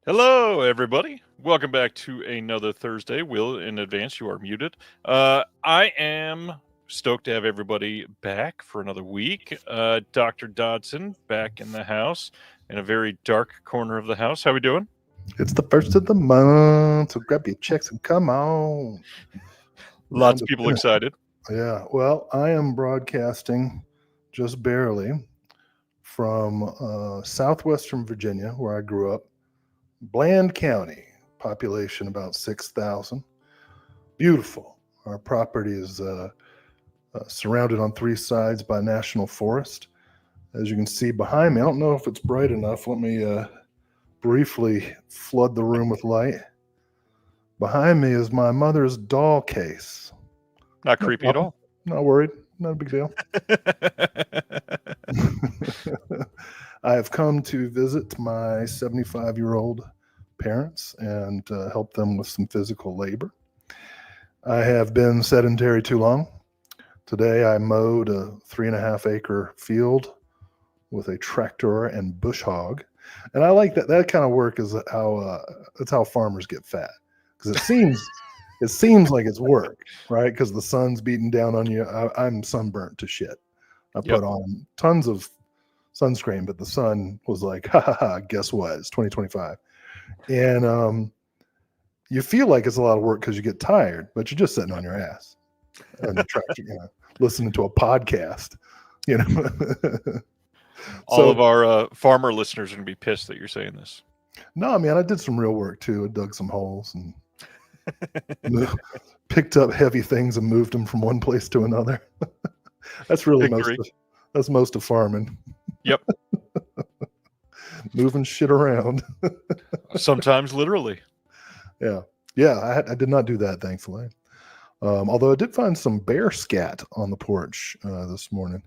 Hello, everybody. Welcome back to another Thursday. Will, in advance, you are muted. I am stoked to have everybody back for another week. Dr. Dodson back in the house, in a very dark corner of the house. How we doing? It's the first of the month, so grab your checks and come on. Lots of people excited. Yeah, well, I am broadcasting just barely from southwestern Virginia, where I grew up. Bland County, population about 6,000. Beautiful. Our property is surrounded on three sides by national forest. As you can see behind me, I don't know if it's bright enough. Let me briefly flood the room with light. Behind me is my mother's doll case. Not creepy at all. Not worried. Not a big deal. I have come to visit my 75-year-old parents and help them with some physical labor. I have been sedentary too long. Today I mowed a 3.5-acre field with a tractor and bush hog. And I like that. That kind of work is that's how farmers get fat, because it seems like it's work, right? Because the sun's beating down on you. I'm sunburnt to shit. I put on tons of sunscreen, but the sun was like, ha ha ha, guess what? It's 2025. And you feel like it's a lot of work because you get tired, but you're just sitting on your ass and the tractor, listening to a podcast, All of our farmer listeners are going to be pissed that you're saying this. No, man, I did some real work too. I dug some holes and picked up heavy things and moved them from one place to another. That's really most of farming. Yep. Moving shit around. Sometimes literally. Yeah. I did not do that, thankfully. Although I did find some bear scat on the porch this morning.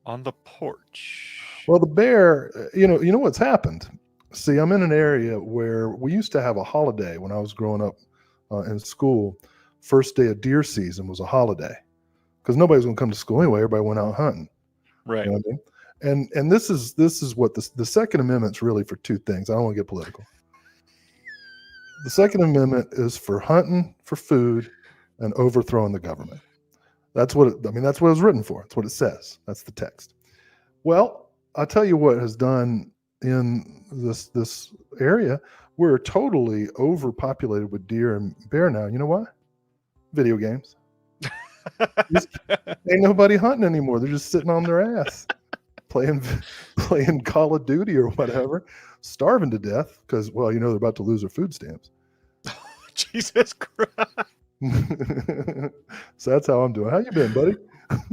On the porch. Well, the bear, you know what's happened. See, I'm in an area where we used to have a holiday when I was growing up in school. First day of deer season was a holiday because nobody was going to come to school anyway. Everybody went out hunting. Right. You know what I mean? And this is what the Second Amendment's really for two things. I don't want to get political. The Second Amendment is for hunting for food and overthrowing the government. That's what it was written for. That's what it says. That's the text. Well, I'll tell you what has done in this area. We're totally overpopulated with deer and bear now. You know why? Video games. Ain't nobody hunting anymore. They're just sitting on their ass playing Call of Duty or whatever, starving to death because, they're about to lose their food stamps. Jesus Christ. So that's how I'm doing. How you been, buddy?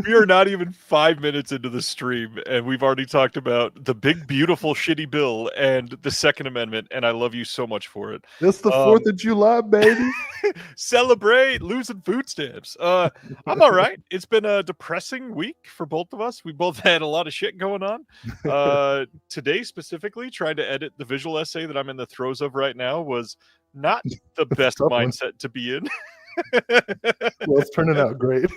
We are not even 5 minutes into the stream, and we've already talked about the big, beautiful, shitty bill and the Second Amendment, and I love you so much for it. It's the 4th of July, baby. Celebrate losing food stamps. I'm all right. It's been a depressing week for both of us. We both had a lot of shit going on. Today, specifically, trying to edit the visual essay that I'm in the throes of right now was not the best mindset to be in. Well, it's turning out great.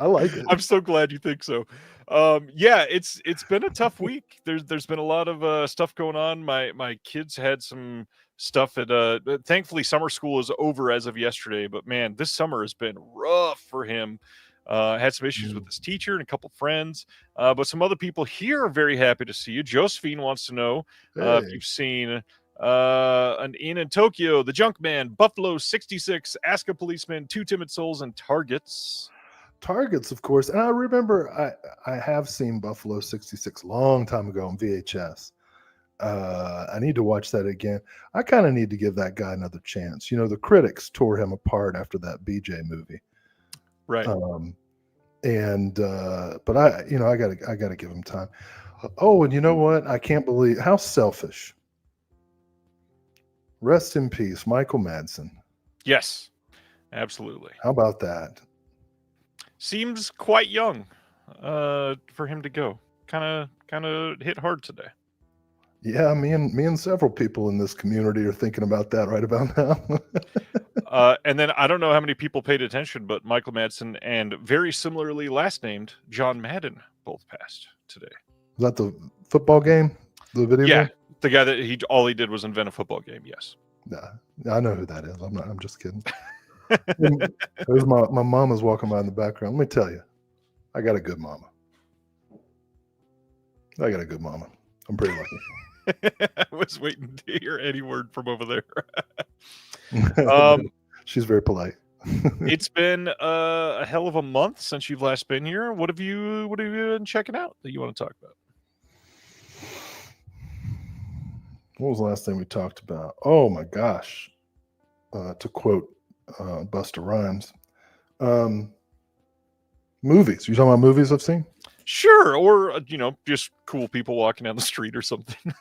I like it. I'm so glad you think so. It's been a tough week. There's been a lot of stuff going on. My kids had some stuff at thankfully summer school is over as of yesterday, but man, this summer has been rough for him. Had some issues with his teacher and a couple friends, but some other people here are very happy to see you. Josephine wants to know if you've seen an Inn in Tokyo, The Junkman, Buffalo 66, Ask a Policeman, Two Timid Souls, and Targets. Targets, of course. And I remember I have seen Buffalo 66 a long time ago on VHS. I need to watch that again. I kind of need to give that guy another chance. The critics tore him apart after that BJ movie. Right. But I gotta give him time. Oh, and you know what? I can't believe how selfish. Rest in peace, Michael Madsen. Yes, absolutely. How about that? Seems quite young for him to go. Kind of hit hard today. Yeah, me and several people in this community are thinking about that right about now. And then I don't know how many people paid attention, but Michael Madsen and very similarly last named John Madden both passed today. Is that the football game? The video game? The guy that all he did was invent a football game. Yes. Nah, I know who that is. I'm just kidding. There's my mama's walking by in the background. Let me tell you, I got a good mama. I'm pretty lucky. I was waiting to hear any word from over there. She's very polite. It's been a hell of a month since you've last been here. What have you been checking out that you want to talk about? What was the last thing we talked about? Oh my gosh. To quote Busta Rhymes. Movies. You talking about movies I've seen? Sure. Or, just cool people walking down the street or something.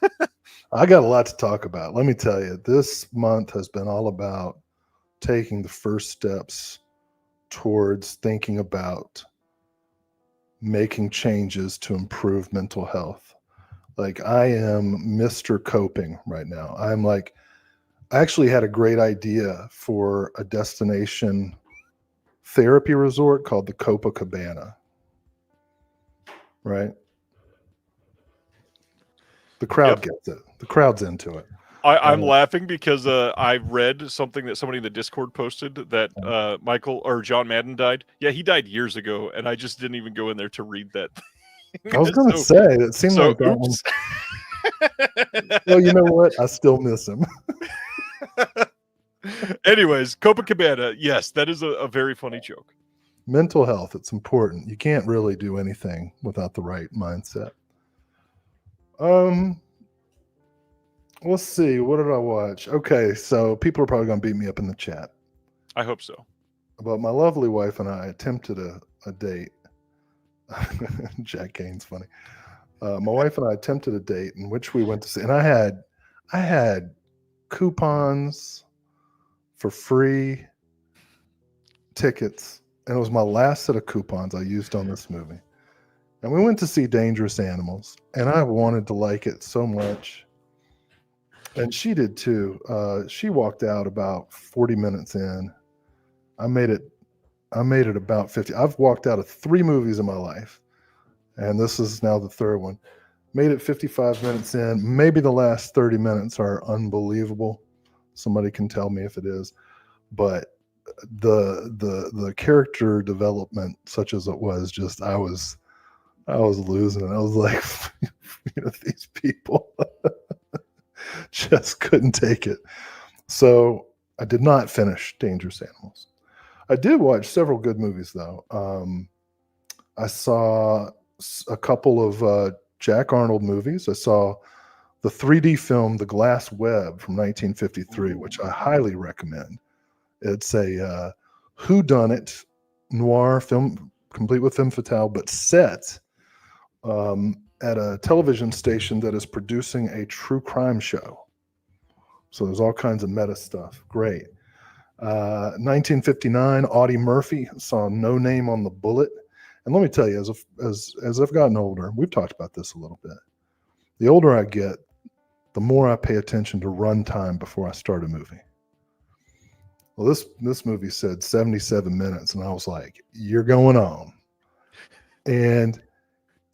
I got a lot to talk about. Let me tell you, this month has been all about taking the first steps towards thinking about making changes to improve mental health. Like, I am Mr. Coping right now. I actually had a great idea for a destination therapy resort called the Copacabana. Right? The crowd gets it. The crowd's into it. I'm laughing because I read something that somebody in the Discord posted that Michael or John Madden died. Yeah, he died years ago, and I just didn't even go in there to read that. I was going to say, it seemed like that one. Well, you know what? I still miss him. Anyways, Copacabana. Yes, that is a very funny joke. Mental health, it's important. You can't really do anything without the right mindset. Let's see. What did I watch? Okay, so people are probably going to beat me up in the chat. I hope so. But my lovely wife and I attempted a date. Jack Kane's funny. My wife and I attempted a date in which we went to see, and I had coupons for free tickets, and it was my last set of coupons I used on this movie. And we went to see Dangerous Animals, and I wanted to like it so much. And she did too. She walked out about 40 minutes in. I made it about 50. I've walked out of 3 movies in my life, and this is now the 3rd one. Made it 55 minutes in. Maybe the last 30 minutes are unbelievable. Somebody can tell me if it is. But the character development, such as it was, just I was losing it. I was like, these people just couldn't take it. So I did not finish Dangerous Animals. I did watch several good movies, though. I saw a couple of Jack Arnold movies. I saw the 3D film The Glass Web from 1953, which I highly recommend. It's a whodunit noir film, complete with femme fatale, but set at a television station that is producing a true crime show. So there's all kinds of meta stuff. Great. 1959, Audie Murphy, saw No Name on the Bullet. And let me tell you, as I've gotten older, we've talked about this a little bit. The older I get, the more I pay attention to runtime before I start a movie. Well, this movie said 77 minutes, and I was like, you're going on. And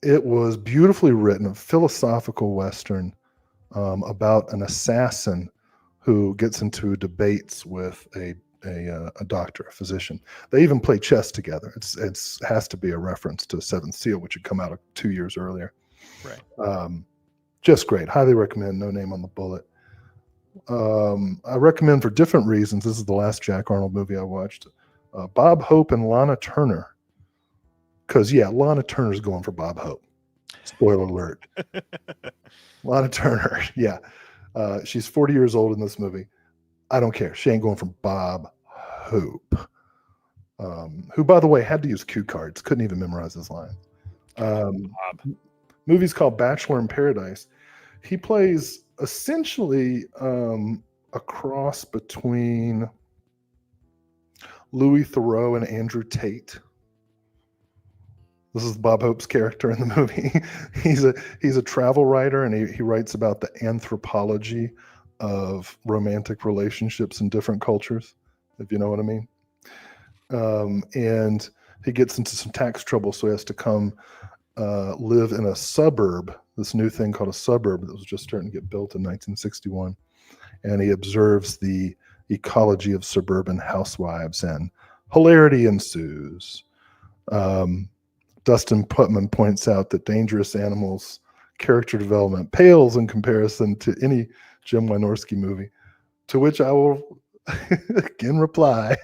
it was beautifully written, a philosophical Western about an assassin who gets into debates with a doctor, a physician. They even play chess together. It has to be a reference to Seventh Seal, which had come out 2 years earlier. Right. Just great. Highly recommend No Name on the Bullet. I recommend for different reasons. This is the last Jack Arnold movie I watched. Bob Hope and Lana Turner. Because, Lana Turner's going for Bob Hope. Spoiler alert. Lana Turner, she's 40 years old in this movie. I don't care. She ain't going for Bob Hope. Who, by the way, had to use cue cards. Couldn't even memorize his line. Movie's called Bachelor in Paradise. He plays essentially a cross between Louis Theroux and Andrew Tate. This is Bob Hope's character in the movie. He's a travel writer, and he writes about the anthropology of romantic relationships in different cultures, if you know what I mean. And he gets into some tax trouble, so he has to come live in a suburb this new thing called a suburb that was just starting to get built in 1961. And he observes the ecology of suburban housewives, and hilarity ensues. Dustin Putman points out that Dangerous Animals character development pales in comparison to any Jim Wynorski movie, to which I will again reply,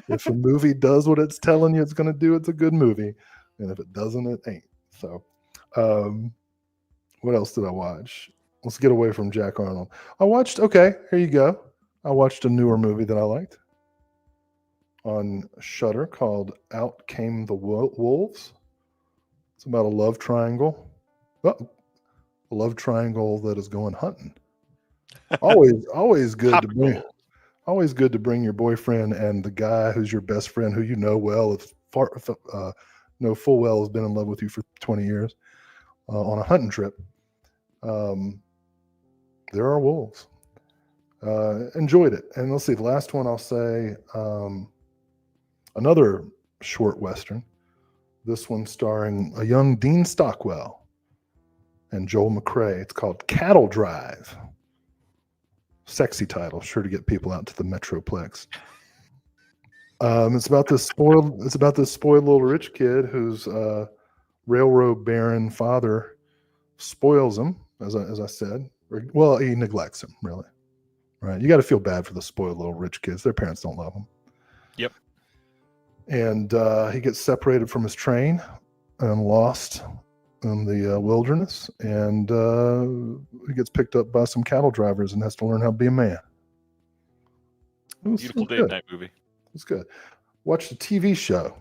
if a movie does what it's telling you it's going to do, it's a good movie. And if it doesn't, it ain't. So what else did I watch? Let's get away from Jack Arnold. Okay, here you go. I watched a newer movie that I liked on Shudder called Out Came the Wolves. It's about a love triangle. A love triangle that is going hunting. Always good to bring your boyfriend and the guy who's your best friend, who you know well, know full well has been in love with you for 20 years, on a hunting trip. There are wolves. Enjoyed it. And let's see, the last one I'll say, another short Western. This one starring a young Dean Stockwell and Joel McCrea. It's called Cattle Drive. Sexy title, sure to get people out to the Metroplex. It's about this spoiled little rich kid whose railroad baron father spoils him, as I said. Well, he neglects him, really. Right? You got to feel bad for the spoiled little rich kids. Their parents don't love them. Yep. And he gets separated from his train and lost in the wilderness, and he gets picked up by some cattle drivers and has to learn how to be a man. Beautiful date night movie. It's good. Watch the TV show.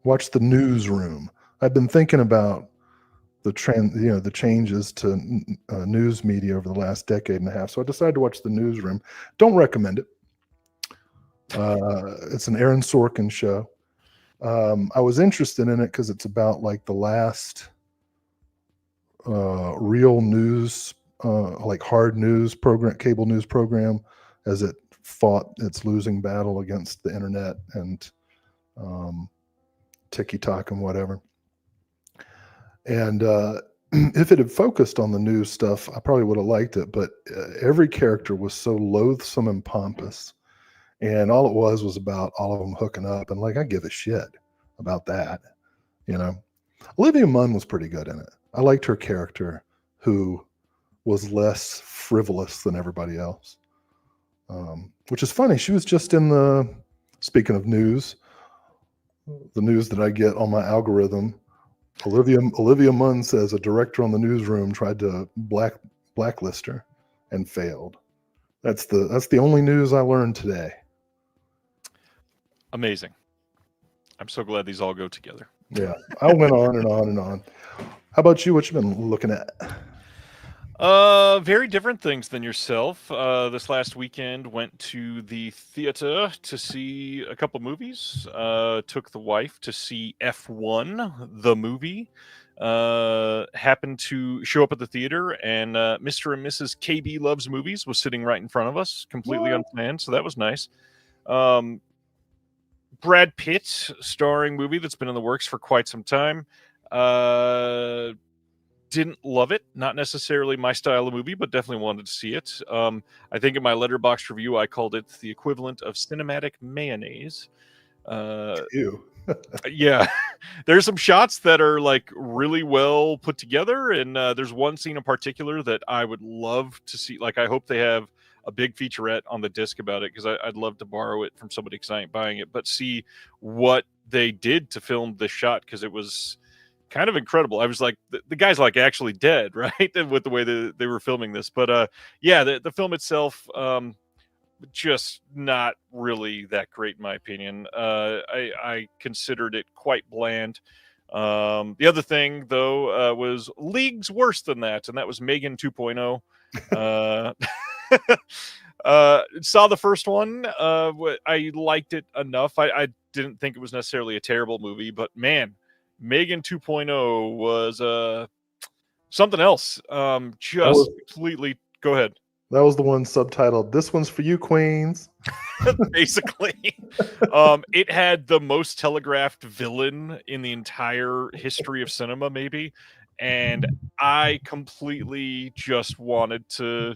Watch The Newsroom. I've been thinking about the changes to news media over the last decade and a half, so I decided to watch The Newsroom. Don't recommend it. It's an Aaron Sorkin show. I was interested in it because it's about like the last real news, like hard news program, cable news program, as it fought its losing battle against the internet and TikTok and whatever. And if it had focused on the news stuff, I probably would have liked it. But every character was so loathsome and pompous. And all it was about all of them hooking up. And like, I give a shit about that, you know. Olivia Munn was pretty good in it. I liked her character, who was less frivolous than everybody else, which is funny. She was just in speaking of news, the news that I get on my algorithm. Olivia Munn says a director on The Newsroom tried to blacklist her and failed. That's the only news I learned today. Amazing. I'm so glad these all go together. Yeah, I went on and on and on. How about you? What you been looking at? Very different things than yourself. This last weekend went to the theater to see a couple movies. Took the wife to see F1, the movie. Happened to show up at the theater, and Mr. and Mrs. KB Loves Movies was sitting right in front of us, completely unplanned, so that was nice. Brad Pitt starring movie that's been in the works for quite some time. Didn't love it. Not necessarily my style of movie, but definitely wanted to see it. I think in my Letterboxd review, I called it the equivalent of cinematic mayonnaise. Ew. Yeah, there's some shots that are like really well put together, and there's one scene in particular that I would love to see. Like, I hope they have a big featurette on the disc about it, because I'd love to borrow it from somebody because I ain't buying it, but see what they did to film this shot, because it was kind of incredible. I was like, the guy's like actually dead, right? With the way that they were filming this. But yeah, the film itself, just not really that great in my opinion. I considered it quite bland. The other thing though was leagues worse than that, and that was Megan 2.0. Saw the first one. I liked it enough. I didn't think it was necessarily a terrible movie, but man, Megan 2.0 was something else. Completely. Go ahead. That was the one subtitled, "This one's for you, Queens." Basically. It had the most telegraphed villain in the entire history of cinema, maybe. and I completely just wanted to.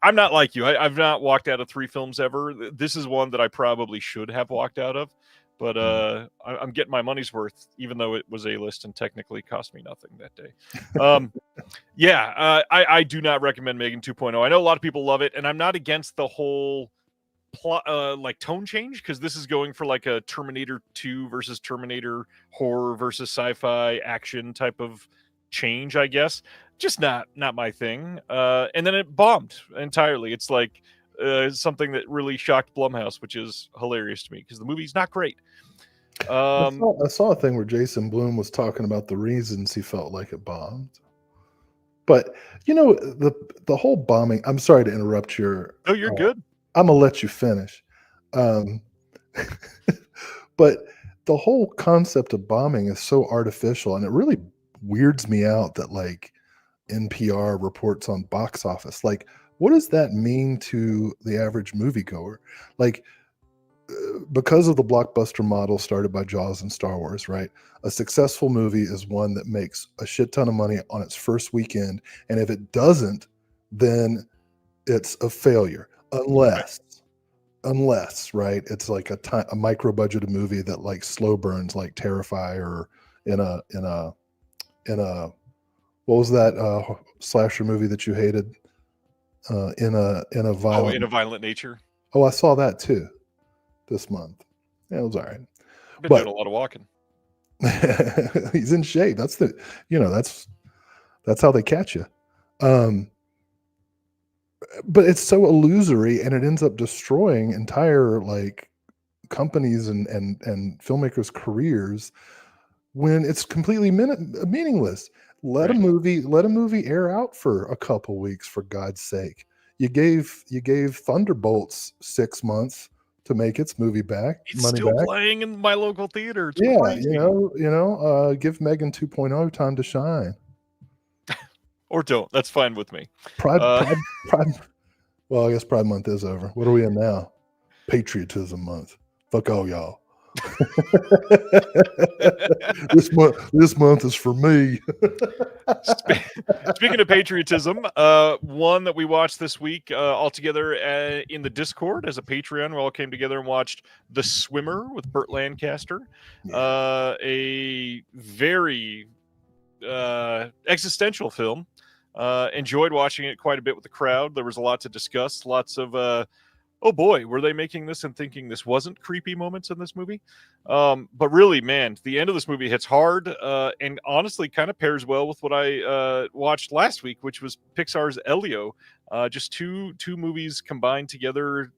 I'm not like you. I've not walked out of 3 films ever. This is one that I probably should have walked out of, but I'm getting my money's worth, even though it was A-list and technically cost me nothing that day. I do not recommend Megan 2.0. I know a lot of people love it, and I'm not against the whole plot, like tone change, because this is going for like a Terminator 2 versus Terminator horror versus sci-fi action type of change, I guess. Just not my thing. And then it bombed entirely. It's like something that really shocked Blumhouse, which is hilarious to me because the movie's not great. I saw a thing where Jason Blum was talking about the reasons he felt like it bombed. But the whole bombing. I'm sorry to interrupt your. Oh, you're good. I'm gonna let you finish. But the whole concept of bombing is so artificial, and it really weirds me out that like NPR reports on box office. Like, what does that mean to the average moviegoer? Like, because of the blockbuster model started by Jaws and Star Wars, right? A successful movie is one that makes a shit ton of money on its first weekend, and if it doesn't, then it's a failure. Unless, right, it's like a micro budgeted movie that like slow burns, like Terrifier, or in a what was that slasher movie that you hated? In a Violent Nature. Oh, I saw that too this month. Yeah, it was all right. Been doing a lot of walking. He's in shape. That's how they catch you. But it's so illusory, and it ends up destroying entire like companies and filmmakers' careers when it's completely meaningless. Let a movie air out for a couple weeks, for God's sake. You gave Thunderbolts 6 months to make its movie back. It's still playing in my local theater. It's crazy. Give Megan 2.0 time to shine. Or don't. That's fine with me. Pride. Well, I guess Pride Month is over. What are we in now? Patriotism Month. Fuck all y'all. This month is for me. Speaking of patriotism, one that we watched this week all together in the Discord as a Patreon, we all came together and watched The Swimmer with Burt Lancaster. Yeah. A very existential film. Enjoyed watching it quite a bit with the crowd. There was a lot to discuss. Lots of oh boy, were they making this and thinking this wasn't creepy moments in this movie? But really, man, the end of this movie hits hard and honestly kind of pairs well with what I watched last week, which was Pixar's Elio. Just two movies combined together,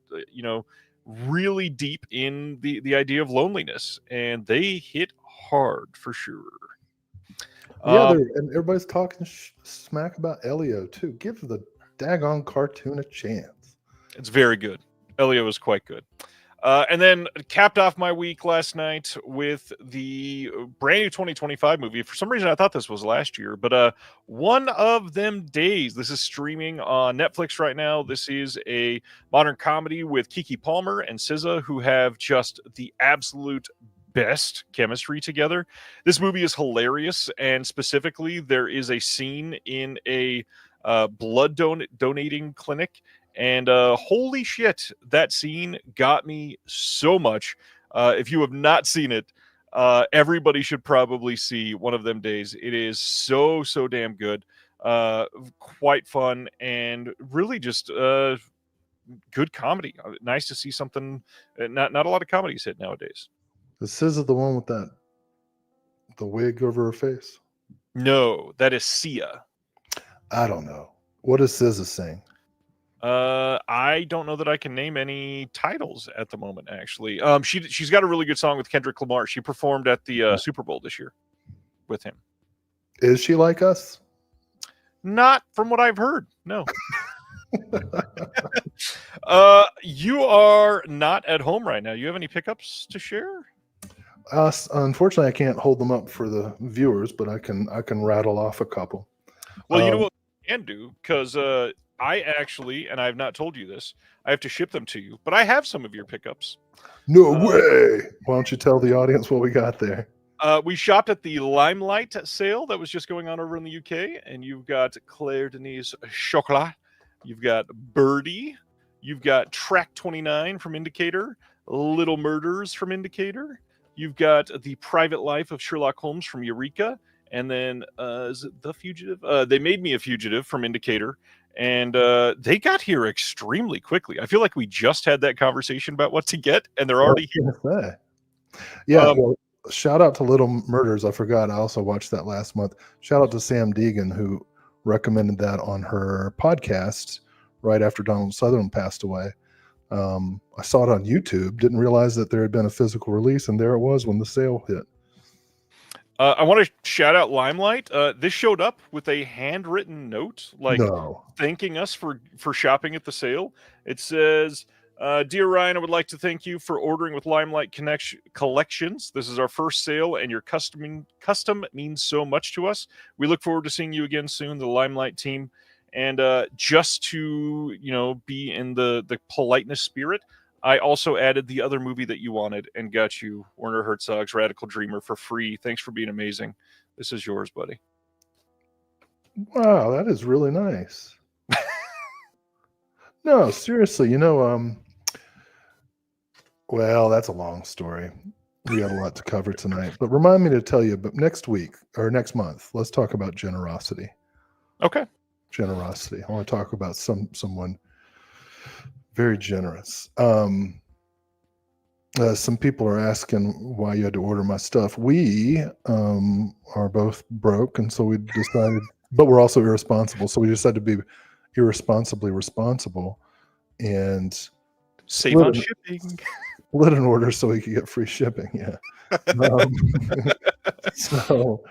really deep in the idea of loneliness, and they hit hard for sure. Yeah, and everybody's talking smack about Elio too. Give the daggone cartoon a chance. It's very good. Elio is quite good. And then capped off my week last night with the brand new 2025 movie. For some reason, I thought this was last year, but One of Them Days. This is streaming on Netflix right now. This is a modern comedy with Keke Palmer and SZA, who have just the absolute best chemistry together. This movie is hilarious, and specifically, there is a scene in a blood donating clinic. And holy shit, that scene got me so much. If you have not seen it, everybody should probably see One of Them Days. It is so damn good. Quite fun, and really just good comedy. Nice to see something. Not a lot of comedies hit nowadays. Is SZA the one with the wig over her face? No, that is Sia. I don't know. What does SZA sing? I don't know that I can name any titles at the moment, actually. She's got a really good song with Kendrick Lamar. She performed at the Super Bowl this year with him. Is she like us? Not from what I've heard, no. You are not at home right now. You have any pickups to share? Unfortunately, I can't hold them up for the viewers, but I can rattle off a couple. Well, you know what you can do, because I actually, and I have not told you this, I have to ship them to you, but I have some of your pickups. No way! Why don't you tell the audience what we got there? We shopped at the Limelight sale that was just going on over in the UK, and you've got Claire Denise Chocolat, you've got Birdie, you've got Track 29 from Indicator, Little Murders from Indicator, you've got The Private Life of Sherlock Holmes from Eureka, and then is it The Fugitive? They Made Me a Fugitive from Indicator, and they got here extremely quickly. I feel like we just had that conversation about what to get, and they're already here. Yeah, well, shout out to Little Murders. I forgot. I also watched that last month. Shout out to Sam Deegan, who recommended that on her podcast right after Donald Sutherland passed away. I saw it on YouTube, didn't realize that there had been a physical release, and there it was when the sale hit. I want to shout out Limelight. This showed up with a handwritten note, thanking us for shopping at the sale. It says, "Dear Ryan, I would like to thank you for ordering with Limelight Collections. This is our first sale, and your custom means so much to us. We look forward to seeing you again soon, the Limelight team. And just to be in the politeness spirit, I also added the other movie that you wanted and got you Werner Herzog's Radical Dreamer for free. Thanks for being amazing. This is yours, buddy." Wow, that is really nice. No, seriously, well, that's a long story. We got a lot to cover tonight, but remind me to tell you, but next week or next month, let's talk about generosity. Okay. Generosity. I want to talk about someone very generous. Some people are asking why you had to order my stuff. We are both broke, and so we decided, but we're also irresponsible. So we decided to be irresponsibly responsible and save on shipping. Split an order so we could get free shipping. Yeah. So,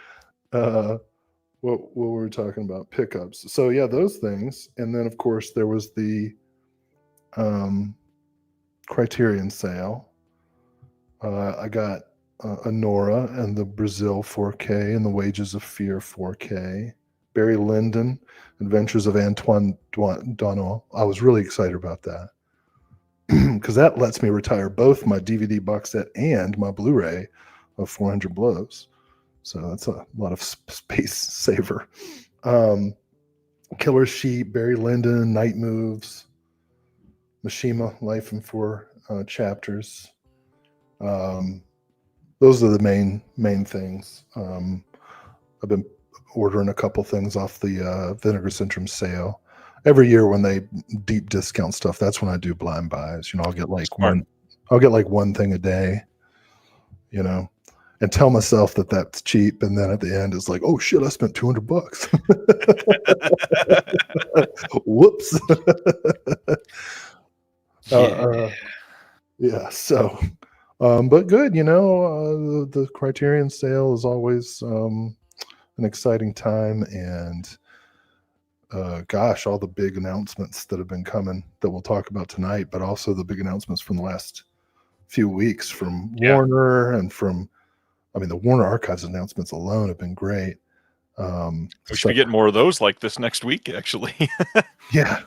what were we talking about? Pickups. So yeah, those things, and then of course there was the Criterion sale. I got a Nora and the Brazil 4K and the Wages of Fear 4K. Barry Lyndon, Adventures of Antoine Donneau. I was really excited about that because that lets me retire both my DVD box set and my Blu-ray of 400 Blows. So that's a lot of space saver. Killer Sheep, Barry Lyndon, Night Moves, Mishima, Life in 4 Chapters. Those are the main things. I've been ordering a couple things off the Vinegar Syndrome sale. Every year when they deep discount stuff, that's when I do blind buys. I'll get one thing a day, and tell myself that that's cheap, and then at the end it's like, oh shit, I spent $200. Whoops. Yeah. So, but good. The Criterion sale is always an exciting time, and gosh, all the big announcements that have been coming that we'll talk about tonight, but also the big announcements from the last few weeks from Warner and from, the Warner Archives announcements alone have been great. We should be getting more of those like this next week, actually. Yeah.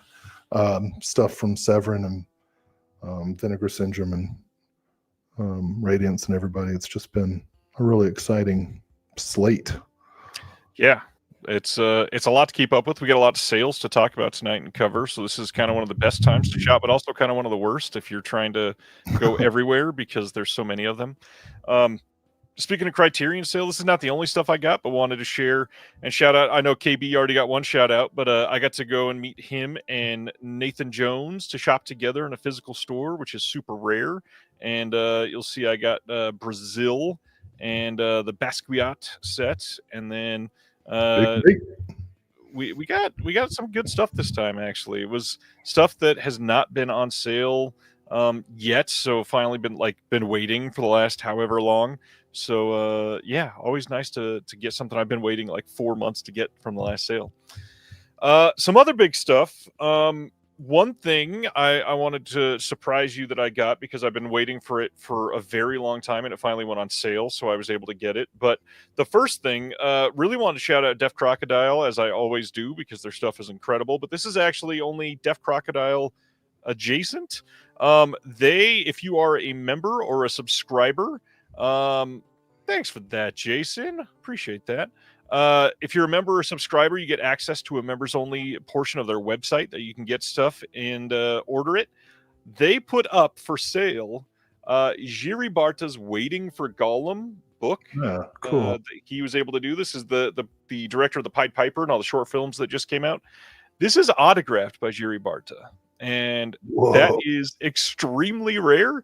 Stuff from Severin and Vinegar Syndrome and Radiance and everybody. It's just been a really exciting slate. Yeah. It's a lot to keep up with. We got a lot of sales to talk about tonight and cover. So this is kind of one of the best times to shop, but also kind of one of the worst if you're trying to go everywhere because there's so many of them. Speaking of Criterion sale, this is not the only stuff I got, but wanted to share and shout out. I know KB already got one shout out, but I got to go and meet him and Nathan Jones to shop together in a physical store, which is super rare. And you'll see I got Brazil and the Basquiat set, and then we got some good stuff this time. Actually, it was stuff that has not been on sale yet, so finally been waiting for the last however long. So always nice to get something I've been waiting like 4 months to get from the last sale. Some other big stuff. One thing I wanted to surprise you that I got, because I've been waiting for it for a very long time and it finally went on sale, so I was able to get it. But the first thing, really wanted to shout out Deaf Crocodile, as I always do, because their stuff is incredible. But this is actually only Deaf Crocodile adjacent. If you are a member or a subscriber, Thanks for that, Jason. Appreciate that. If you're a member or subscriber, you get access to a members only portion of their website that you can get stuff and order it. They put up for sale Jiri Barta's Waiting for Gollum book. Yeah, cool. He was able to do this. Is the director of the Pied Piper and all the short films that just came out. This is autographed by Jiri Barta, and that is extremely rare.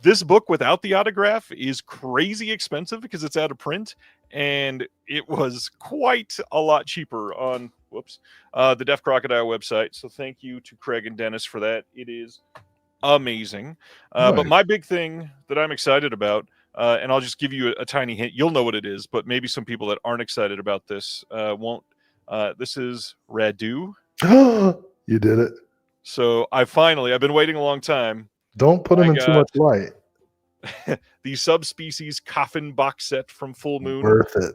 This book without the autograph is crazy expensive because it's out of print, and it was quite a lot cheaper on the Deaf Crocodile website. So thank you to Craig and Dennis for that. It is amazing. But my big thing that I'm excited about, and I'll just give you a tiny hint. You'll know what it is, but maybe some people that aren't excited about this won't. This is Radu. You did it. So I've been waiting a long time. Don't put them in too much light. The Subspecies Coffin box set from Full Moon. Worth it.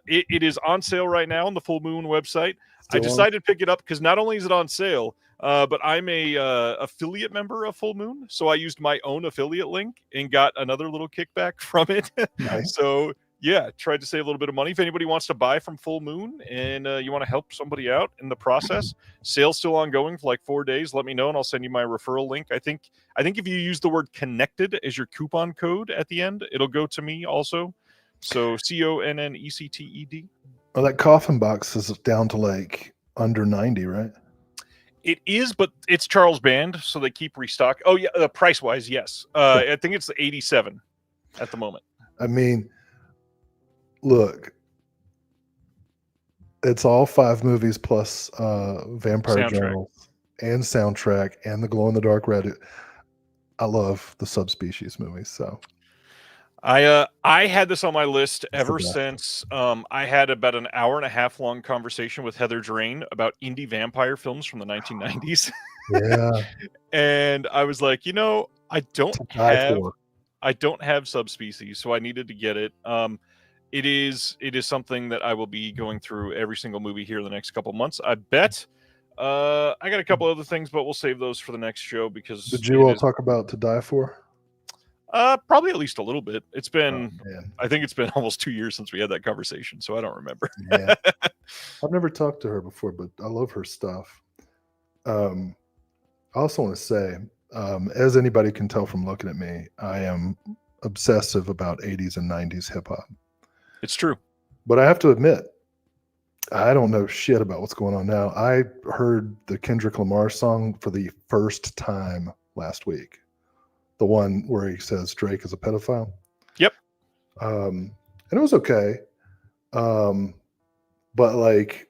It is on sale right now on the Full Moon website. I decided to pick it up because not only is it on sale, but I'm a affiliate member of Full Moon, so I used my own affiliate link and got another little kickback from it. Nice. So yeah, tried to save a little bit of money. If anybody wants to buy from Full Moon and you want to help somebody out in the process, sale's still ongoing for like 4 days. Let me know and I'll send you my referral link. I think if you use the word connected as your coupon code at the end, it'll go to me also. So CONNECTED. Well, that coffin box is down to like under 90, right? It is, but it's Charles Band, so they keep restock. Oh yeah, price wise, yes. I think it's 87 at the moment. I mean, look, it's all 5 movies plus Vampire Journals and soundtrack and the glow in the dark Reddit. I love the Subspecies movies. So I had this on my list ever since I had about an hour and a half long conversation with Heather Drain about indie vampire films from the 1990s. Yeah. And I was like, I don't have Subspecies, so I needed to get it. It is something that I will be going through every single movie here in the next couple months. I bet. I got a couple other things, but we'll save those for the next show because. Did you all talk about To Die For? Probably at least a little bit. It's been, I think it's been almost 2 years since we had that conversation, so I don't remember. Yeah. I've never talked to her before, but I love her stuff. I also want to say, as anybody can tell from looking at me, I am obsessive about 80s and 90s hip hop. It's true. But I have to admit, I don't know shit about what's going on now. I heard the Kendrick Lamar song for the first time last week. The one where he says Drake is a pedophile. Yep. And it was okay. But like,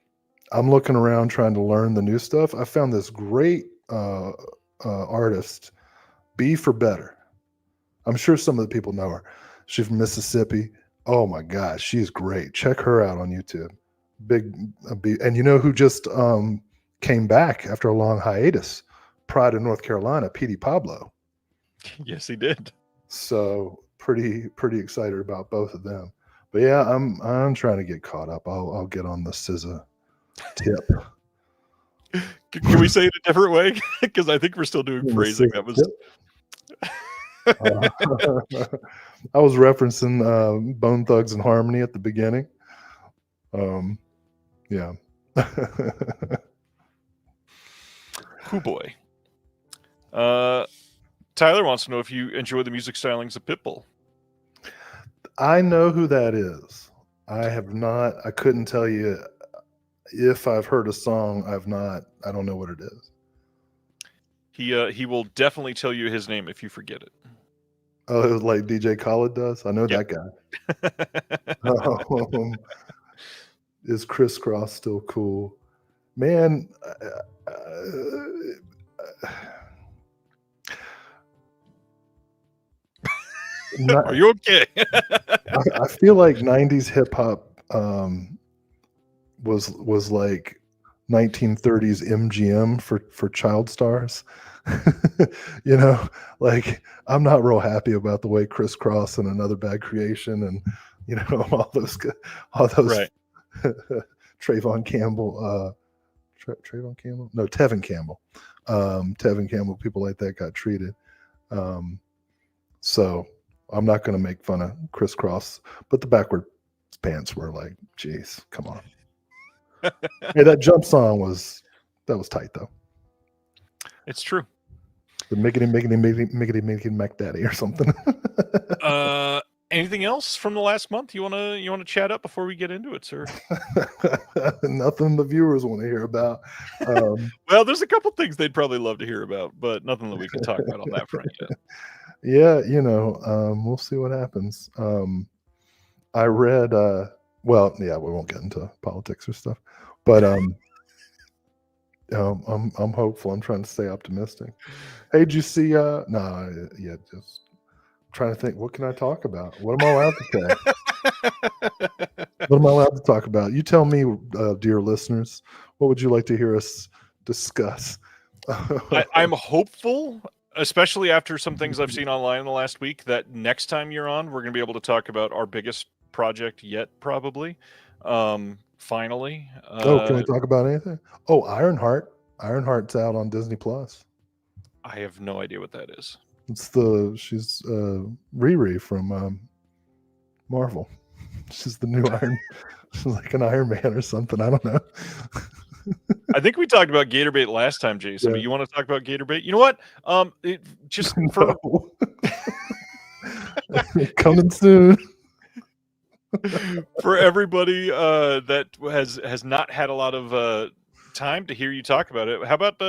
I'm looking around trying to learn the new stuff. I found this great artist, B for Better. I'm sure some of the people know her. She's from Mississippi. Oh my gosh, she's great. Check her out on YouTube. And you know who just came back after a long hiatus? Pride of North Carolina, Petey Pablo. Yes, he did. So pretty excited about both of them. But yeah, I'm trying to get caught up. I'll get on the SZA tip. Can we say it a different way? Because I think we're still doing phrasing. That was. I was referencing Bone Thugs and Harmony at the beginning. Yeah. Oh boy. Tyler wants to know if you enjoy the music stylings of Pitbull. I know who that is. I have not. I couldn't tell you if I've heard a song. I don't know what it is. He will definitely tell you his name if you forget it. Oh, it was like DJ Khaled does? I know that guy. Is Criss Cross still cool? Man, are you okay? I feel like 90s hip hop was like 1930s MGM for child stars. Like I'm not real happy about the way Criss Cross and Another Bad Creation and all those right. Tevin Campbell, people like that got treated. So I'm not going to make fun of crisscross, but the backward pants were like, geez, come on. Hey, that jump song was tight though. It's true. The miggity Mac Daddy or something. Anything else from the last month you wanna chat up before we get into it, sir? Nothing the viewers want to hear about. Well, there's a couple things they'd probably love to hear about, but nothing that we can talk about on that front yet. Yeah, we'll see what happens. I read, well, yeah, we won't get into politics or stuff, but I'm hopeful. I'm trying to stay optimistic. Hey, did you see? Just trying to think. What can I talk about? What am I allowed to say? What am I allowed to talk about? You tell me, dear listeners. What would you like to hear us discuss? I'm hopeful, especially after some things I've seen online in the last week, that next time you're on, we're going to be able to talk about our biggest project yet, probably. Finally. Can we talk about anything? Oh, Ironheart. Ironheart's out on Disney Plus. I have no idea what that is. She's Riri from Marvel. She's the new Iron. She's like an Iron Man or something. I don't know. I think we talked about Gator Bait last time, Jason. But you want to talk about Gator Bait? You know what? Just for coming soon. For everybody that has not had a lot of time to hear you talk about it, how about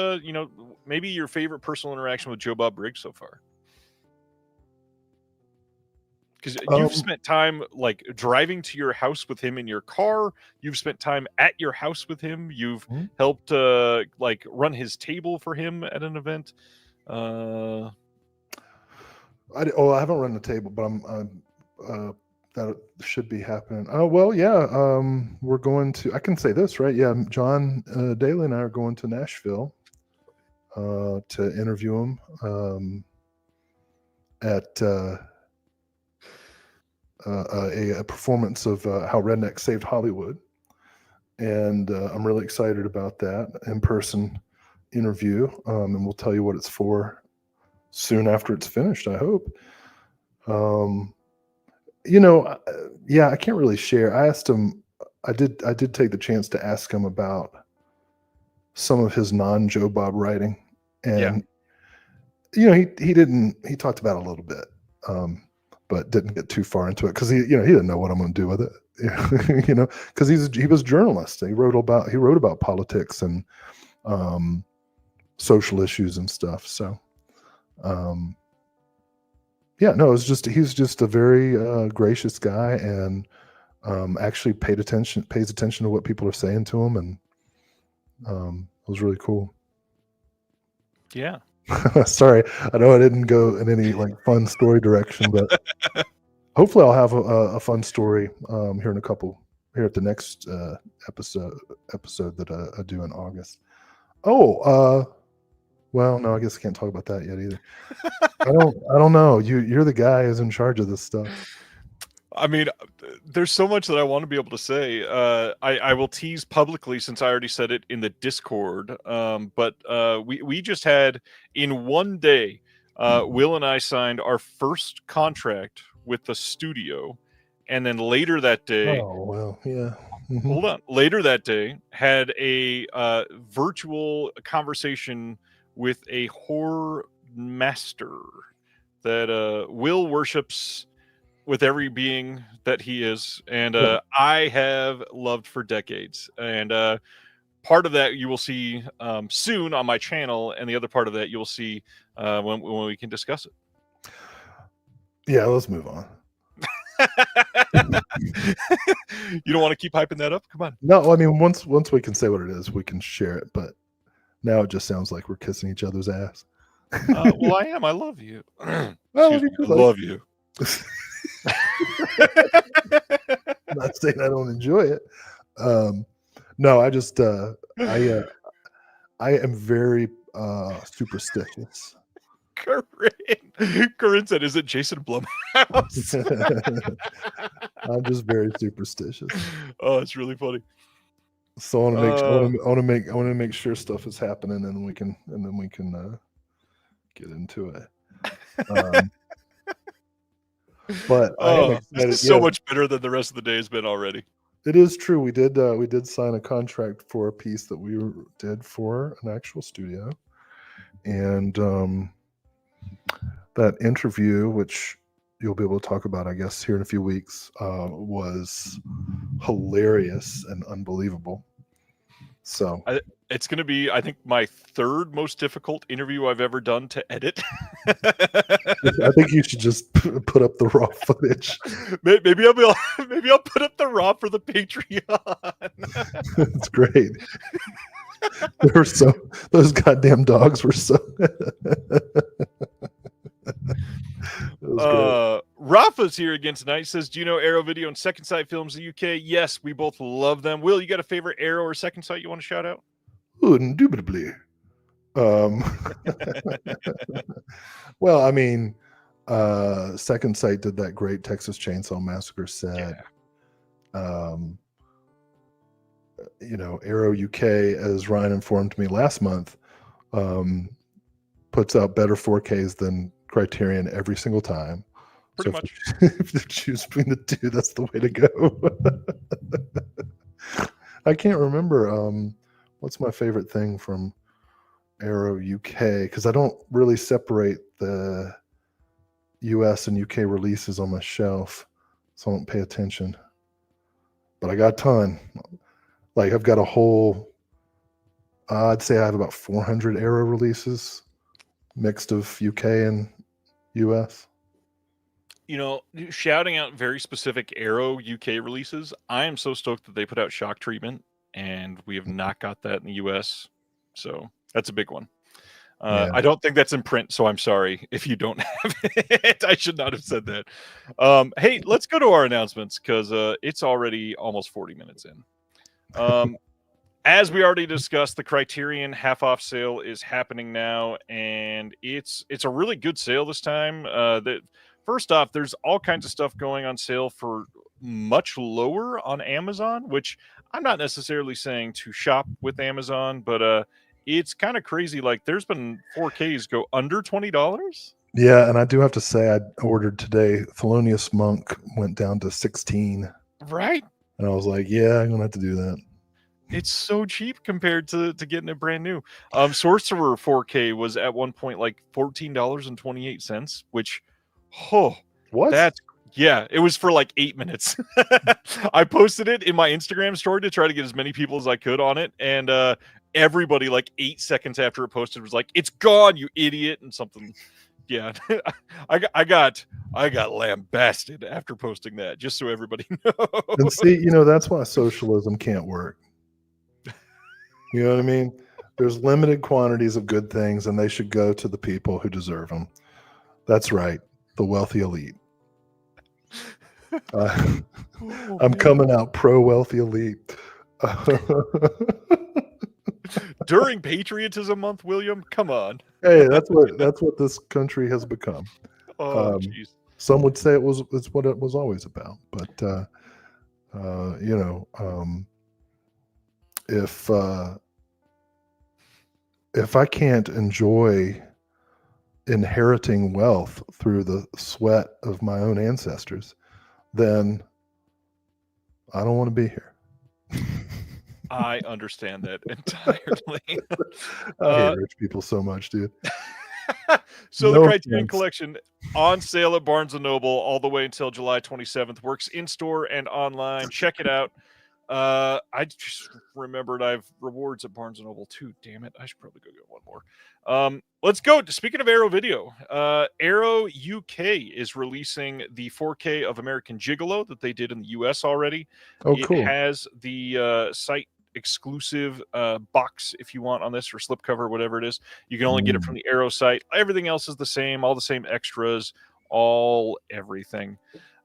maybe your favorite personal interaction with Joe Bob Briggs so far? Because you've spent time like driving to your house with him in your car. You've spent time at your house with him. You've helped like run his table for him at an event. I haven't run the table, but I'm that should be happening. Oh well, yeah. We're going to. I can say this, right? Yeah, John Daly and I are going to Nashville to interview him at a performance of How Redneck Saved Hollywood, and I'm really excited about that in-person interview. And we'll tell you what it's for soon after it's finished, I hope. I can't really share. I asked him. I did take the chance to ask him about some of his non-Joe Bob writing, and he talked about it a little bit, but didn't get too far into it because he didn't know what I'm going to do with it, because he was a journalist. He wrote about politics and social issues and stuff. So. He's just a very gracious guy, and actually pays attention to what people are saying to him, and it was really cool. Yeah. Sorry, I know I didn't go in any like fun story direction, but hopefully I'll have a fun story here at the next episode that I do in August. Well, no, I guess I can't talk about that yet either. I don't know. You're the guy who's in charge of this stuff. I mean, there's so much that I want to be able to say. I will tease publicly since I already said it in the Discord. But we just had in one day, Will and I signed our first contract with the studio, and then later that day. Oh well, yeah. Mm-hmm. Hold on. Later that day, had a virtual conversation with a horror master that Will worships with every being that he is, and I have loved for decades. And part of that you will see soon on my channel, and the other part of that you will see when we can discuss it. Yeah, let's move on. You don't want to keep hyping that up? Come on. No, I mean once we can say what it is, we can share it. But now it just sounds like we're kissing each other's ass. Well, I am. I love you. I love you. I'm not saying I don't enjoy it. No, I just I am very superstitious. Corinne said, "Is it Jason Blumhouse?" I'm just very superstitious. Oh, it's really funny. So I want to make sure stuff is happening, and we can get into it. But I am This excited. is so Yeah, much better than the rest of the day has been already. it is true. We did sign a contract for a piece that we did for an actual studio, and that interview, which you'll be able to talk about, I guess, here in a few weeks, was hilarious and unbelievable. So It's going to be, I think, my third most difficult interview I've ever done to edit. I think you should just put up the raw footage. Maybe I'll put up the raw for the Patreon. It's great. Those goddamn dogs were so. Rafa's here again tonight. He says, do you know Arrow Video and Second Sight Films in the UK? Yes, we both love them. Will, you got a favorite Arrow or Second Sight you want to shout out? Ooh, indubitably. Well, I mean, Second Sight did that great Texas Chainsaw Massacre set. Yeah. Arrow UK, as Ryan informed me last month, puts out better 4Ks than Criterion every single time. Pretty much. If you choose between the two, that's the way to go. I can't remember what's my favorite thing from Arrow UK, because I don't really separate the US and UK releases on my shelf, so I don't pay attention. But I got a ton. Like, I've got a whole, I'd say I have about 400 Arrow releases, mixed of UK and US. Shouting out very specific Arrow UK releases, I am so stoked that they put out Shock Treatment, and we have not got that in the US. So that's a big one. Yeah. I don't think that's in print, so I'm sorry if you don't have it. I should not have said that. Hey, let's go to our announcements, because it's already almost 40 minutes in. As we already discussed, the Criterion half-off sale is happening now, and it's a really good sale this time. First off, there's all kinds of stuff going on sale for much lower on Amazon, which I'm not necessarily saying to shop with Amazon, but it's kind of crazy. Like, there's been 4Ks go under $20. Yeah, and I do have to say, I ordered today. Thelonious Monk went down to 16. Right? And I was like, yeah, I'm going to have to do that. It's so cheap compared to getting it brand new. Sorcerer 4K was at one point like $14.28, which, what? It was for like 8 minutes. I posted it in my Instagram story to try to get as many people as I could on it, and everybody, like 8 seconds after it posted, was like, "It's gone, you idiot!" and something. Yeah, I got lambasted after posting that, just so everybody knows. And see, that's why socialism can't work. You know what I mean? There's limited quantities of good things, and they should go to the people who deserve them. That's right, the wealthy elite. I'm coming out pro-wealthy elite. During Patriotism Month, William, come on. Hey, that's what this country has become. Oh, jeez. Some would say it's what it was always about, but if I can't enjoy inheriting wealth through the sweat of my own ancestors, then I don't want to be here. I understand that entirely. I hate rich people so much, dude. So the Criterion Collection on sale at Barnes & Noble all the way until July 27th. Works in-store and online. Check it out. I just remembered I have rewards at Barnes & Noble too. Damn it. I should probably go get one more. Let's go. Speaking of Arrow Video, Arrow UK is releasing the 4K of American Gigolo that they did in the US already. Oh, cool. It has the site exclusive box if you want on this, or slipcover, whatever it is. You can only get it from the Arrow site. Everything else is the same, all the same extras, everything.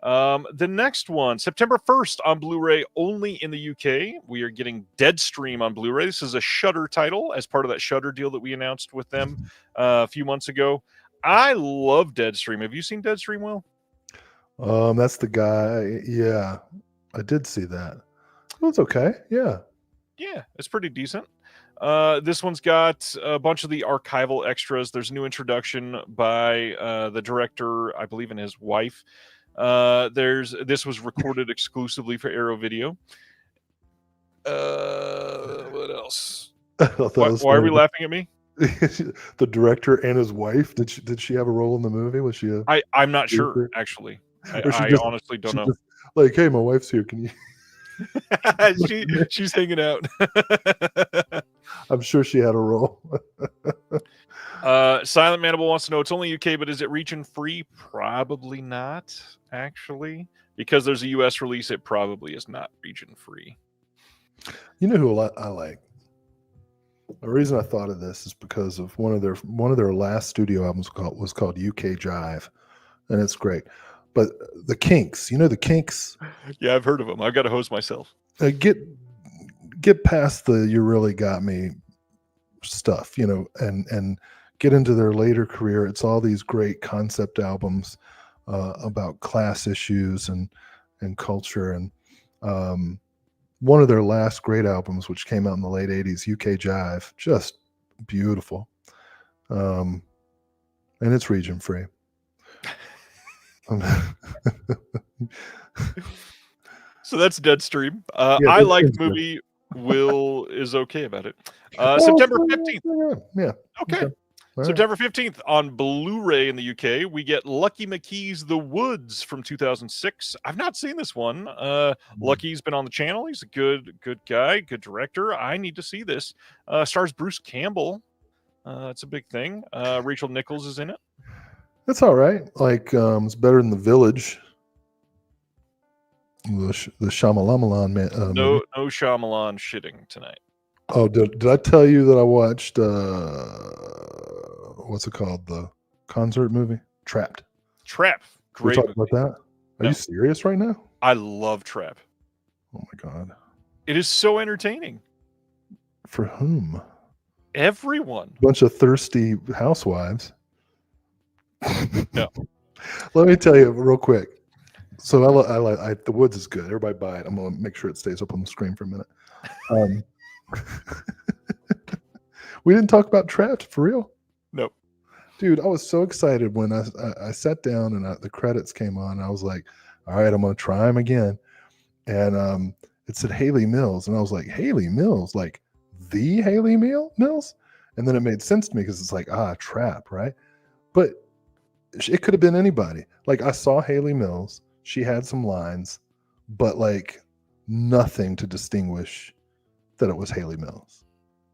The next one, September 1st on Blu-ray only in the UK. We are getting Deadstream on Blu-ray. This is a Shudder title as part of that Shudder deal that we announced with them a few months ago. I love Deadstream. Have you seen Deadstream, Will? That's the guy. Yeah, I did see that. Well, it's okay. Yeah. Yeah, it's pretty decent. This one's got a bunch of the archival extras. There's a new introduction by the director, I believe, and his wife. This was recorded exclusively for Arrow Video. What else? Why are we laughing at me? The director and his wife. Did she have a role in the movie? Was she I'm not sure, actually. I honestly don't know. Just, like, hey, my wife's here. Can you? She's hanging out. I'm sure she had a role. Silent Manimal wants to know, it's only UK, but is it region free? Probably not, actually. Because there's a US release, it probably is not region free. You know who I like? The reason I thought of this is because of one of their last studio albums was called UK Jive, and it's great. But the Kinks, you know the Kinks? Yeah, I've heard of them. I've got a hose myself. Get past the "You Really Got Me" stuff, and get into their later career. It's all these great concept albums about class issues and culture, and one of their last great albums, which came out in the late 80s, UK Jive, just beautiful. And it's region free. So that's Deadstream. I like the movie. Will is okay about it. September 15th. Yeah. Okay. September 15th on Blu-ray in the UK, we get Lucky McKee's The Woods from 2006. I've not seen this one. Lucky's been on the channel. He's a good guy, good director. I need to see this. Stars Bruce Campbell. It's a big thing. Rachel Nichols is in it. That's all right. Like, it's better than The Village. The Shyamalan man. No Shyamalan shitting tonight. Oh, did I tell you that I watched what's it called? The concert movie? Trapped. Great. We talked about that? Are you serious right now? I love Trap. Oh my God. It is so entertaining. For whom? Everyone. Bunch of thirsty housewives. No. Let me tell you real quick. So I The Woods is good. Everybody buy it. I'm gonna make sure it stays up on the screen for a minute. We didn't talk about Trapped for real. Nope. Dude, I was so excited when I sat down and the credits came on. I was like, all right, I'm gonna try them again. And it said Haley Mills, and I was like, Haley Mills, like the Haley Mills? And then it made sense to me because it's like, Trap, right? But it could have been anybody. Like, I saw Haley Mills. She had some lines, but like nothing to distinguish that it was Haley Mills.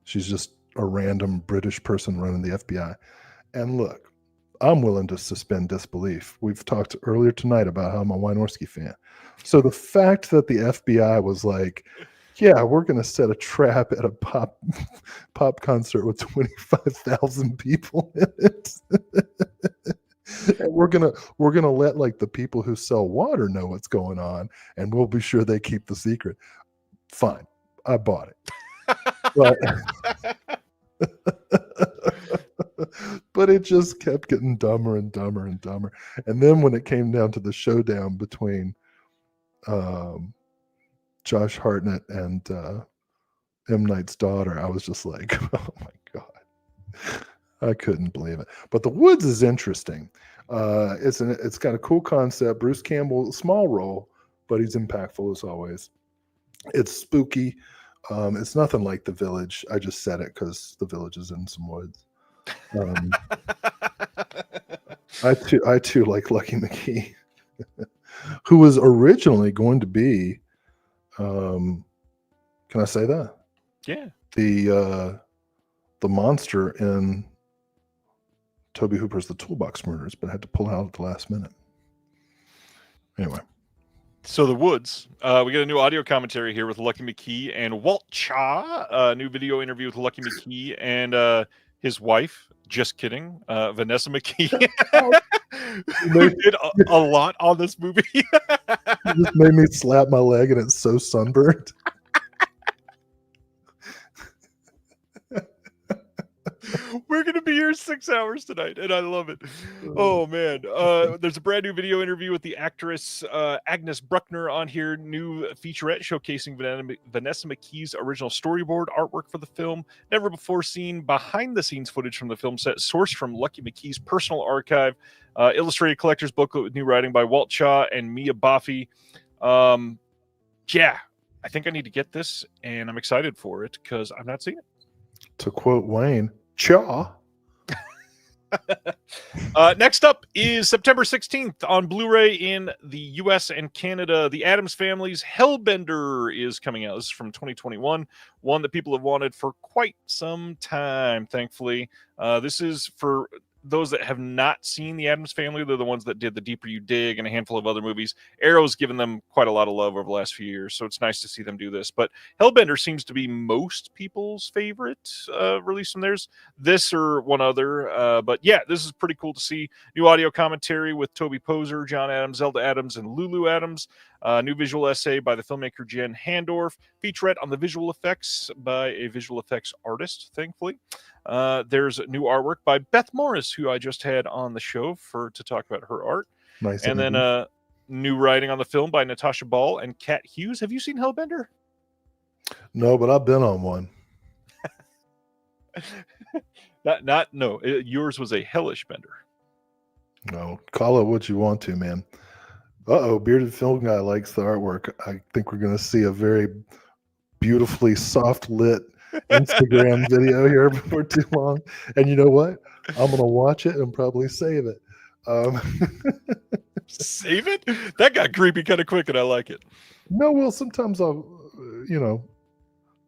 She's just a random British person running the FBI. And look, I'm willing to suspend disbelief. We've talked earlier tonight about how I'm a Wynorski fan. So the fact that the FBI was like, yeah, we're going to set a trap at a pop concert with 25,000 people in it. And we're gonna let like the people who sell water know what's going on, and we'll be sure they keep the secret. Fine, I bought it, but it just kept getting dumber and dumber and dumber. And then when it came down to the showdown between Josh Hartnett and M. Night's daughter, I was just like, oh my God. I couldn't believe it. But The Woods is interesting. It's got a cool concept. Bruce Campbell, small role, but he's impactful as always. It's spooky. It's nothing like The Village. I just said it because The Village is in some woods. I too like Lucky McKee, who was originally going to be. Can I say that? Yeah. The monster in Toby Hooper's The Toolbox Murders, but had to pull out at the last minute. Anyway. So The Woods, we get a new audio commentary here with Lucky McKee and Walt Cha, a new video interview with Lucky McKee and his wife, just kidding, Vanessa McKee, who did a lot on this movie. It just made me slap my leg and it's so sunburned. We're going to be years, 6 hours tonight, and I love it. Oh man, there's a brand new video interview with the actress Agnes Bruckner on here. New featurette showcasing Vanessa McKee's original storyboard artwork for the film. Never before seen behind-the-scenes footage from the film set, sourced from Lucky McKee's personal archive. Illustrated collector's booklet with new writing by Walt Shaw and Mia Boffey. Yeah, I think I need to get this, and I'm excited for it because I've not seen it. To quote Wayne, Chaw. Next up is September 16th on Blu-ray in the US and Canada. The Addams Family's Hellbender is coming out. This is from 2021, one that people have wanted for quite some time, thankfully. This is for those that have not seen the Addams Family. They're the ones that did The Deeper You Dig and a handful of other movies. Arrow's given them quite a lot of love over the last few years, so it's nice to see them do this. But Hellbender seems to be most people's favorite release from theirs. This or one other. But yeah, this is pretty cool to see. New audio commentary with Toby Poser, John Adams, Zelda Adams, and Lulu Adams. New visual essay by the filmmaker Jen Handorf. Featurette on the visual effects by a visual effects artist, thankfully. There's new artwork by Beth Morris, who I just had on the show to talk about her art. Nice. And then new writing on the film by Natasha Ball and Kat Hughes. Have you seen Hellbender? No, but I've been on one. No. Yours was a hellish bender. No, call it what you want to, man. Bearded Film Guy likes the artwork. I think we're going to see a very beautifully soft lit Instagram video here before too long. And you know what? I'm going to watch it and probably save it. Save it? That got creepy kind of quick, and I like it. No, well, sometimes I'll,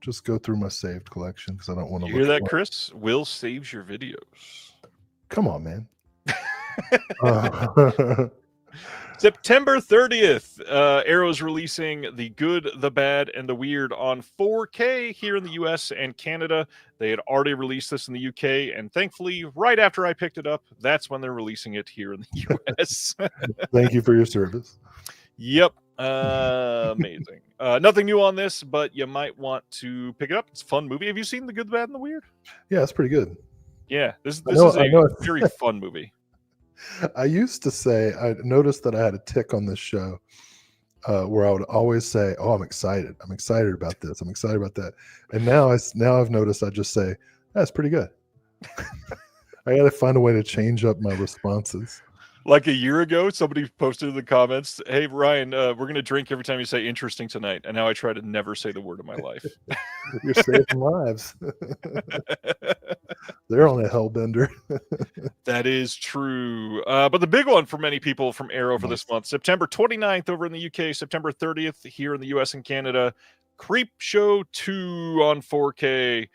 just go through my saved collection because I don't want to. You hear that, Chris? Will saves your videos. Come on, man. September 30th, Arrow's releasing The Good, the Bad, and the Weird on 4K here in the US and Canada. They had already released this in the UK, and thankfully, right after I picked it up, that's when they're releasing it here in the US. Thank you for your service. Yep. Amazing. Nothing new on this, but you might want to pick it up. It's a fun movie. Have you seen The Good, the Bad, and the Weird? Yeah, it's pretty good. Yeah, this is a very fun movie. I used to say, I noticed that I had a tick on this show where I would always say, "Oh, I'm excited. I'm excited about this. I'm excited about that." And now I've noticed I just say, "That's pretty good." I got to find a way to change up my responses. Like a year ago, somebody posted in the comments, "Hey, Ryan, we're going to drink every time you say interesting tonight." And now I try to never say the word in my life. You're saving lives. They're on a hellbender. That is true. But the big one for many people from Arrow for this month, September 29th over in the UK, September 30th here in the US and Canada, Creep Show 2 on 4K.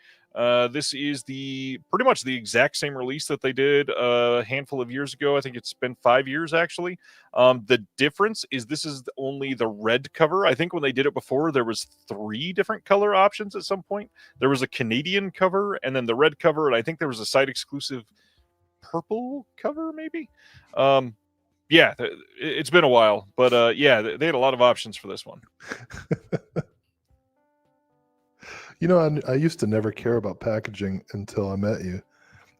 This is pretty much the exact same release that they did a handful of years ago. I think it's been 5 years, actually. The difference is this is only the red cover. I think when they did it before, there was 3 different color options at some point. There was a Canadian cover, and then the red cover, and I think there was a site-exclusive purple cover, maybe? Yeah, it's been a while. But, yeah, they had a lot of options for this one. I used to never care about packaging until I met you.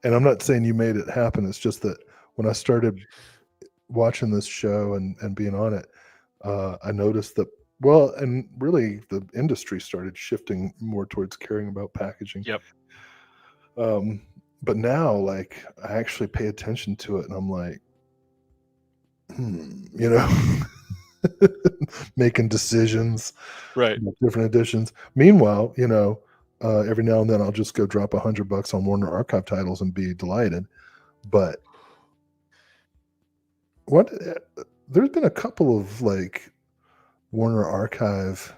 And I'm not saying you made it happen. It's just that when I started watching this show and being on it, I noticed that, and really the industry started shifting more towards caring about packaging. Yep. But now, like, I actually pay attention to it and I'm like, making decisions, right? Different editions. Meanwhile, every now and then I'll just go drop $100 on Warner Archive titles and be delighted. But there's been a couple of like Warner Archive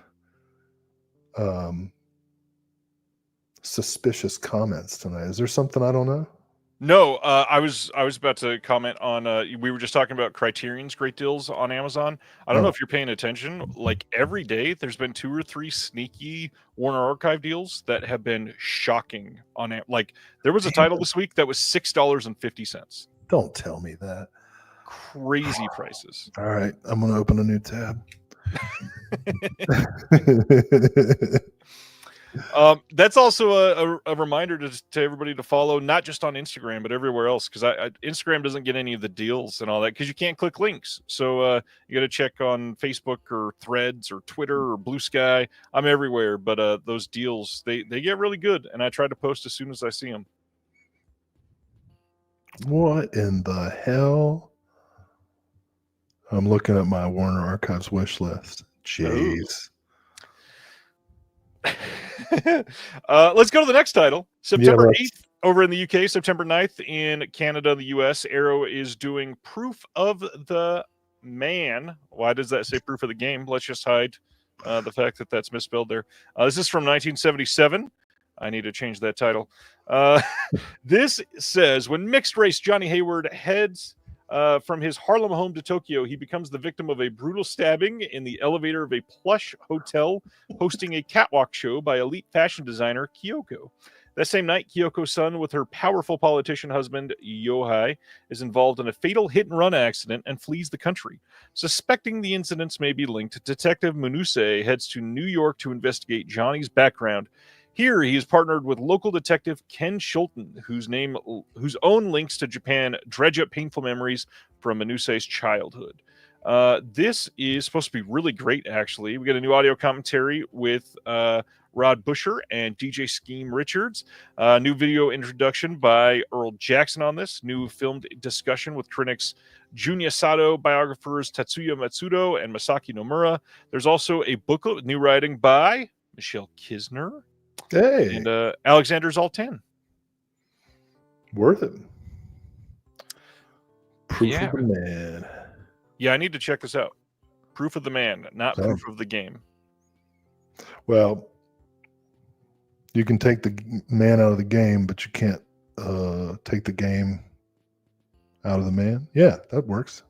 suspicious comments tonight. Is there something I don't know? No, I was about to comment on. We were just talking about Criterion's great deals on Amazon. I don't know if you're paying attention. Like every day, there's been 2 or 3 sneaky Warner Archive deals that have been shocking. Like there was a title this week that was $6.50. Don't tell me that. Crazy prices. All right, I'm gonna open a new tab. That's also a reminder to everybody to follow, not just on Instagram, but everywhere else. Because Instagram doesn't get any of the deals and all that because you can't click links. So you got to check on Facebook or Threads or Twitter or Blue Sky. I'm everywhere, but those deals they get really good, and I try to post as soon as I see them. What in the hell? I'm looking at my Warner Archives wish list. Jeez. Let's go to the next title. September Yeah, 8th over in the UK, September 9th in Canada, the US. Arrow is doing Proof of the Man. Why does that say Proof of the Game? Let's just hide the fact that that's misspelled there. This is from 1977. I need to change that title. This says, when mixed race Johnny Hayward heads from his Harlem home to Tokyo, he becomes the victim of a brutal stabbing in the elevator of a plush hotel hosting a catwalk show by elite fashion designer Kyoko. That same night, Kyoko's son, with her powerful politician husband, Yohei, is involved in a fatal hit-and-run accident and flees the country. Suspecting the incidents may be linked, Detective Munuse heads to New York to investigate Johnny's background. Here, he is partnered with local detective Ken Schulten, whose own links to Japan dredge up painful memories from Manuse's childhood. This is supposed to be really great, actually. We get a new audio commentary with Rod Busher and DJ Scheme Richards. New video introduction by Earl Jackson on this. New filmed discussion with critics Junya Sato, biographers Tatsuya Matsudo and Masaki Nomura. There's also a booklet with new writing by Michelle Kisner. Hey. And Alexander Zoltan. Worth it. Proof of the Man. Yeah, I need to check this out. Proof of the Man, not Proof of the Game. Well, you can take the man out of the game, but you can't take the game out of the man. Yeah, that works.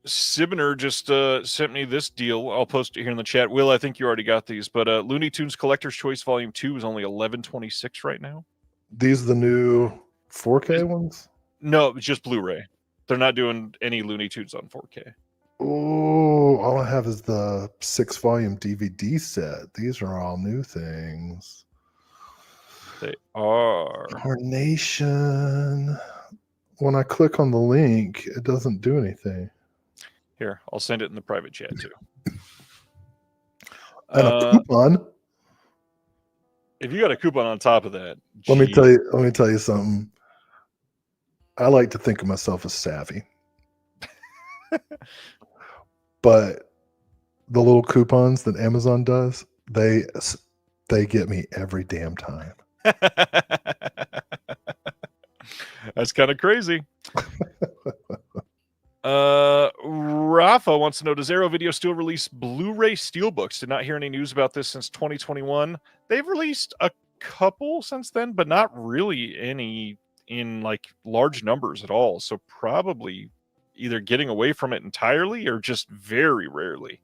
Sibner just sent me this deal. I'll post it here in the chat. Will, I think you already got these, but Looney Tunes Collector's Choice Volume 2 is only $11.26 right now. These are the new 4K ones? No, it's just Blu-ray. They're not doing any Looney Tunes on 4K. Oh, all I have is the 6-volume DVD set. These are all new things. They are. Carnation. When I click on the link, it doesn't do anything. Here, I'll send it in the private chat too. And a coupon. If you got a coupon on top of that, let me tell you something. I like to think of myself as savvy. But the little coupons that Amazon does, they get me every damn time. That's kind of crazy. Rafa wants to know, does Arrow Video still release Blu-ray steelbooks? Did not hear any news about this since 2021. They've released a couple since then, but not really any in like large numbers at all. So probably either getting away from it entirely or just very rarely.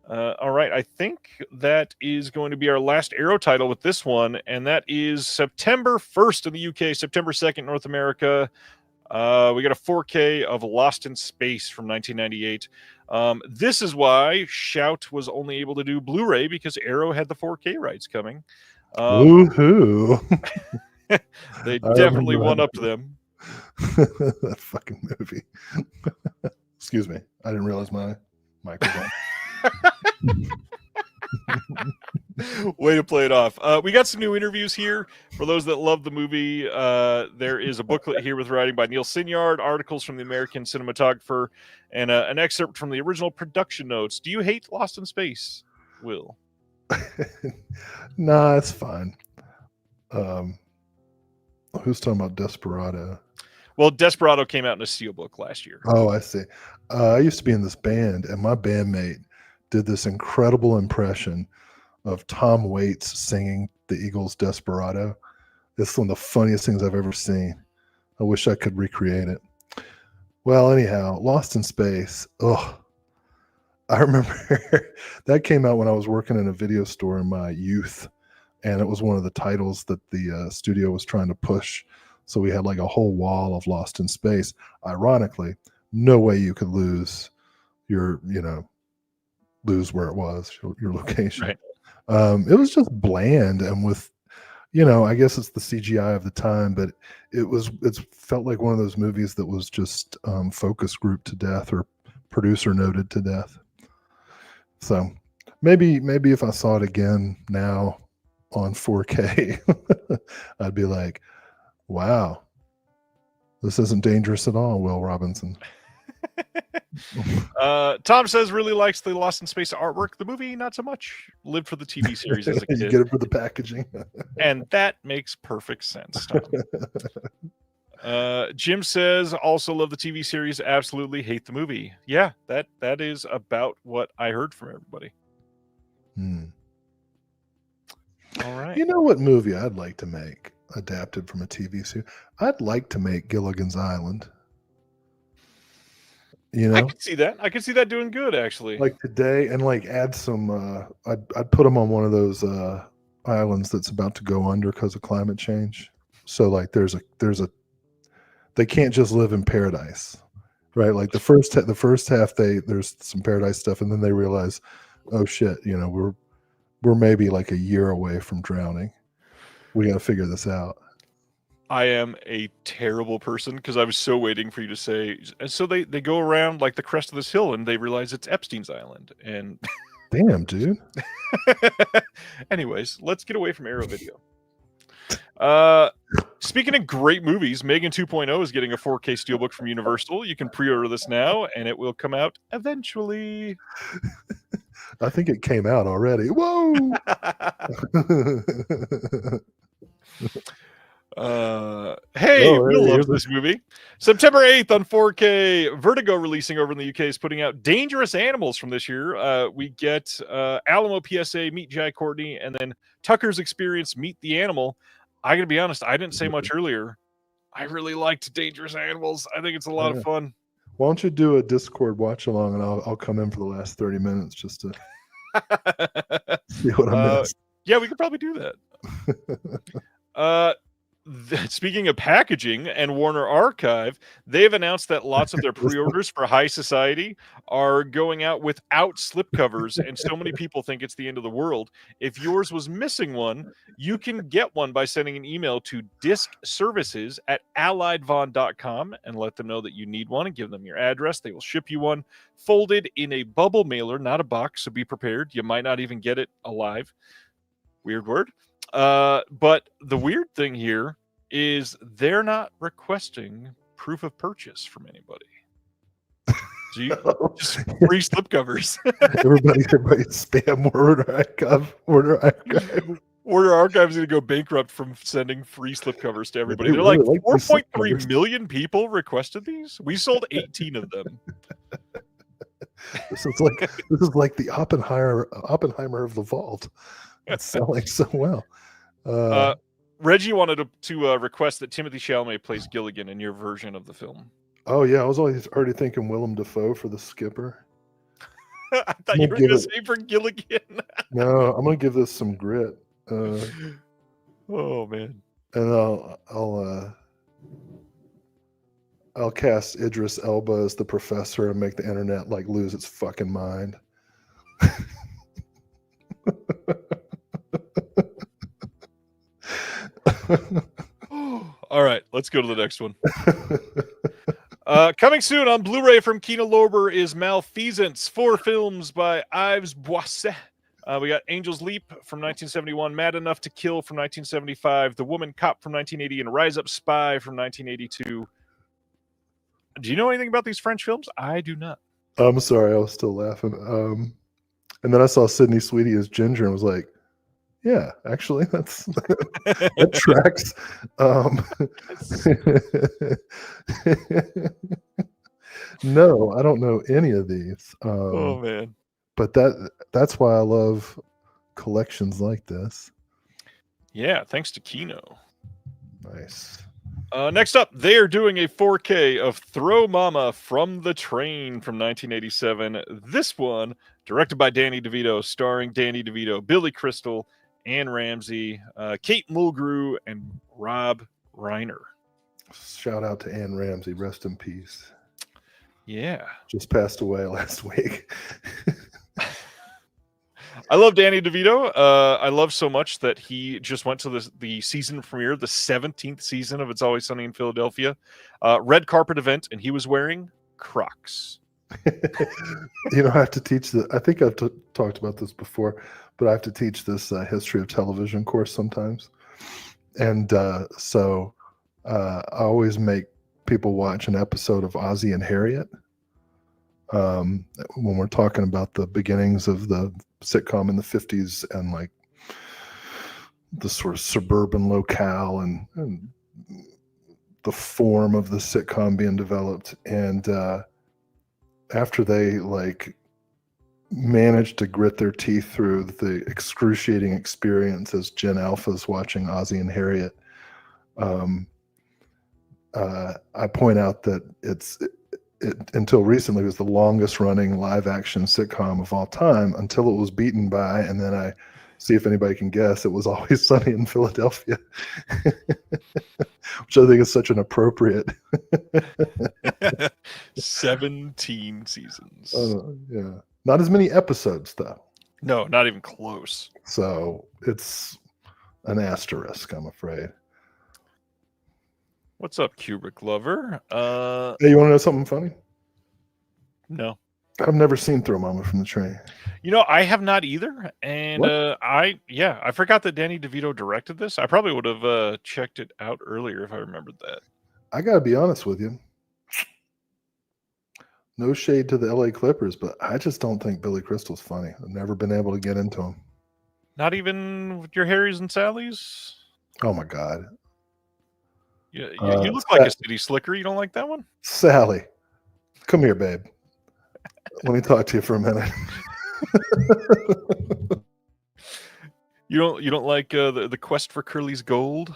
All right, I think that is going to be our last Arrow title with this one, and that is September 1st in the UK, September 2nd North America. We got a 4K of Lost in Space from 1998. This is why Shout was only able to do Blu-ray, because Arrow had the 4K rights coming. Woohoo! They definitely one-upped them. That fucking movie. Excuse me. I didn't realize my mic was on. Way to play it off. We got some new interviews here for those that love the movie. There is a booklet here with writing by Neil Sinyard, articles from the American cinematographer, and an excerpt from the original production notes. Do you hate Lost in Space, Will? Nah, it's fine. Who's talking about Desperado? Well, Desperado came out in a steelbook last year. Oh, I see. I used to be in this band, and my bandmate did this incredible impression of Tom Waits singing the Eagles' Desperado. It's one of the funniest things I've ever seen. I wish I could recreate it. Well, anyhow, Lost in Space. Oh, I remember that came out when I was working in a video store in my youth, and it was one of the titles that the studio was trying to push. So we had like a whole wall of Lost in Space. Ironically, no way you could lose your, lose where it was, your location. Right. It was just bland, and with, I guess it's the CGI of the time, but it felt like one of those movies that was just focus group to death or producer noted to death. So maybe if I saw it again now on 4K, I'd be like, wow, this isn't dangerous at all, Will Robinson. Tom says really likes the Lost in Space artwork. The movie, not so much. Lived for the TV series as a kid. You get it for the packaging. And that makes perfect sense, Tom. Jim says, also love the TV series, absolutely hate the movie. Yeah, that is about what I heard from everybody. All right. You know what movie I'd like to make adapted from a TV series? I'd like to make Gilligan's Island. I can see that. I can see that doing good, actually. Like today, and like add some. I'd put them on one of those islands that's about to go under because of climate change. So like, there's a. They can't just live in paradise, right? Like the first half, there's some paradise stuff, and then they realize, oh shit, we're maybe like a year away from drowning. We got to figure this out. I am a terrible person because I was so waiting for you to say. And so they go around like the crest of this hill, and they realize it's Epstein's Island. And damn, dude. Anyways, let's get away from Arrow Video. Speaking of great movies, Megan 2.0 is getting a 4K steelbook from Universal. You can pre-order this now, and it will come out eventually. I think it came out already. Whoa! We'll love this movie. September 8th on 4K. Vertigo releasing over in the UK is putting out Dangerous Animals from this year. We get Alamo PSA, Meet Jai Courtney, and then Tucker's Experience, Meet the Animal. I gotta be honest, I didn't say much earlier. I really liked Dangerous Animals. I think it's a lot of fun. Why don't you do a Discord watch along, and I'll come in for the last 30 minutes just to see what I missed. Yeah, we could probably do that. Speaking of packaging and Warner Archive, they've announced that lots of their pre-orders for High Society are going out without slipcovers, and so many people think it's the end of the world. If yours was missing one, you can get one by sending an email to discservices@alliedvon.com and let them know that you need one and give them your address. They will ship you one folded in a bubble mailer, not a box, so be prepared. You might not even get it alive. Weird word. But the weird thing here is they're not requesting proof of purchase from anybody. So you just free slipcovers. everybody spam Warner Archive. Warner Archive is going to go bankrupt from sending free slipcovers to everybody. They're like 4.3 million people requested these. We sold 18 of them. This is like the Oppenheimer of the vault. It's selling so well. Reggie wanted to request that Timothy Chalamet plays Gilligan in your version of the film. Oh yeah, I was already thinking Willem Dafoe for the skipper. I thought you were going to say for Gilligan. No, I'm going to give this some grit. Oh man! And I'll cast Idris Elba as the professor and make the internet like lose its fucking mind. All right, let's go to the next one. Coming soon on Blu-ray from Kino Lorber is Malfeasance, 4 films by Yves Boisset. We got Angel's Leap from 1971, Mad Enough to Kill from 1975, The Woman Cop from 1980, and Rise Up Spy from 1982. Do you know anything about these French films? I do not. I'm sorry, I was still laughing. And then I saw Sydney Sweetie as Ginger and was like, yeah, actually, that tracks. No, I don't know any of these. Oh man! But that's why I love collections like this. Yeah, thanks to Kino. Nice. Next up, they are doing a 4K of Throw Mama from the Train from 1987. This one, directed by Danny DeVito, starring Danny DeVito, Billy Crystal, Anne Ramsey, Kate Mulgrew, and Rob Reiner. Shout out to Anne Ramsey. Rest in peace. Yeah. Just passed away last week. I love Danny DeVito. I love so much that he just went to the season premiere, the 17th season of It's Always Sunny in Philadelphia, red carpet event, and he was wearing Crocs. I have to teach I think I've talked about this before, but I have to teach this history of television course sometimes. And so I always make people watch an episode of Ozzie and Harriet when we're talking about the beginnings of the sitcom in the 50s and like the sort of suburban locale and the form of the sitcom being developed. And after they like managed to grit their teeth through the excruciating experience as Gen Alphas watching Ozzie and Harriet, I point out that it until recently was the longest running live action sitcom of all time until it was beaten by, and then I see if anybody can guess, It Was Always Sunny in Philadelphia, which I think is such an appropriate 17 seasons. Yeah. Not as many episodes, though. No, not even close. So it's an asterisk, I'm afraid. What's up, Kubrick lover? Hey, you want to know something funny? No. I've never seen Throw Mama from the Train. I have not either. And I forgot that Danny DeVito directed this. I probably would have checked it out earlier if I remembered that. I got to be honest with you. No shade to the LA Clippers, but I just don't think Billy Crystal's funny. I've never been able to get into him. Not even with your Harrys and Sallys? Oh, my God. You look like a city slicker. You don't like that one? Sally, come here, babe. Let me talk to you for a minute. You don't like the quest for Curly's gold?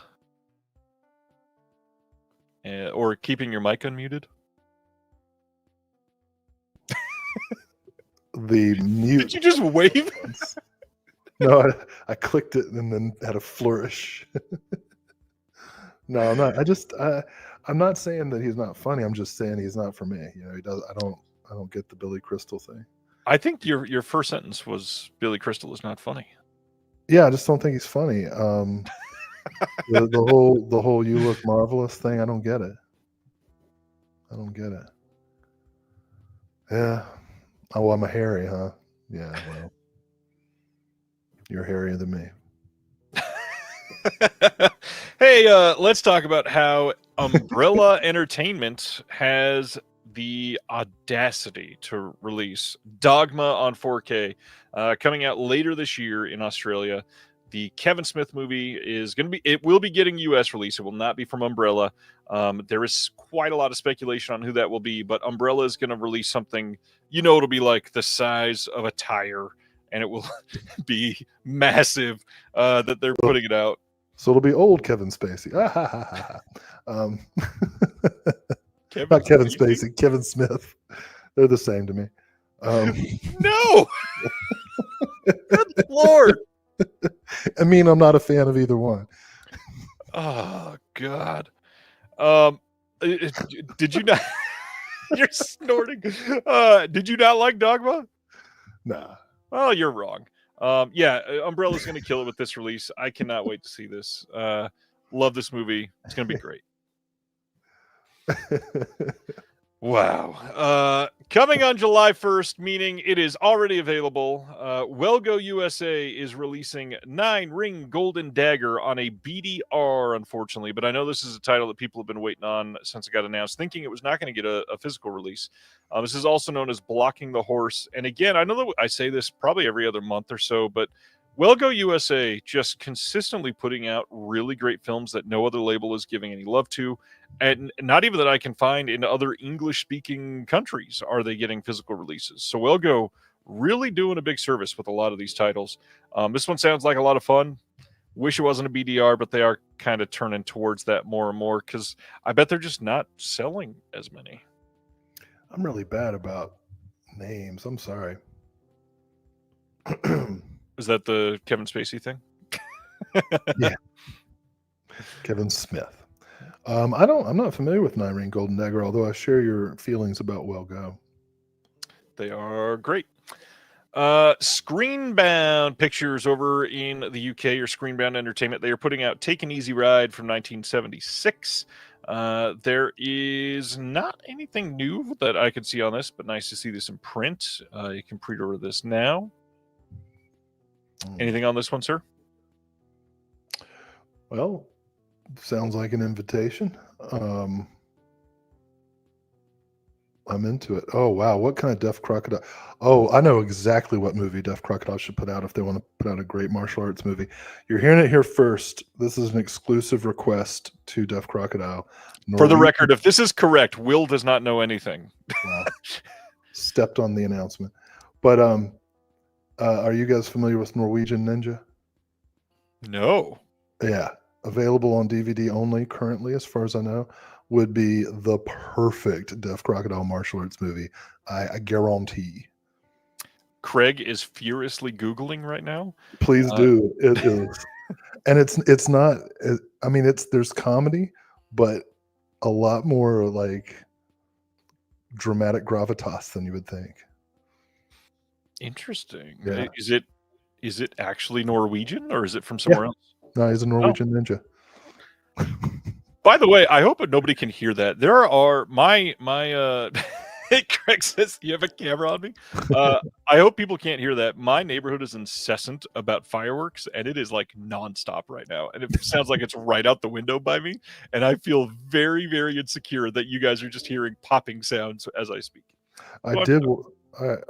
Or keeping your mic unmuted? The mute. Did you just wave? No, I clicked it and then had a flourish. No, I'm not. I'm not saying that he's not funny. I'm just saying he's not for me. He does. I don't get the Billy Crystal thing. I think your first sentence was Billy Crystal is not funny. Yeah, I just don't think he's funny. The whole "you look marvelous" thing. I don't get it. Yeah. Oh, well, I'm a Harry, huh? Yeah. Well, you're hairier than me. Hey, let's talk about how Umbrella Entertainment has the audacity to release Dogma on 4K, coming out later this year in Australia. The Kevin Smith movie it will be getting US release. It will not be from Umbrella. There is quite a lot of speculation on who that will be, but Umbrella is going to release something, it'll be like the size of a tire, and it will be massive that they're putting it out. So it'll be old Kevin Spacey. Not Kevin Spacey, Kevin Smith. They're the same to me. No! Good Lord! I mean, I'm not a fan of either one. Oh, God. Did you not... You're snorting. Did you not like Dogma? Nah. Oh, you're wrong. Umbrella's going to kill it with this release. I cannot wait to see this. Love this movie. It's going to be great. Wow. Coming on July 1st, meaning it is already available, Wellgo USA is releasing 9-Ring Golden Dagger on a BDR, unfortunately. But I know this is a title that people have been waiting on since it got announced, thinking it was not going to get a physical release. This is also known as Blocking the Horse. And again, I know that I say this probably every other month or so, but Wellgo USA just consistently putting out really great films that no other label is giving any love to. And not even that I can find in other English-speaking countries are they getting physical releases. So Wellgo really doing a big service with a lot of these titles. This one sounds like a lot of fun. Wish it wasn't a BDR, but they are kind of turning towards that more and more because I bet they're just not selling as many. I'm really bad about names. I'm sorry. Is that the Kevin Spacey thing? Yeah. Kevin Smith. I'm not familiar with 9-Ring Golden Dagger, although I share your feelings about Wellgo. They are great. Screenbound Pictures over in the UK, or Screenbound Entertainment, they are putting out Take an Easy Ride from 1976. There is not anything new that I could see on this, but nice to see this in print. You can pre-order this now. Anything on this one, sir? Well, sounds like an invitation. I'm into it. Oh, wow. What kind of Deaf Crocodile? Oh, I know exactly what movie Deaf Crocodile should put out if they want to put out a great martial arts movie. You're hearing it here first. This is an exclusive request to Deaf Crocodile. For the record, if this is correct, Will does not know anything. Wow. Stepped on the announcement. But are you guys familiar with Norwegian Ninja? No. Yeah. Available on DVD only currently, as far as I know. Would be the perfect Deaf Crocodile martial arts movie. I guarantee. Craig is furiously Googling right now. Please do. It is. And it's not, I mean, there's comedy, but a lot more like dramatic gravitas than you would think. Interesting. Yeah. Is it actually Norwegian, or is it from somewhere else? No, he's a Norwegian ninja. By the way, I hope nobody can hear that. There are my Craig says, you have a camera on me? I hope people can't hear that. My neighborhood is incessant about fireworks, and it is like nonstop right now. And it sounds like it's right out the window by me. And I feel very, very insecure that you guys are just hearing popping sounds as I speak.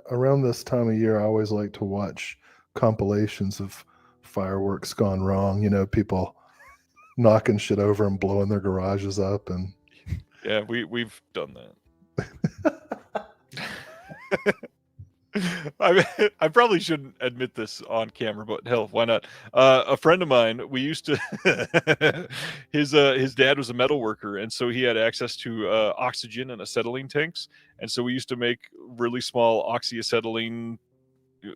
Around this time of year, I always like to watch compilations of fireworks gone wrong. You know, people knocking shit over and blowing their garages up. And yeah, we've done that. I probably shouldn't admit this on camera, but hell, why not? A friend of mine, we used to his dad was a metal worker, and so he had access to oxygen and acetylene tanks, and so we used to make really small oxyacetylene.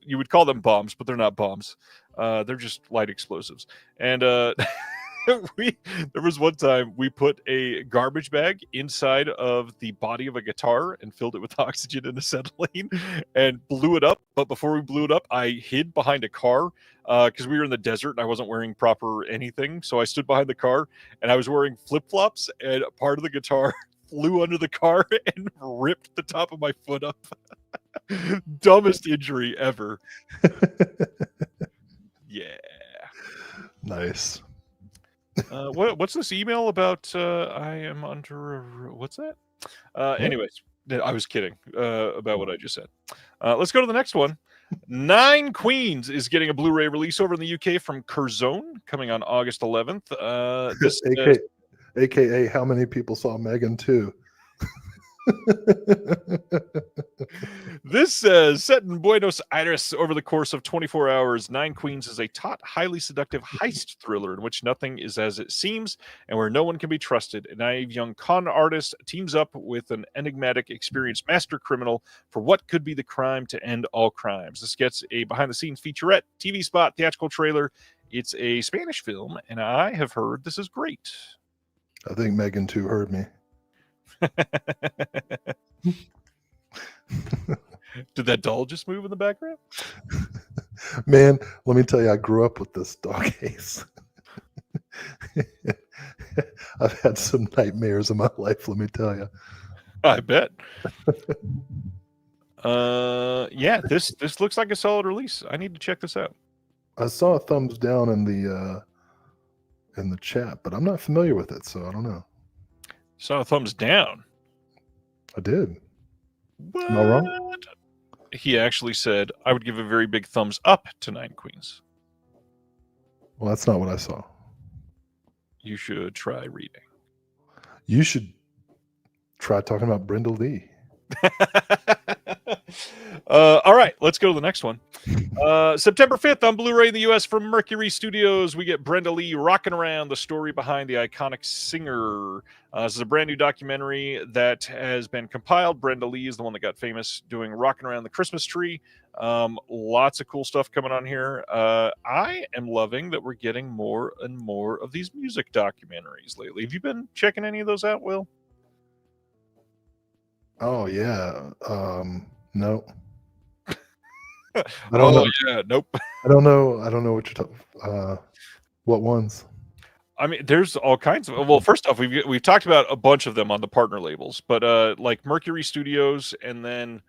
You would call them bombs, but they're not bombs. They're just light explosives. And there was one time we put a garbage bag inside of the body of a guitar and filled it with oxygen and acetylene and blew it up. But before we blew it up, I hid behind a car because we were in the desert and I wasn't wearing proper anything. So I stood behind the car and I was wearing flip-flops, and part of the guitar flew under the car and ripped the top of my foot up. Dumbest injury ever. Yeah. Nice. What's this email about? I am under. What's that? Anyways, I was kidding about what I just said. Let's go to the next one. Nine Queens is getting a Blu-ray release over in the UK from Curzon, coming on August 11th. AKA, how many people saw Megan 2? This says, set in Buenos Aires over the course of 24 hours, Nine Queens is a taut, highly seductive heist thriller in which nothing is as it seems and where no one can be trusted. A naive young con artist teams up with an enigmatic, experienced master criminal for what could be the crime to end all crimes. This gets a behind-the-scenes featurette, TV spot, theatrical trailer. It's a Spanish film, and I have heard this is great. I think Megan 2 heard me. Did that doll just move in the background? Man, let me tell you, I grew up with this dog case. I've had some nightmares in my life, let me tell you. I bet. Yeah, this looks like a solid release. I need to check this out. I saw a thumbs down in the chat, but I'm not familiar with it, so I don't know. Saw a thumbs down. I did. What? Am I wrong? He actually said, I would give a very big thumbs up to Nine Queens. Well, that's not what I saw. You should try reading. You should try talking about Brenda Lee. All right, let's go to the next one. September 5th on Blu-ray in the US from Mercury Studios, we get Brenda Lee rocking around, the story behind the iconic singer. This is a brand new documentary that has been compiled. Brenda Lee is the one that got famous doing Rocking Around the Christmas Tree. Lots of cool stuff coming on here. I am loving that we're getting more and more of these music documentaries lately. Have you been checking any of those out, Will? Oh, yeah. No. I don't know. Yeah, nope. I don't know what you're talking. What ones? I mean, there's all kinds of. Well, first off, we've talked about a bunch of them on the partner labels, but like Mercury Studios, and then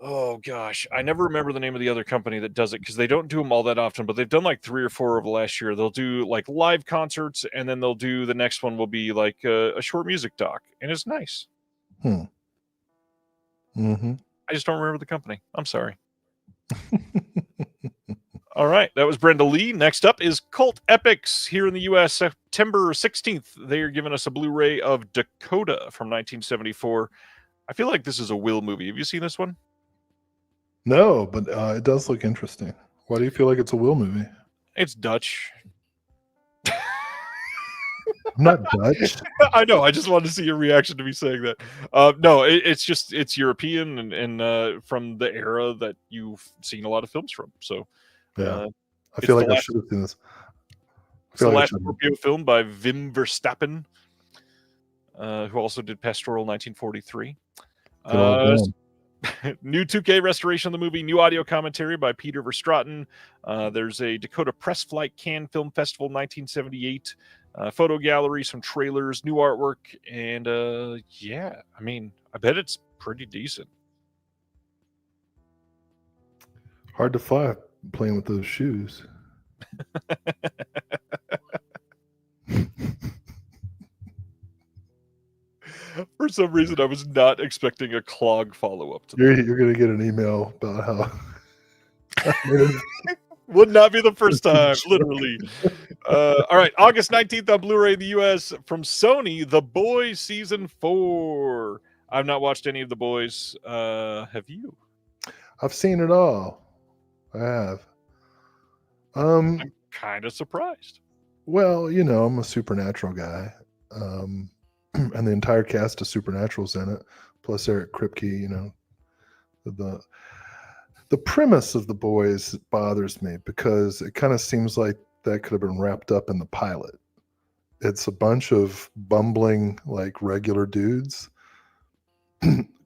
oh gosh, I never remember the name of the other company that does it because they don't do them all that often. But they've done like 3 or 4 over the last year. They'll do like live concerts, and then they'll do the next one will be like a short music doc, and it's nice. Mm-hmm. I just don't remember the company. I'm sorry. All right, that was Brenda Lee. Next up is Cult Epics here in the U.S. September 16th. They are giving us a Blu-ray of Dakota from 1974. I feel like this is a Will movie. Have you seen this one? No, but it does look interesting. Why do you feel like it's a Will movie? It's Dutch. I'm not Dutch. I know. I just wanted to see your reaction to me saying that. No, it's European and from the era that you've seen a lot of films from. So yeah, I feel like I should have seen this. It's the last Scorpio film by Wim Verstappen, who also did Pastoral 1943. New 2K restoration of the movie, new audio commentary by Peter Verstraeten. There's a Dakota Press Flight Cannes Film Festival 1978. Photo gallery, some trailers, new artwork, and yeah, I mean, I bet it's pretty decent. Hard to fly playing with those shoes. For some reason, I was not expecting a clog follow-up to that. You're going to get an email about how... Would not be the first time, literally. All right, August 19th on Blu-ray in the U.S. from Sony, The Boys Season 4. I've not watched any of The Boys. Have you? I've seen it all. I have. I'm kind of surprised. Well, you know, I'm a Supernatural guy. And the entire cast of Supernatural's in it, plus Eric Kripke, you know. The premise of The Boys bothers me because it kind of seems like that could have been wrapped up in the pilot. It's a bunch of bumbling, like, regular dudes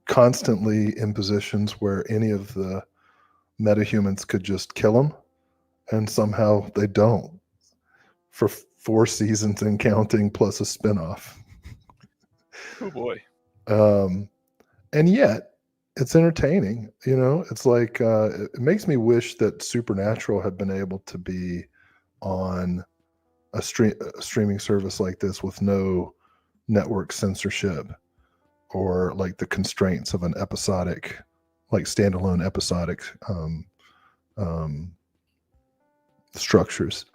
constantly in positions where any of the metahumans could just kill them, and somehow they don't for 4 seasons and counting, plus a spinoff. Oh boy. And yet it's entertaining, you know. It's like it makes me wish that Supernatural had been able to be on a streaming service like this with no network censorship or like the constraints of an episodic, like standalone episodic structures.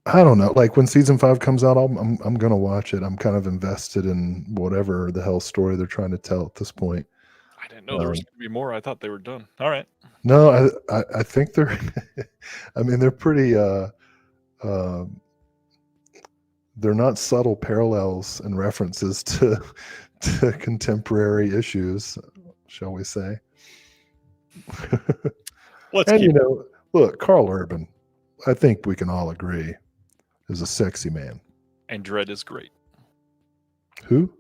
I don't know. Like when season 5 comes out, I'm gonna watch it. I'm kind of invested in whatever the hell story they're trying to tell at this point. I didn't know there was going to be more. I thought they were done. All right. No, I think they're. I mean, they're pretty. They're not subtle parallels and references to contemporary issues, shall we say? You know, look, Carl Urban. I think we can all agree is a sexy man. And Dredd is great. Who?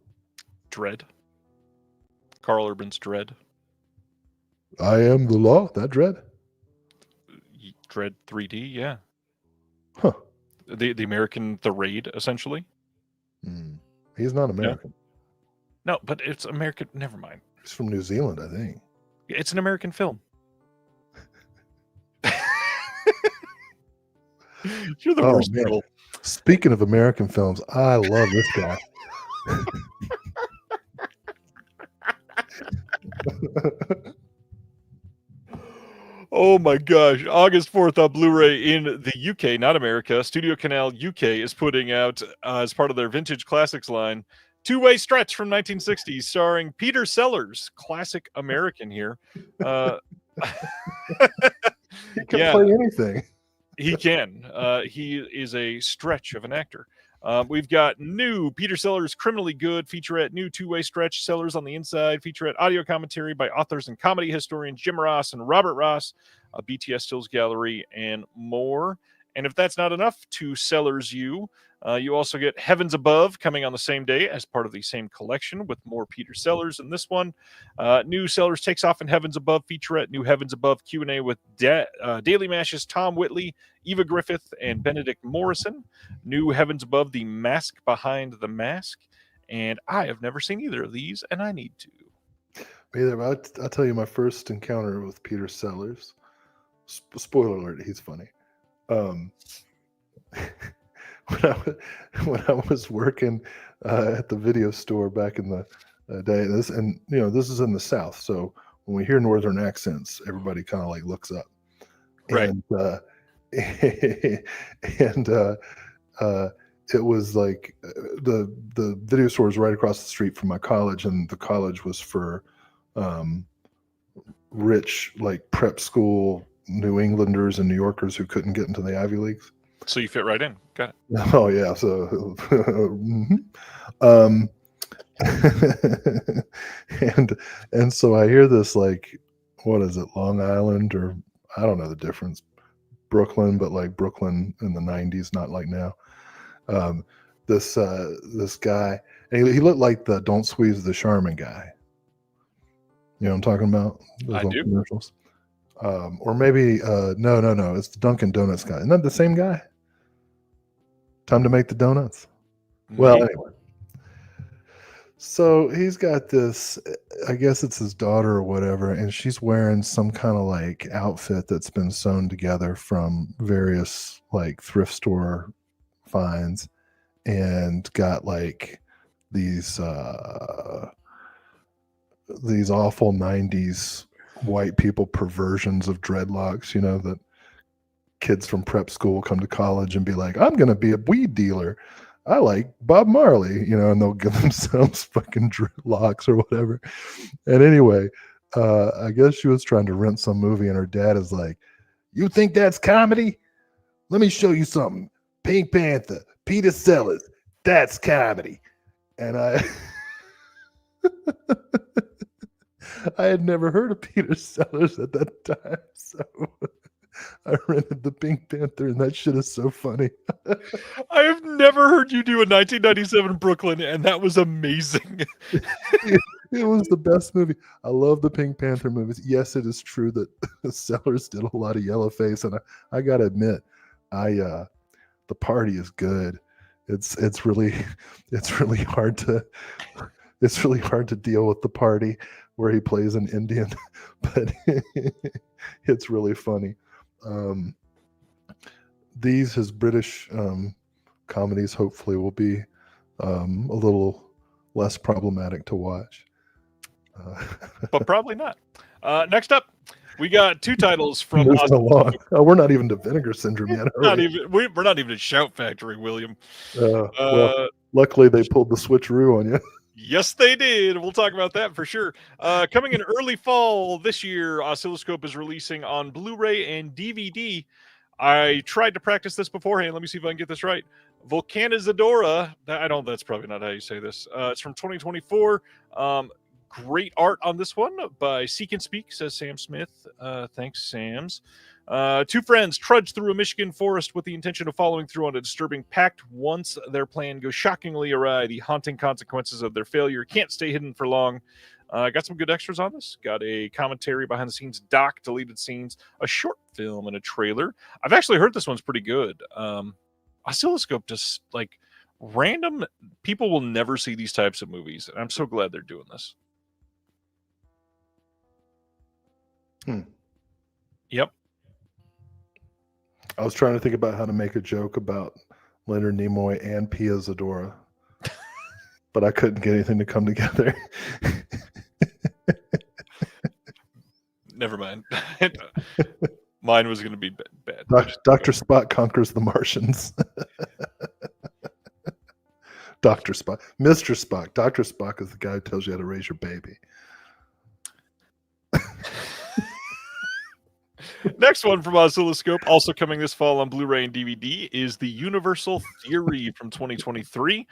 Dredd. Carl Urban's Dredd. I Am the Law? That Dredd? Dredd 3D, yeah. Huh. The American, The Raid, essentially. He's not American. Yeah. No, but it's American. Never mind. He's from New Zealand, I think. It's an American film. You're the worst girl. Speaking of American films, I love this guy. Oh my gosh. August 4th on Blu-ray in the UK, not America. Studio Canal UK is putting out, as part of their Vintage Classics line, Two-Way Stretch from 1960 starring Peter Sellers, classic American here. He can play anything. He can. He is a stretch of an actor. We've got new Peter Sellers Criminally Good featurette, new Two-Way Stretch, Sellers on the Inside featurette, audio commentary by authors and comedy historians Jim Ross and Robert Ross, BTS Stills Gallery, and more. And if that's not enough to Sellers you, You also get Heavens Above coming on the same day as part of the same collection with more Peter Sellers in this one. New Sellers Takes Off in Heavens Above featurette, new Heavens Above Q&A with Daily Mash's Tom Whitley, Eva Griffith, and Benedict Morrison. New Heavens Above, The Mask Behind the Mask. And I have never seen either of these, and I need to. Either, but I'll tell you my first encounter with Peter Sellers. Spoiler alert, he's funny. When I was working at the video store back in the day, this is in the South, so when we hear northern accents, everybody kind of like looks up, Right? And it was like the video store was right across the street from my college, and the college was for rich, like prep school New Englanders and New Yorkers who couldn't get into the Ivy Leagues. So you fit right in. Got it. Oh yeah. So, and so I hear this, like, what is it, Long Island, or I don't know the difference, Brooklyn, but like Brooklyn in the 90s, not like now. This guy, and he looked like the Don't Squeeze the Charmin guy. You know what I'm talking about? Those I do. commercials. Or maybe no, it's the Dunkin' Donuts guy. Isn't that the same guy? Time to make the donuts. Well, anyway. So he's got this, I guess it's his daughter or whatever, and she's wearing some kind of like outfit that's been sewn together from various like thrift store finds, and got like these awful 90s white people perversions of dreadlocks, that kids from prep school come to college and be like, I'm going to be a weed dealer. I like Bob Marley, and they'll give themselves fucking dreadlocks or whatever. And anyway, I guess she was trying to rent some movie, and her dad is like, you think that's comedy? Let me show you something. Pink Panther, Peter Sellers, that's comedy. And I had never heard of Peter Sellers at that time, so I rented the Pink Panther, and that shit is so funny. I have never heard you do a 1997 Brooklyn, and that was amazing. It was the best movie. I love the Pink Panther movies. Yes, it is true that Sellers did a lot of yellowface, and I gotta admit, the party is good. It's really hard to deal with the party where he plays an Indian, but it's really funny. His British comedies hopefully will be a little less problematic to watch. But probably not. Next up, we got two titles from we're not even to Vinegar Syndrome yet. We're not even at Shout Factory, William. Well, luckily they pulled the switcheroo on you. Yes, they did. We'll talk about that for sure. Coming in early fall this year, Oscilloscope is releasing on Blu-ray and DVD. I tried to practice this beforehand. Let me see if I can get this right. Volcanizadora. That's probably not how you say this. It's from 2024. Great art on this one by Seek and Speak, says Sam Smith. Thanks, Sams. Two friends trudge through a Michigan forest with the intention of following through on a disturbing pact. Once their plan goes shockingly awry, the haunting consequences of their failure can't stay hidden for long. Got some good extras on this. Got a commentary, behind the scenes doc, deleted scenes, a short film, and a trailer. I've actually heard this one's pretty good. Oscilloscope, just like random people will never see these types of movies, and I'm so glad they're doing this. Yep. I was trying to think about how to make a joke about Leonard Nimoy and Pia Zadora, but I couldn't get anything to come together. Never mind. Mine was going to be bad. Dr. Spock conquers the Martians. Dr. Spock. Mr. Spock. Dr. Spock is the guy who tells you how to raise your baby. Next one from Oscilloscope, also coming this fall on Blu-ray and DVD, is The Universal Theory from 2023.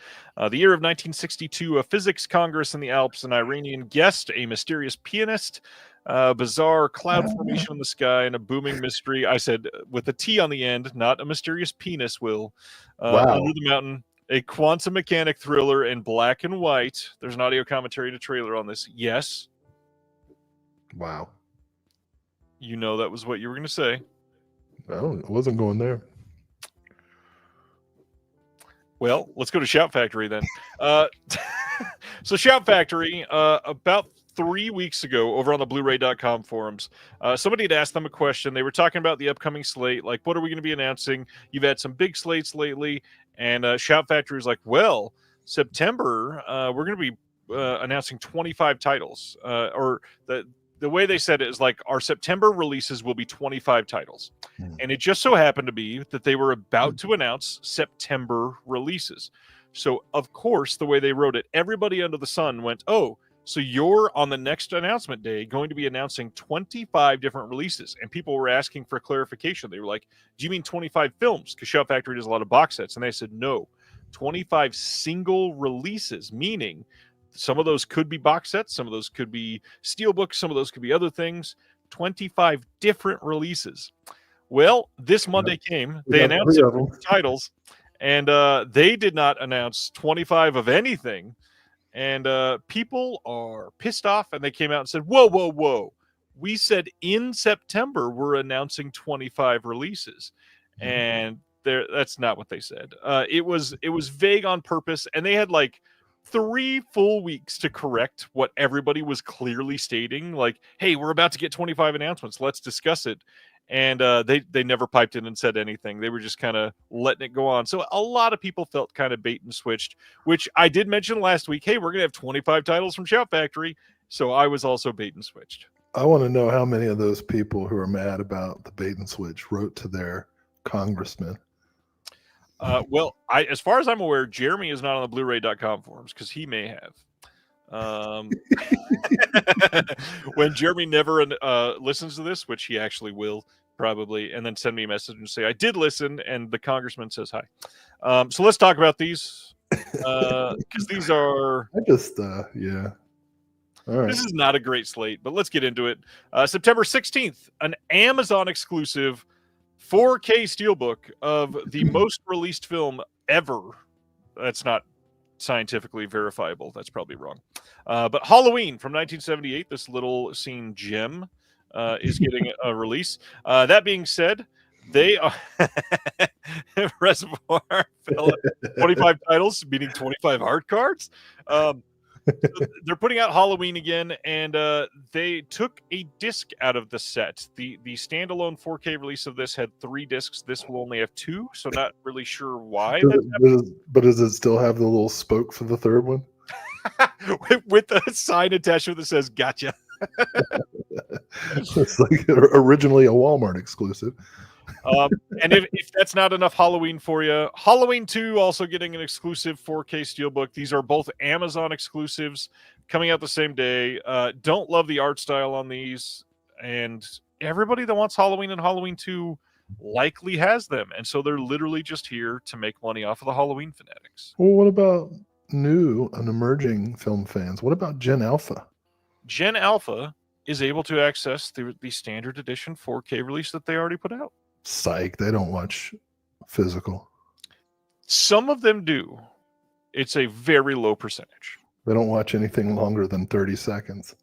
The year of 1962, a physics congress in the Alps, an Iranian guest, a mysterious pianist, bizarre cloud formation in the sky, and a booming mystery. I said with a T on the end, not a mysterious penis, Will. Wow. Under the Mountain, a quantum mechanic thriller in black and white. There's an audio commentary to trailer on this. Yes. Wow. You know that was what you were going to say. Well, it wasn't going there. Well, let's go to Shout Factory then. So Shout Factory, about 3 weeks ago over on the Blu-ray.com forums, somebody had asked them a question. They were talking about the upcoming slate, like, what are we going to be announcing? You've had some big slates lately, and Shout Factory is like, well, September, we're going to be announcing 25 titles, or the way they said it is like our September releases will be 25 titles. And it just so happened to be that they were about to announce September releases. So, of course, the way they wrote it, everybody under the sun went, oh, so you're on the next announcement day going to be announcing 25 different releases. And people were asking for clarification. They were like, do you mean 25 films? Because Shout Factory does a lot of box sets. And they said, no, 25 single releases, meaning some of those could be box sets, some of those could be steelbooks, some of those could be other things. 25 different releases. Well, this Monday came. They announced titles, and they did not announce 25 of anything. And people are pissed off, and they came out and said, whoa, whoa, whoa. We said in September we're announcing 25 releases. And that's not what they said. It was vague on purpose, and they had like 3 full weeks to correct what everybody was clearly stating, like, hey, we're about to get 25 announcements, let's discuss it. And they never piped in and said anything. They were just kind of letting it go on. So a lot of people felt kind of bait and switched, which I did mention last week. Hey, we're going to have 25 titles from Shout Factory. So I was also bait and switched. I want to know how many of those people who are mad about the bait and switch wrote to their congressman. Well, as far as I'm aware, Jeremy is not on the Blu-ray.com forums because he may have. When Jeremy never listens to this, which he actually will probably, and then send me a message and say, I did listen, and the congressman says hi. So let's talk about these, because these are... I just, yeah. All right. This is not a great slate, but let's get into it. September 16th, an Amazon exclusive 4K steelbook of the most released film ever. That's not scientifically verifiable. That's probably wrong. But Halloween from 1978, this little scene gem is getting a release. That being said, they are Reservoir Fella, 25 titles, meaning 25 art cards. They're putting out Halloween again, and they took a disc out of the set. The standalone 4K release of this had 3 discs. This will only have 2, so not really sure why. But does it still have the little spoke for the third one? with the sign attached that says "Gotcha." It's like originally a Walmart exclusive. And if that's not enough Halloween for you, Halloween 2 also getting an exclusive 4K steelbook. These are both Amazon exclusives coming out the same day. Don't love the art style on these, and everybody that wants Halloween and Halloween 2 likely has them, and so they're literally just here to make money off of the Halloween fanatics. Well, what about new and emerging film fans? What about Gen Alpha? Gen Alpha is able to access the standard edition 4K release that they already put out. Psych, they don't watch physical. Some of them do. It's a very low percentage. They don't watch anything longer than 30 seconds.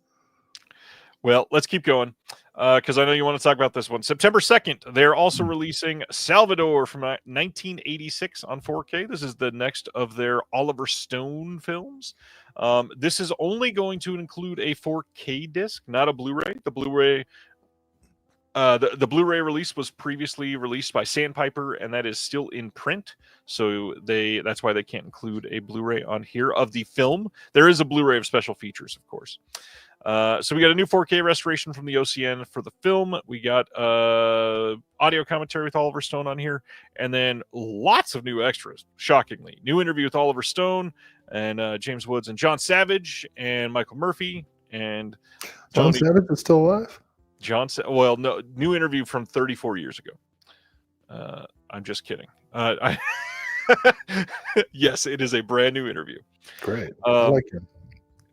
Well, let's keep going, because I know you want to talk about this one. September 2nd, they're also releasing Salvador from 1986 on 4K. This is the next of their Oliver Stone films. This is only going to include a 4K disc, not a Blu-ray. The Blu-ray the Blu-ray release was previously released by Sandpiper, and that is still in print. So that's why they can't include a Blu-ray on here of the film. There is a Blu-ray of special features, of course. So we got a new 4K restoration from the OCN for the film. We got audio commentary with Oliver Stone on here, and then lots of new extras, shockingly. New interview with Oliver Stone and James Woods and John Savage and Michael Murphy. And John Savage is still alive? Johnson. Well, no, new interview from 34 years ago. I'm just kidding. Yes, it is a brand new interview. Great. I like him.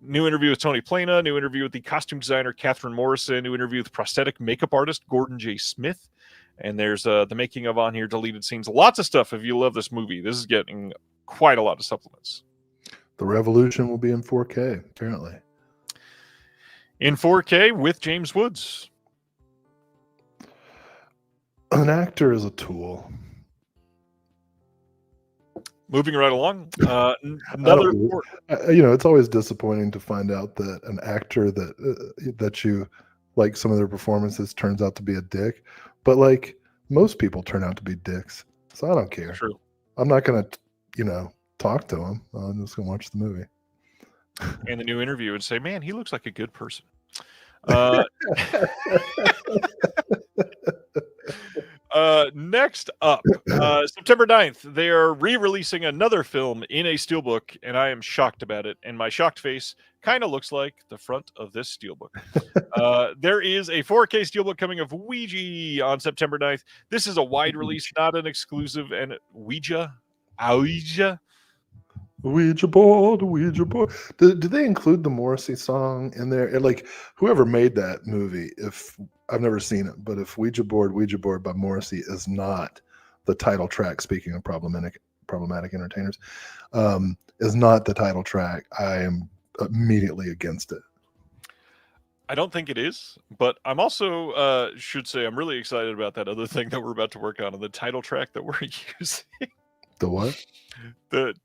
New interview with Tony Plana. New interview with the costume designer Catherine Morrison. New interview with prosthetic makeup artist Gordon J. Smith. And there's the making of on here, deleted scenes, lots of stuff. If you love this movie, this is getting quite a lot of supplements. The Revolution will be in 4K, apparently. In 4K with James Woods. An actor is a tool. Moving right along. It's always disappointing to find out that an actor that you like some of their performances turns out to be a dick. But like most people turn out to be dicks. So I don't care. True. I'm not going to, talk to him. I'm just going to watch the movie. And the new interview would say, man, he looks like a good person. Next up, September 9th, they are re-releasing another film in a steelbook, and I am shocked about it. And my shocked face kind of looks like the front of this steelbook. There is a 4K steelbook coming of Ouija on September 9th. This is a wide release, not an exclusive. And Ouija. Ouija board. Do they include the Morrissey song in there? And like whoever made that movie, if I've never seen it, but if Ouija board by Morrissey is not the title track, speaking of problematic entertainers, is not the title track, I am immediately against it. I don't think it is, but I'm also should say I'm really excited about that other thing that we're about to work on the title track that we're using. The what?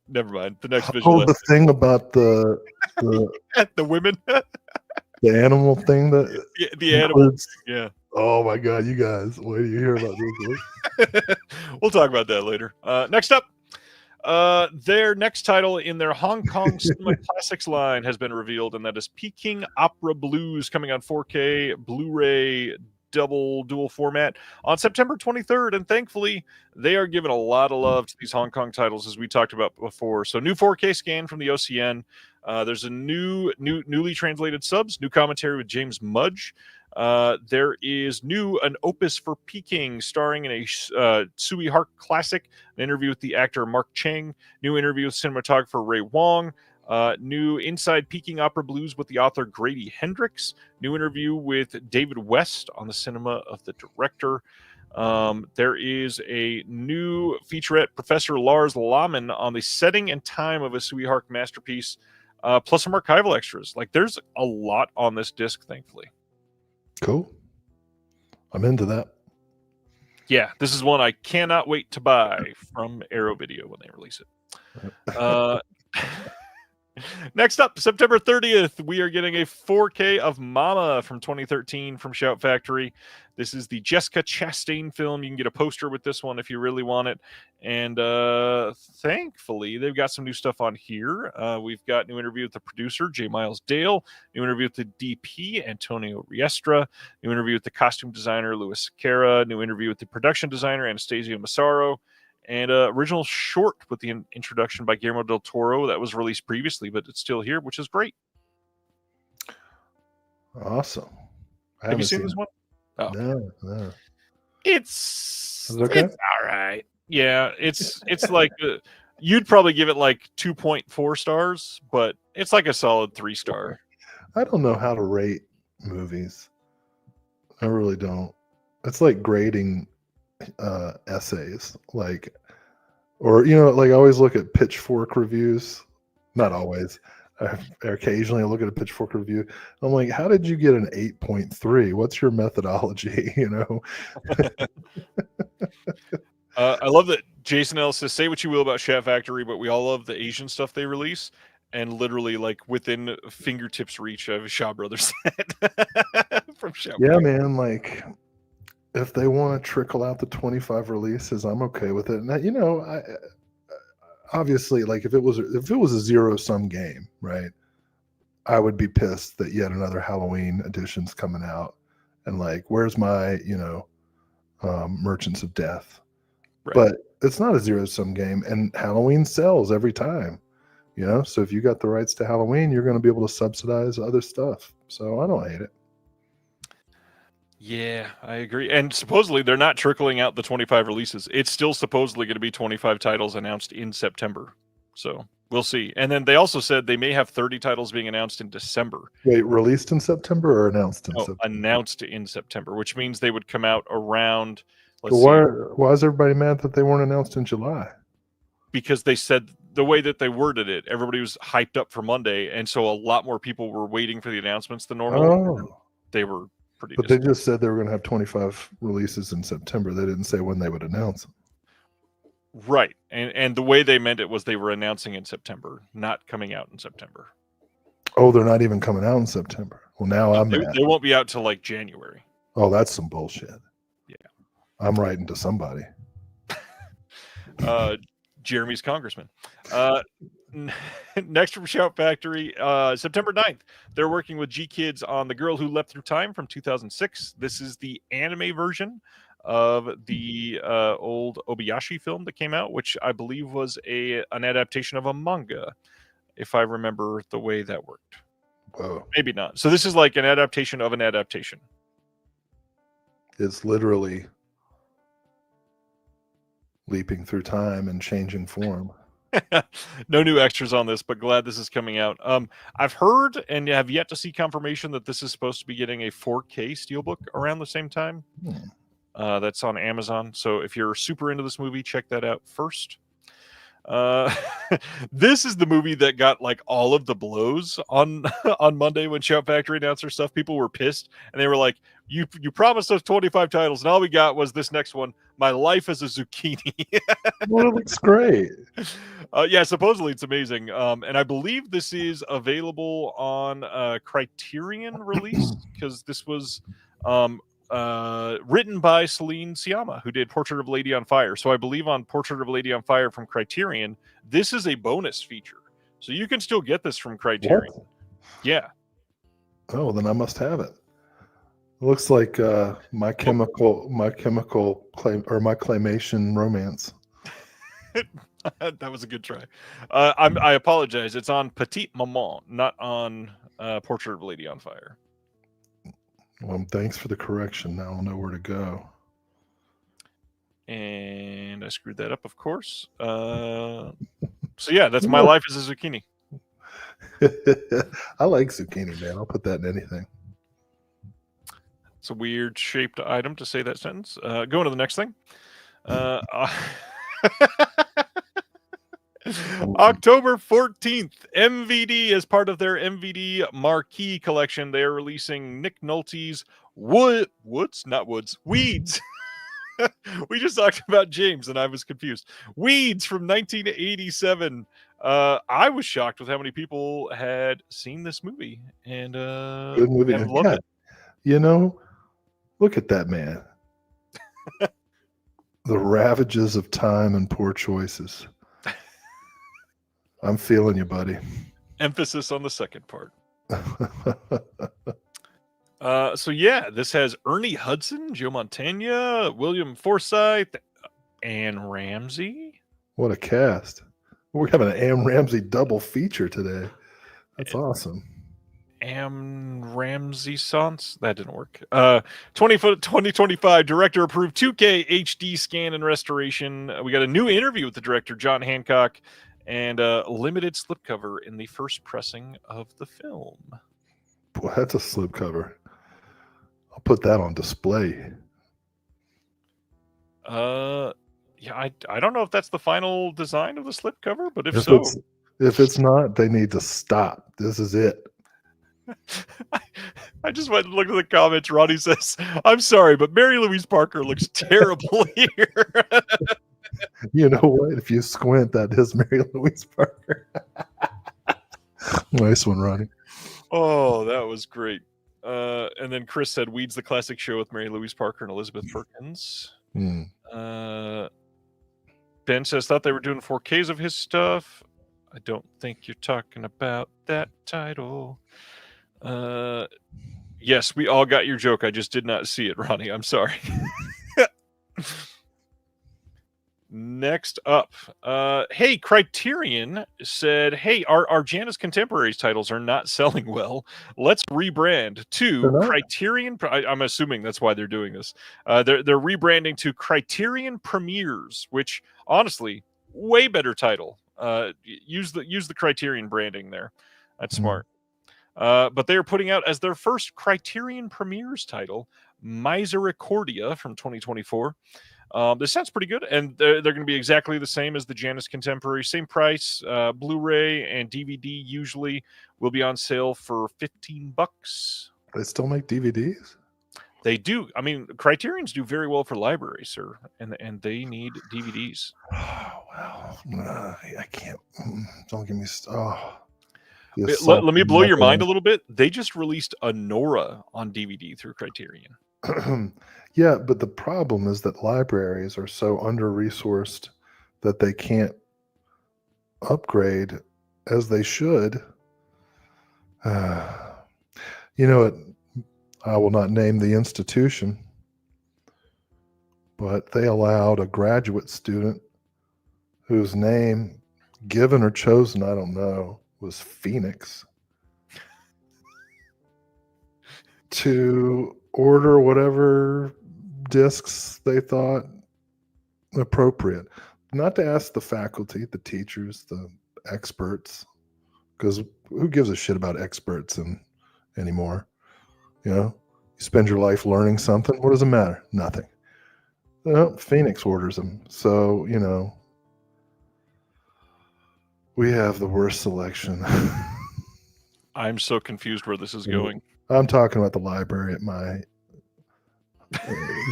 Never mind. The next visual. Oh, the thing about the the women. The animal thing that the animals. Yeah. Oh my God, you guys! Wait till you hear about this. We'll talk about that later. Next up, their next title in their Hong Kong Cinema Classics line has been revealed, and that is Peking Opera Blues, coming on 4K, Blu-ray, dual format on September 23rd. And thankfully, they are giving a lot of love to these Hong Kong titles, as we talked about before. So new 4K scan from the OCN. There's a newly translated subs, new commentary with James Mudge. There is an opus for Peking, starring in a Sui Hark classic, an interview with the actor Mark Cheng, new interview with cinematographer Ray Wong, new Inside Peking Opera Blues with the author Grady Hendrix, new interview with David West on the cinema of the director. There is a new featurette, Professor Lars Lahmann, on the setting and time of a Sui Hark masterpiece, plus some archival extras. Like, there's a lot on this disc, thankfully. Cool. I'm into that. Yeah, this is one I cannot wait to buy from Arrow Video when they release it. Next up, September 30th, we are getting a 4K of Mama from 2013 from Shout Factory. This is the Jessica Chastain film. You can get a poster with this one if you really want it. And thankfully, they've got some new stuff on here. We've got new interview with the producer, J. Miles Dale. New interview with the DP, Antonio Riestra. New interview with the costume designer, Louis Sequeira. New interview with the production designer, Anastasia Massaro. And original short with the introduction by Guillermo del Toro that was released previously, but it's still here, which is great. Awesome. Have you seen this one? Oh. No. It's okay? It's all right. Yeah, it's like you'd probably give it like 2.4 stars, but it's like a solid 3-star. I don't know how to rate movies. I really don't. It's like grading essays, like, or like I always look at Pitchfork reviews. Not always. Occasionally I look at a Pitchfork review. I'm like, how did you get an 8.3? What's your methodology? I love that Jason Ellis says, say what you will about Shout Factory, but we all love the Asian stuff they release. And literally, like, within fingertips reach of a Shaw Brothers set from Shout Yeah, Factory. man, like, if they want to trickle out the 25 releases, I'm okay with it. And I obviously, like, if it was a zero-sum game, right, I would be pissed that yet another Halloween edition's coming out, and like, where's my Merchants of Death? Right. But it's not a zero-sum game, and Halloween sells every time, So if you got the rights to Halloween, you're going to be able to subsidize other stuff. So I don't hate it. Yeah, I agree. And supposedly they're not trickling out the 25 releases. It's still supposedly going to be 25 titles announced in September. So we'll see. And then they also said they may have 30 titles being announced in December. Wait, released in September or announced in Oh, September? announced in September, which means they would come out around, So let's see, why is everybody mad that they weren't announced in July? because they said the way that they worded it, everybody was hyped up for Monday. And so a lot more people were waiting for the announcements than normal. Oh, They were pretty but they disappointed. just said they were going to have 25 releases in September. They didn't say when they would announce them. Right. And the way they meant it was they were announcing in September, not coming out in September. Oh, they're not even coming out in September. Well, now I'm mad. They won't be out till like January. Oh, that's some bullshit. Yeah. I'm writing to somebody. Jeremy's congressman. Next from Shout Factory, September 9th, they're working with G Kids on The Girl Who Leapt Through Time from 2006. This is the anime version of the old Obayashi film that came out, which I believe was an adaptation of a manga, if I remember the way that worked. Whoa. Maybe not. So this is like an adaptation of an adaptation. It's literally leaping through time and changing form. No new extras on this, but glad this is coming out. I've heard and have yet to see confirmation that this is supposed to be getting a 4K steelbook around the same time. That's on Amazon. So if you're super into this movie, check that out first. This is the movie that got like all of the blows on Monday when Shout Factory announced their stuff. People were pissed and they were like, you promised us 25 titles and all we got was this next one, My Life as a Zucchini. Well, it looks great. Yeah, supposedly it's amazing. And I believe this is available on Criterion release because this was written by Celine Sciamma, who did Portrait of a Lady on Fire. So I believe on Portrait of a Lady on Fire from Criterion, this is a bonus feature. So you can still get this from Criterion. What? Yeah. Oh, then I must have it. It looks like my claymation romance. That was a good try. I apologize. It's on Petite Maman, not on Portrait of a Lady on Fire. Well, thanks for the correction. Now I'll know where to go. And I screwed that up, of course. So yeah, that's My Life as a Zucchini. I like zucchini, man. I'll put that in anything. It's a weird shaped item to say that sentence. Going to the next thing. October 14th, MVD, as part of their MVD Marquee collection, they are releasing Nick Nolte's Weeds. We just talked about James and I was confused. Weeds from 1987. I was shocked with how many people had seen this movie and good movie. And loved it. You know, look at that man. The ravages of time and poor choices. I'm feeling you, buddy. Emphasis on the second part. So yeah, this has Ernie Hudson, Joe Montana, William Forsythe, Anne Ramsey. What a cast. We're having an Anne Ramsey double feature today. That's awesome. Anne Ramsey Sans? That didn't work. 2025 director approved 2K HD scan and restoration. We got a new interview with the director, John Hancock, and a limited slipcover in the first pressing of the film. Boy, that's a slipcover. I'll put that on display. Yeah, I don't know if that's the final design of the slipcover, but if it's not, they need to stop. This is it. I just went and looked at the comments. Ronnie says, "I'm sorry, but Mary Louise Parker looks terrible here." You know what? If you squint, that is Mary Louise Parker. Nice one, Ronnie. Oh, that was great. And then Chris said, "Weeds, the classic show with Mary Louise Parker and Elizabeth Perkins." Ben says, "Thought they were doing 4Ks of his stuff. I don't think you're talking about that title." Yes, we all got your joke. I just did not see it, Ronnie. I'm sorry. Next up, hey, Criterion said, hey, our Janus Contemporaries titles are not selling well. Let's rebrand to Criterion. I'm assuming that's why they're doing this. They're rebranding to Criterion Premieres, which honestly, way better title. Use the Criterion branding there. That's smart. But they are putting out as their first Criterion Premieres title, Misericordia from 2024. This sounds pretty good, and they're going to be exactly the same as the Janus Contemporary. Same price. Blu-ray and DVD usually will be on sale for $15. They still make DVDs? They do. I mean, Criterions do very well for libraries, sir, and they need DVDs. Oh, well, I can't. Don't give me. Let me blow your mind a little bit. They just released a Nora on DVD through Criterion. Yeah, but the problem is that libraries are so under-resourced that they can't upgrade as they should. You know, I will not name the institution, but they allowed a graduate student whose name, given or chosen, I don't know, was Phoenix, to order whatever discs they thought appropriate. Not to ask the faculty, the teachers, the experts, because who gives a shit about experts anymore? You know, you spend your life learning something. What does it matter? Nothing. Well, Phoenix orders them. So, you know, we have the worst selection. I'm so confused where this is going. I'm talking about the library at my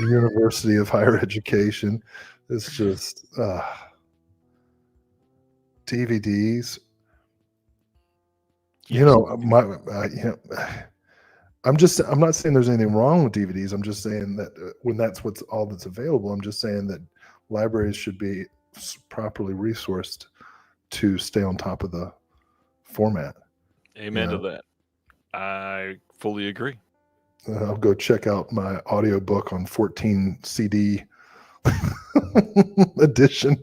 University of Higher Education. It's just DVDs. Yes. You know, I'm not saying there's anything wrong with DVDs. I'm just saying that when that's all that's available, I'm just saying that libraries should be properly resourced to stay on top of the format. Amen to that. I fully agree. I'll go check out my audiobook on 14 CD edition.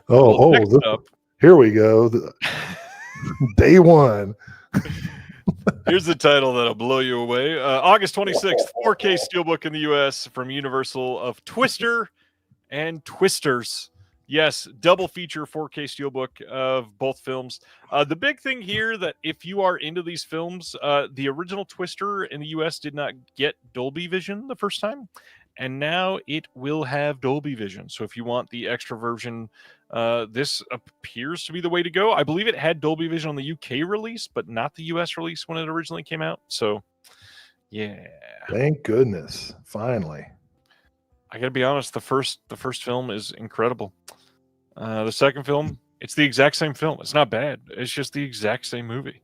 Here we go. Day one. Here's the title that'll blow you away. August 26th, 4K Steelbook in the US from Universal of Twister and Twisters. Yes, double feature 4K Steelbook of both films. The big thing here that if you are into these films, the original Twister in the US did not get Dolby Vision the first time, and now it will have Dolby Vision. So if you want the extra version, this appears to be the way to go. I believe it had Dolby Vision on the UK release, but not the US release when it originally came out. So, yeah. Thank goodness. Finally. I gotta be honest, the first film is incredible. The second film, it's the exact same film. It's not bad. It's just the exact same movie.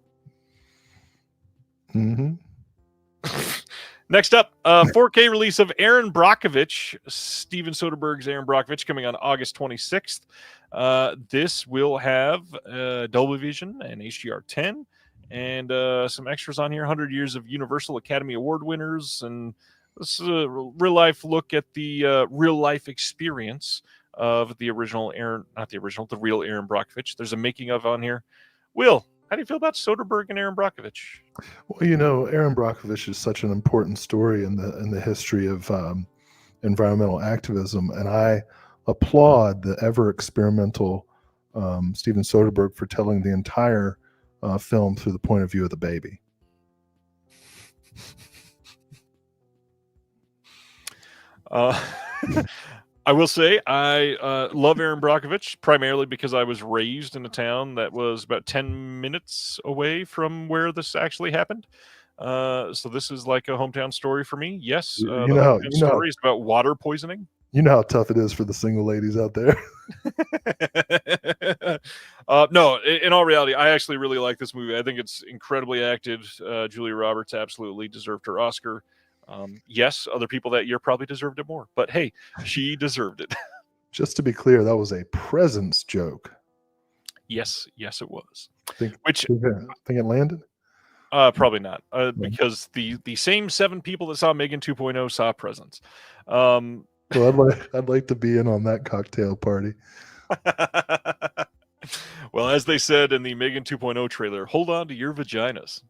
Mm-hmm. Next up, 4K release of Aaron Brockovich, Steven Soderbergh's Aaron Brockovich, coming on August 26th. This will have Dolby Vision and HDR10 and some extras on here. 100 years of Universal Academy Award winners, and this is a real-life look at the real-life experience of the original Aaron, not the original, the real Aaron Brockovich. There's a making of on here. Will, how do you feel about Soderbergh and Aaron Brockovich? Well, you know, Aaron Brockovich is such an important story in the history of environmental activism, and I applaud the ever experimental Steven Soderbergh for telling the entire film through the point of view of the baby. I will say I love Aaron Brockovich primarily because I was raised in a town that was about 10 minutes away from where this actually happened. So this is like a hometown story for me. Yes, the story is about water poisoning. You know how tough it is for the single ladies out there. No, in all reality, I actually really like this movie. I think it's incredibly acted. Julia Roberts absolutely deserved her Oscar. Yes, other people that year probably deserved it more, but hey, she deserved it. Just to be clear, that was a presence joke. Yes, it was. Think it landed? Probably not, because the same 7 people that saw Megan 2.0 saw Presence. Well, I'd like to be in on that cocktail party. Well, as they said in the Megan 2.0 trailer, hold on to your vaginas.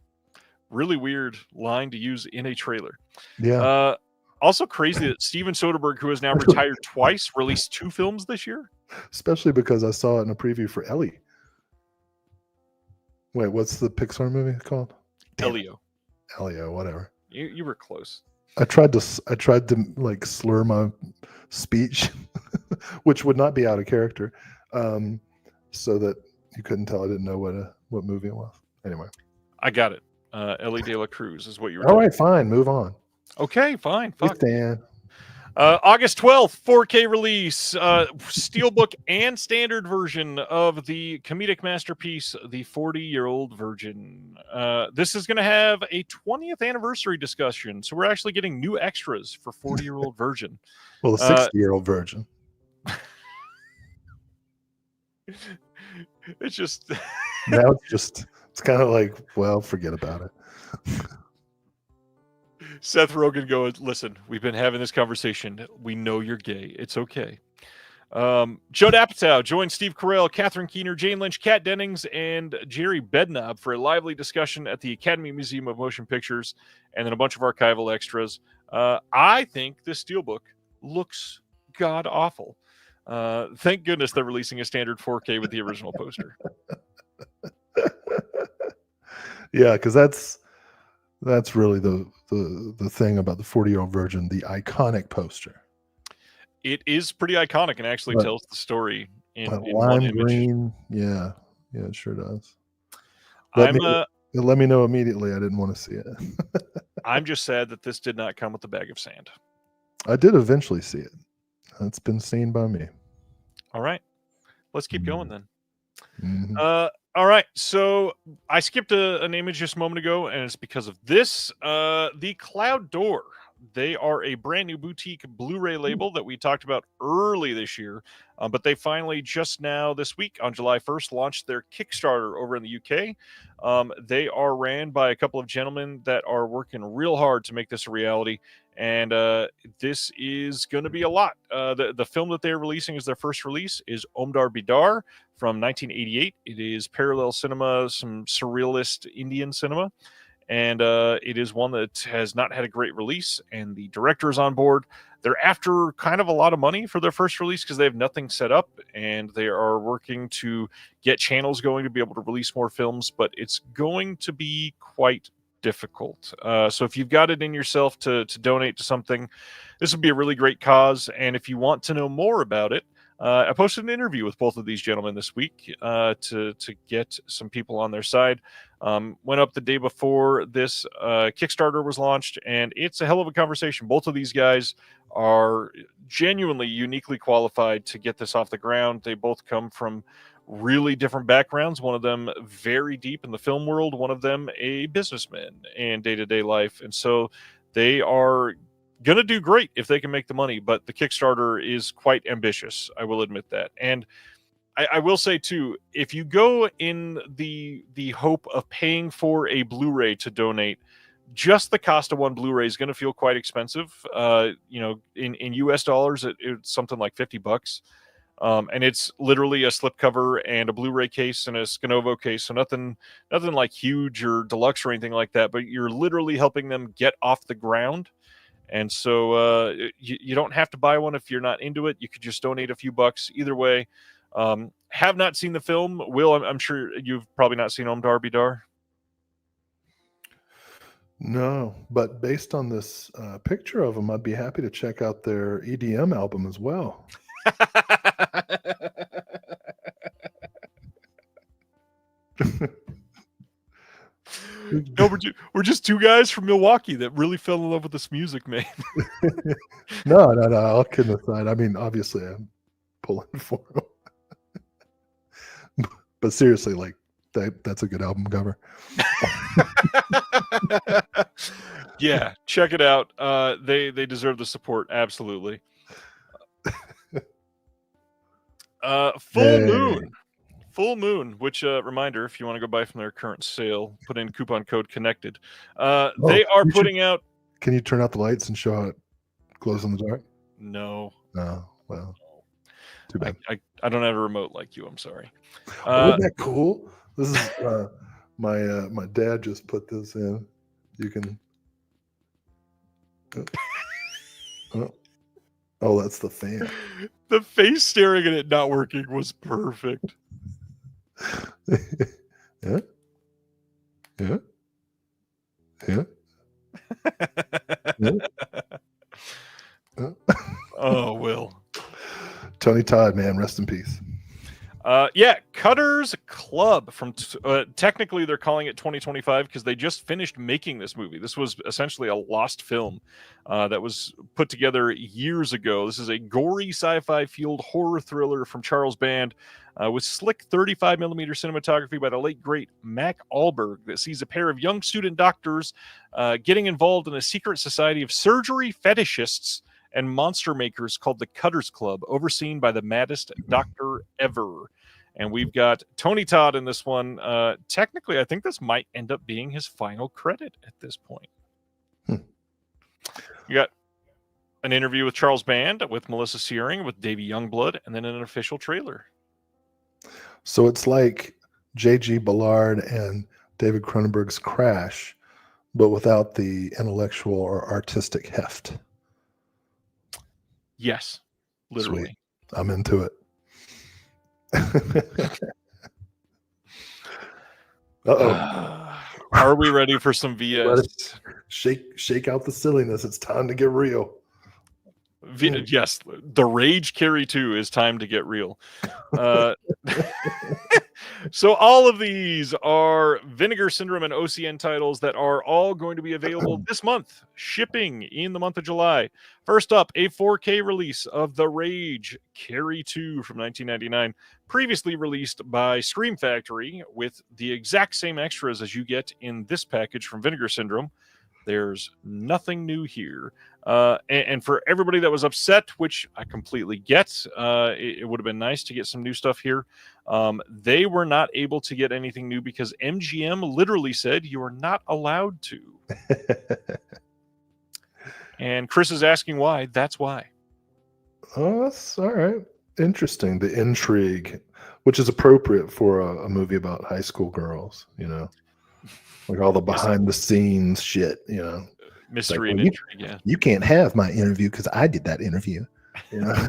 Really weird line to use in a trailer. Yeah. Also crazy that Steven Soderbergh, who has now retired twice, released 2 films this year. Especially because I saw it in a preview for Ellie. Wait, what's the Pixar movie called? Elio. Elio, whatever. You were close. I tried to like slur my speech, which would not be out of character, so that you couldn't tell I didn't know what movie it was. Anyway, I got it. Ellie De La Cruz is what you were all doing. right, fine, move on. Okay, fine. Fuck. Dan. August 12th, 4K release, steelbook and standard version of the comedic masterpiece, The 40-Year-Old Virgin. This is going to have a 20th anniversary discussion, so we're actually getting new extras for 40-Year-Old Virgin. Well, the 60-year-old virgin. It's just... Now it's kind of like, well, forget about it. Seth Rogen goes, listen, we've been having this conversation. We know you're gay. It's okay. Judd Apatow joined Steve Carell, Catherine Keener, Jane Lynch, Kat Dennings, and Jerry Bednob for a lively discussion at the Academy Museum of Motion Pictures, and then a bunch of archival extras. I think this steelbook looks god-awful. Thank goodness they're releasing a standard 4K with the original poster. Yeah, because that's really the thing about the 40-year-old virgin, the iconic poster. It is pretty iconic and actually tells the story in lime green. Yeah, it sure does. Let me know immediately. I didn't want to see it. I'm just sad that this did not come with a bag of sand. I did eventually see it. It's been seen by me. All right, let's keep going then. Mm-hmm. All right, so I skipped an image just a moment ago, and it's because of this. The Cloud Door. They are a brand new boutique Blu-ray label that we talked about early this year, but they finally just now this week on July 1st launched their Kickstarter over in the UK. They are ran by a couple of gentlemen that are working real hard to make this a reality, and this is going to be a lot. The film that they're releasing as their first release is Omdar Bidar from 1988. It is parallel cinema, some surrealist Indian cinema. And it is one that has not had a great release, and the director is on board. They're after kind of a lot of money for their first release because they have nothing set up, and they are working to get channels going to be able to release more films, but it's going to be quite difficult. So if you've got it in yourself to donate to something, this would be a really great cause. And if you want to know more about it, I posted an interview with both of these gentlemen this week to get some people on their side. Went up the day before this Kickstarter was launched, and it's a hell of a conversation. Both of these guys are genuinely uniquely qualified to get this off the ground. They both come from really different backgrounds. One of them very deep in the film world, one of them a businessman in day-to-day life. And so they are going to do great if they can make the money, but the Kickstarter is quite ambitious. I will admit that. And I will say too, if you go in the hope of paying for a Blu-ray to donate, just the cost of one Blu-ray is going to feel quite expensive. In US dollars, it's something like $50. And it's literally a slipcover and a Blu-ray case and a Skinovo case. So nothing like huge or deluxe or anything like that, but you're literally helping them get off the ground. And so you don't have to buy one if you're not into it. You could just donate a few bucks. Either way, have not seen the film. Will, I'm sure you've probably not seen Omdar Bidar. No, but based on this picture of them, I'd be happy to check out their EDM album as well. No, we're just two guys from Milwaukee that really fell in love with this music, man. No, I'll kidding aside. I mean, obviously, I'm pulling for them. But seriously, like that's a good album cover. Yeah, check it out. They deserve the support, absolutely. Full Moon, which reminder, if you want to go buy from their current sale, put in coupon code CONNECTED. They are putting out. Can you turn out the lights and show how it glows in the dark? No. No. Well, too bad. I don't have a remote like you. I'm sorry. Isn't that cool? This is my dad just put this in. You can. Oh, that's the fan. The face staring at it not working was perfect. Yeah. Yeah. Yeah. Yeah. Oh, Will. Tony Todd, man, rest in peace. Yeah, Cutter's Club from technically they're calling it 2025 because they just finished making this movie. This was essentially a lost film that was put together years ago. This is a gory sci-fi fueled horror thriller from Charles Band with slick 35mm cinematography by the late great Mac Ahlberg that sees a pair of young student doctors getting involved in a secret society of surgery fetishists and monster makers called the Cutter's Club, overseen by the maddest doctor ever. And we've got Tony Todd in this one. Technically, I think this might end up being his final credit at this point. You got an interview with Charles Band, with Melissa Searing, with Davey Youngblood, and then an official trailer. So it's like J.G. Ballard and David Cronenberg's Crash, but without the intellectual or artistic heft. Yes, literally. Sweet. I'm into it. Uh-oh. Are we ready for some VS? Shake out the silliness. It's time to get real. Yes, the Rage Carry 2 is time to get real. So all of these are Vinegar Syndrome and OCN titles that are all going to be available this month, shipping in the month of July. First up, a 4K release of The Rage Carry 2 from 1999, previously released by Scream Factory with the exact same extras as you get in this package from Vinegar Syndrome. There's nothing new here. And for everybody that was upset, which I completely get, it would have been nice to get some new stuff here. They were not able to get anything new because MGM literally said you are not allowed to. And Chris is asking why. That's why. Oh, that's all right. Interesting. The intrigue, which is appropriate for a movie about high school girls, you know. Like all the behind the scenes shit, you know. Mystery like, and intrigue, yeah. You can't have my interview because I did that interview. You know?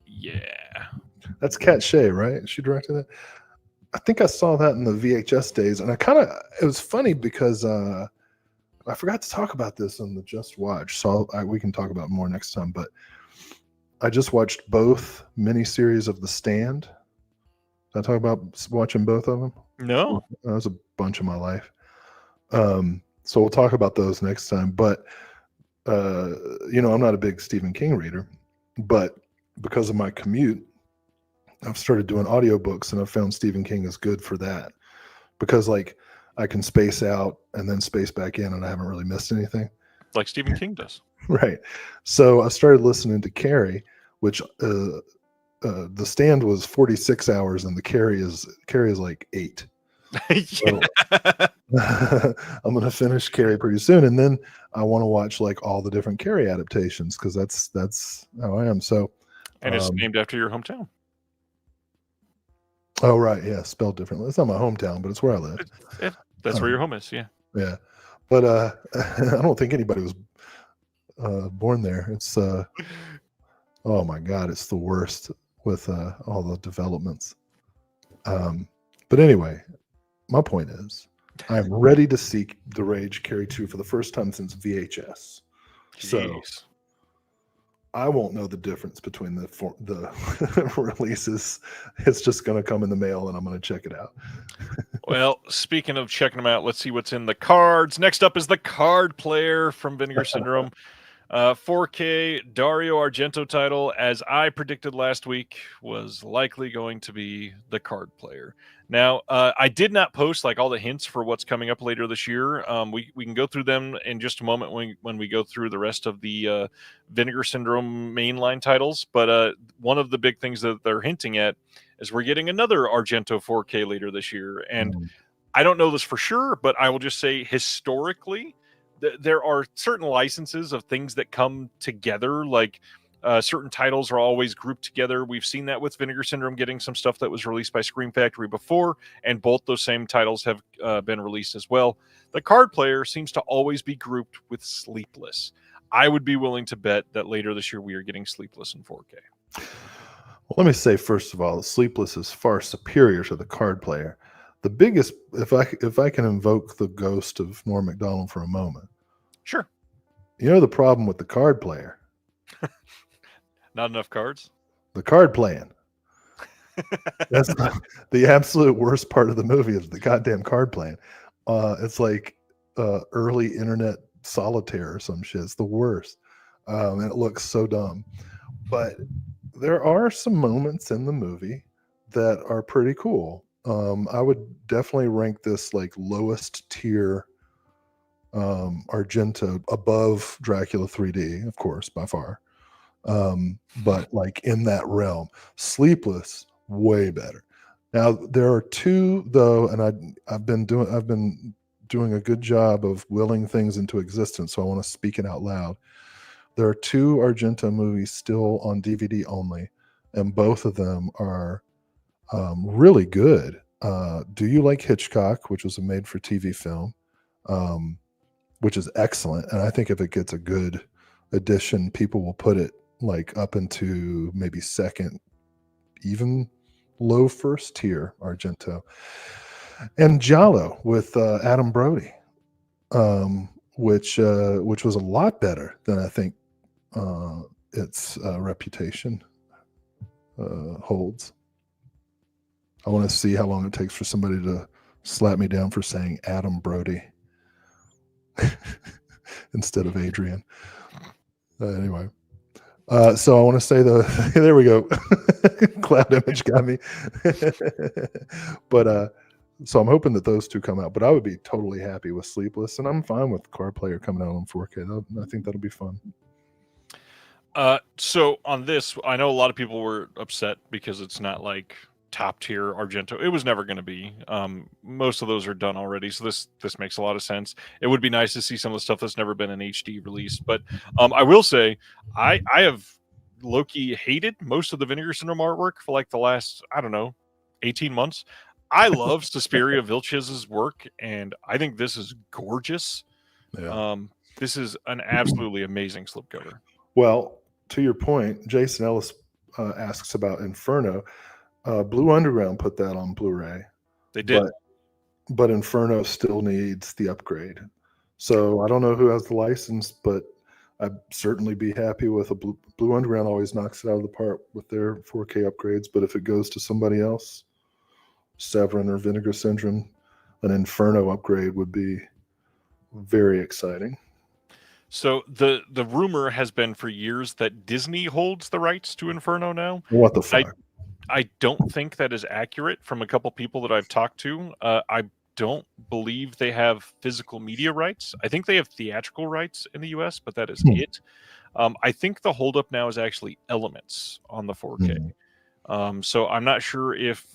Yeah. That's Kat Shea, right? She directed that. I think I saw that in the VHS days, and it was funny because I forgot to talk about this on the Just Watch, so we can talk about it more next time. But I just watched both miniseries of The Stand. Did I talk about watching both of them? No. That was a bunch of my life. So we'll talk about those next time. But, you know, I'm not a big Stephen King reader, but because of my commute, I've started doing audiobooks, and I've found Stephen King is good for that because, like, I can space out and then space back in, and I haven't really missed anything. Like Stephen King does. Right. So I started listening to Carrie, which The Stand was 46 hours, and the Carrie is like 8. So, I'm gonna finish Carrie pretty soon, and then I want to watch like all the different Carrie adaptations because that's how I am. So, and it's named after your hometown. Oh right, yeah, spelled differently. It's not my hometown, but it's where I live. That's where your home is, yeah. Yeah, but I don't think anybody was born there. It's oh my god, it's the worst with all the developments. But anyway, my point is, I'm ready to seek The Rage Carry 2 for the first time since VHS. Jeez. So I won't know the difference between the releases. It's just going to come in the mail, and I'm going to check it out. Well, speaking of checking them out, let's see what's in the cards. Next up is the Card Player from Vinegar Syndrome. 4K Dario Argento title, as I predicted last week, was likely going to be the Card Player. Now, I did not post like all the hints for what's coming up later this year. We can go through them in just a moment when we go through the rest of the Vinegar Syndrome mainline titles. But one of the big things that they're hinting at is we're getting another Argento 4K later this year. And I don't know this for sure, but I will just say historically, there are certain licenses of things that come together, like certain titles are always grouped together. We've seen that with Vinegar Syndrome getting some stuff that was released by Scream Factory before, and both those same titles have been released as well. The Card Player seems to always be grouped with Sleepless. I would be willing to bet that later this year we are getting Sleepless in 4K. Well, let me say, first of all, Sleepless is far superior to the Card Player. The biggest, if I can invoke the ghost of Norm Macdonald for a moment. Sure. You know the problem with the Card Player? Not enough cards? The card playing. That's the absolute worst part of the movie is the goddamn card playing. It's like early internet solitaire or some shit. It's the worst. And it looks so dumb. But there are some moments in the movie that are pretty cool. I would definitely rank this like lowest tier Argento, above Dracula 3D, of course, by far. But like in that realm. Sleepless, way better. Now there are two though, and I've been doing a good job of willing things into existence, so I want to speak it out loud. There are two Argento movies still on DVD only, and both of them are really good. Do You Like Hitchcock, which was a made-for-TV film, which is excellent, and I think if it gets a good edition, people will put it like up into maybe second, even low first tier Argento. And Giallo with Adam Brody, which was a lot better than I think its reputation holds. I want to see how long it takes for somebody to slap me down for saying Adam Brody instead of Adrian. Anyway. So I want to say there we go. Cloud image got me. But so I'm hoping that those two come out, but I would be totally happy with Sleepless, and I'm fine with Card Player coming out on 4K. I think that'll be fun. So on this, I know a lot of people were upset because it's not like top tier Argento. It was never going to be. Most of those are done already, so this makes a lot of sense. It would be nice to see some of the stuff that's never been in HD released, but I will say I have low-key hated most of the Vinegar Syndrome artwork for like the last, I don't know, 18 months. I love Suspiria Vilches's work, and I think this is gorgeous. Yeah. This is an absolutely amazing slipcover. Well, to your point, Jason Ellis asks about Inferno. Blue Underground put that on Blu-ray. They did. But Inferno still needs the upgrade. So I don't know who has the license, but I'd certainly be happy with a Blue Underground. Always knocks it out of the park with their 4K upgrades. But if it goes to somebody else, Severin or Vinegar Syndrome, an Inferno upgrade would be very exciting. So the rumor has been for years that Disney holds the rights to Inferno now. What the fuck? I don't think that is accurate from a couple people that I've talked to. I don't believe they have physical media rights. I think they have theatrical rights in the US, but that is it. I think the holdup now is actually Elements on the 4K. So I'm not sure if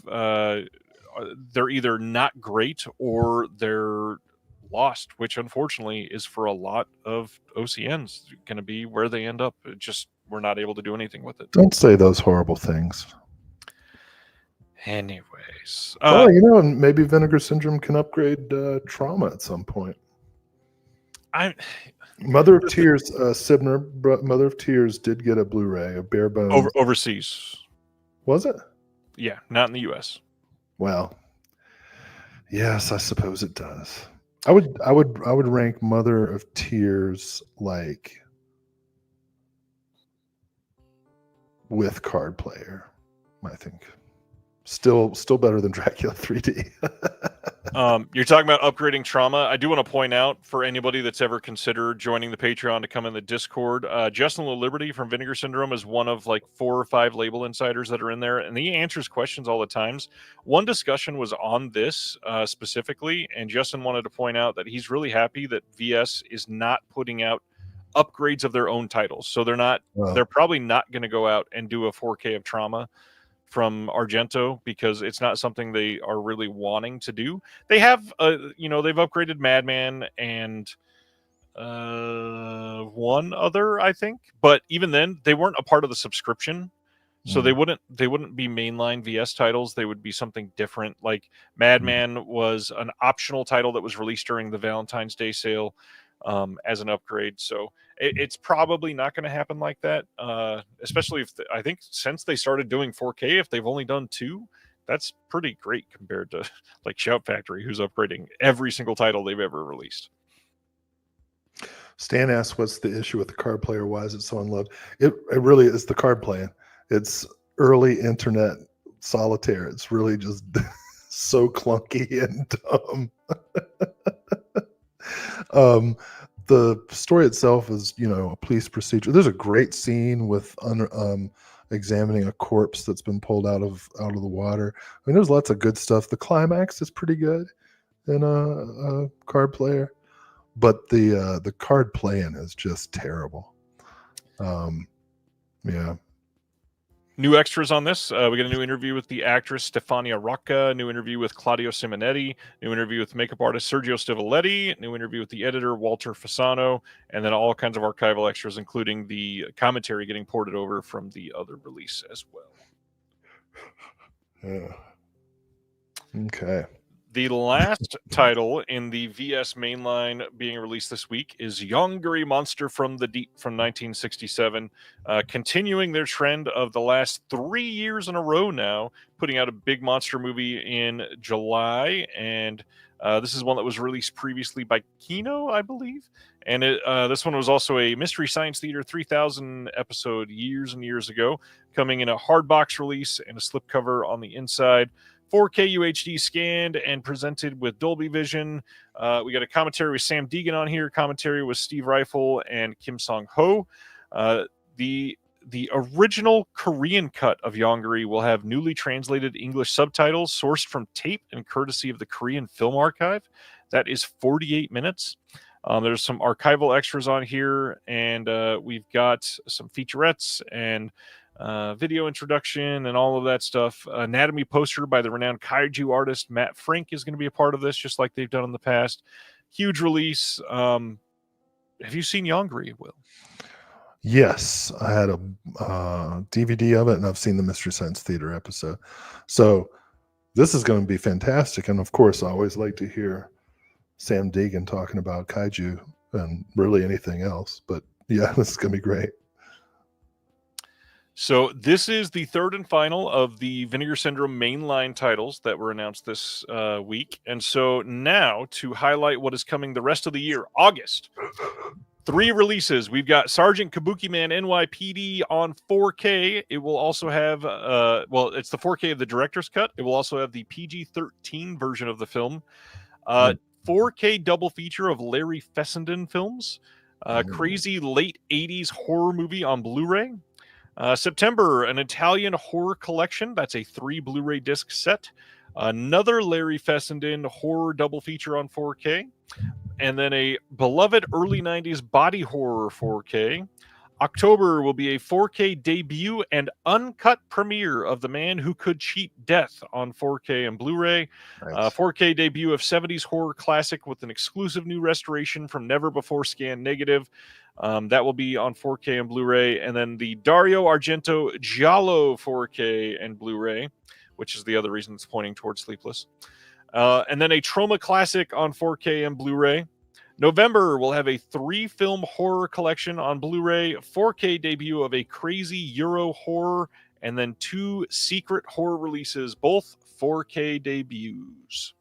they're either not great or they're lost, which unfortunately is for a lot of OCNs going to be where they end up. We're not able to do anything with it. Don't say those horrible things. Anyways, maybe Vinegar Syndrome can upgrade Trauma at some point. Mother of Tears, Sibner, Mother of Tears did get a Blu-ray, a bare bones. Overseas. Was it? Yeah, not in the US. Well, yes, I suppose it does. I would rank Mother of Tears like with Card Player, I think. Still better than Dracula 3D. You're talking about upgrading Trauma. I do want to point out for anybody that's ever considered joining the Patreon to come in the Discord, Justin Liberty from Vinegar Syndrome is one of like 4 or 5 label insiders that are in there, and he answers questions all the times. One discussion was on this specifically, and Justin wanted to point out that he's really happy that VS is not putting out upgrades of their own titles. So they're probably not going to go out and do a 4K of Trauma from Argento because it's not something they are really wanting to do. They have, they've upgraded Madman and one other, I think. But even then, they weren't a part of the subscription. So they wouldn't be mainline VS titles. They would be something different. Like Madman was an optional title that was released during the Valentine's Day sale as an upgrade. So it's probably not going to happen like that. Especially if I think since they started doing 4K, if they've only done 2, that's pretty great compared to like Shout Factory, who's upgrading every single title they've ever released. Stan asks, "What's the issue with the card player? Why is it so unloved?" It really is the card playing. It's early internet solitaire. It's really just so clunky and dumb. The story itself is, a police procedure. There's a great scene with examining a corpse that's been pulled out of the water. I mean, there's lots of good stuff. The climax is pretty good in a card player, but the card playing is just terrible. Yeah. New extras on this. We got a new interview with the actress Stefania Rocca, new interview with Claudio Simonetti, new interview with makeup artist Sergio Stivoletti, new interview with the editor Walter Fasano, and then all kinds of archival extras, including the commentary getting ported over from the other release as well. Yeah. Okay. The last title in the VS mainline being released this week is Yongari Monster from the Deep from 1967, continuing their trend of the last 3 years in a row now, putting out a big monster movie in July. And this is one that was released previously by Kino, I believe. And this one was also a Mystery Science Theater 3000 episode years and years ago, coming in a hardbox release and a slipcover on the inside. 4K UHD scanned and presented with Dolby Vision. We got a commentary with Sam Deegan on here, commentary with Steve Rifle and Kim Song-ho. The original Korean cut of Yongari will have newly translated English subtitles sourced from tape and courtesy of the Korean Film Archive. That is 48 minutes. There's some archival extras on here, and we've got some featurettes and video introduction and all of that stuff. Anatomy poster by the renowned kaiju artist Matt Frank is going to be a part of this, just like they've done in the past. Huge release. Have you seen Yongari, Will? Yes, I had a DVD of it, and I've seen the Mystery Science Theater episode. So this is going to be fantastic. And of course, I always like to hear Sam Deegan talking about kaiju and really anything else. But yeah, this is going to be great. So this is the third and final of the Vinegar Syndrome mainline titles that were announced this week. And so now to highlight what is coming the rest of the year, August, 3 releases. We've got Sergeant Kabuki Man NYPD on 4K. It will also have, it's the 4K of the director's cut. It will also have the PG-13 version of the film. 4K double feature of Larry Fessenden films. Crazy late 80s horror movie on Blu-ray. September, an Italian horror collection. That's a 3 Blu-ray disc set. Another Larry Fessenden horror double feature on 4K. And then a beloved early 90s body horror 4K. October will be a 4K debut and uncut premiere of The Man Who Could Cheat Death on 4K and Blu-ray. Nice. 4K debut of 70s horror classic with an exclusive new restoration from Never Before Scan Negative. That will be on 4K and Blu-ray. And then the Dario Argento Giallo 4K and Blu-ray, which is the other reason it's pointing towards Sleepless. And then a Trauma Classic on 4K and Blu-ray. November, we'll have a 3-film horror collection on Blu-ray, 4K debut of a crazy Euro horror, and then 2 secret horror releases, both 4K debuts.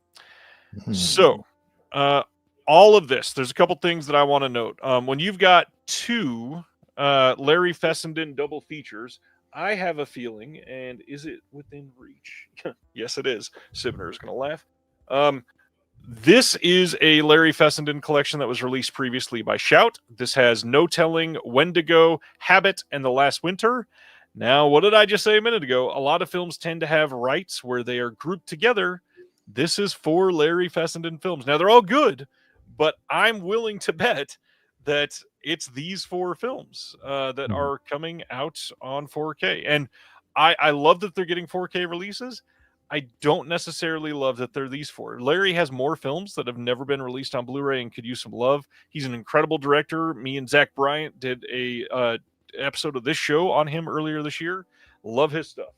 So, all of this, there's a couple things that I want to note. When you've got 2 Larry Fessenden double features, I have a feeling, and is it within reach? Yes, it is. Sibner is going to laugh. This is a Larry Fessenden collection that was released previously by Shout. This has No Telling, Wendigo, Habit, and The Last Winter. Now, what did I just say a minute ago? A lot of films tend to have rights where they are grouped together. This is 4 Larry Fessenden films. Now, they're all good, but I'm willing to bet that it's these 4 films that are coming out on 4K. And I love that they're getting 4K releases. I don't necessarily love that they're these four. Larry has more films that have never been released on Blu-ray and could use some love. He's an incredible director. Me and Zach Bryant did a episode of this show on him earlier this year. Love his stuff.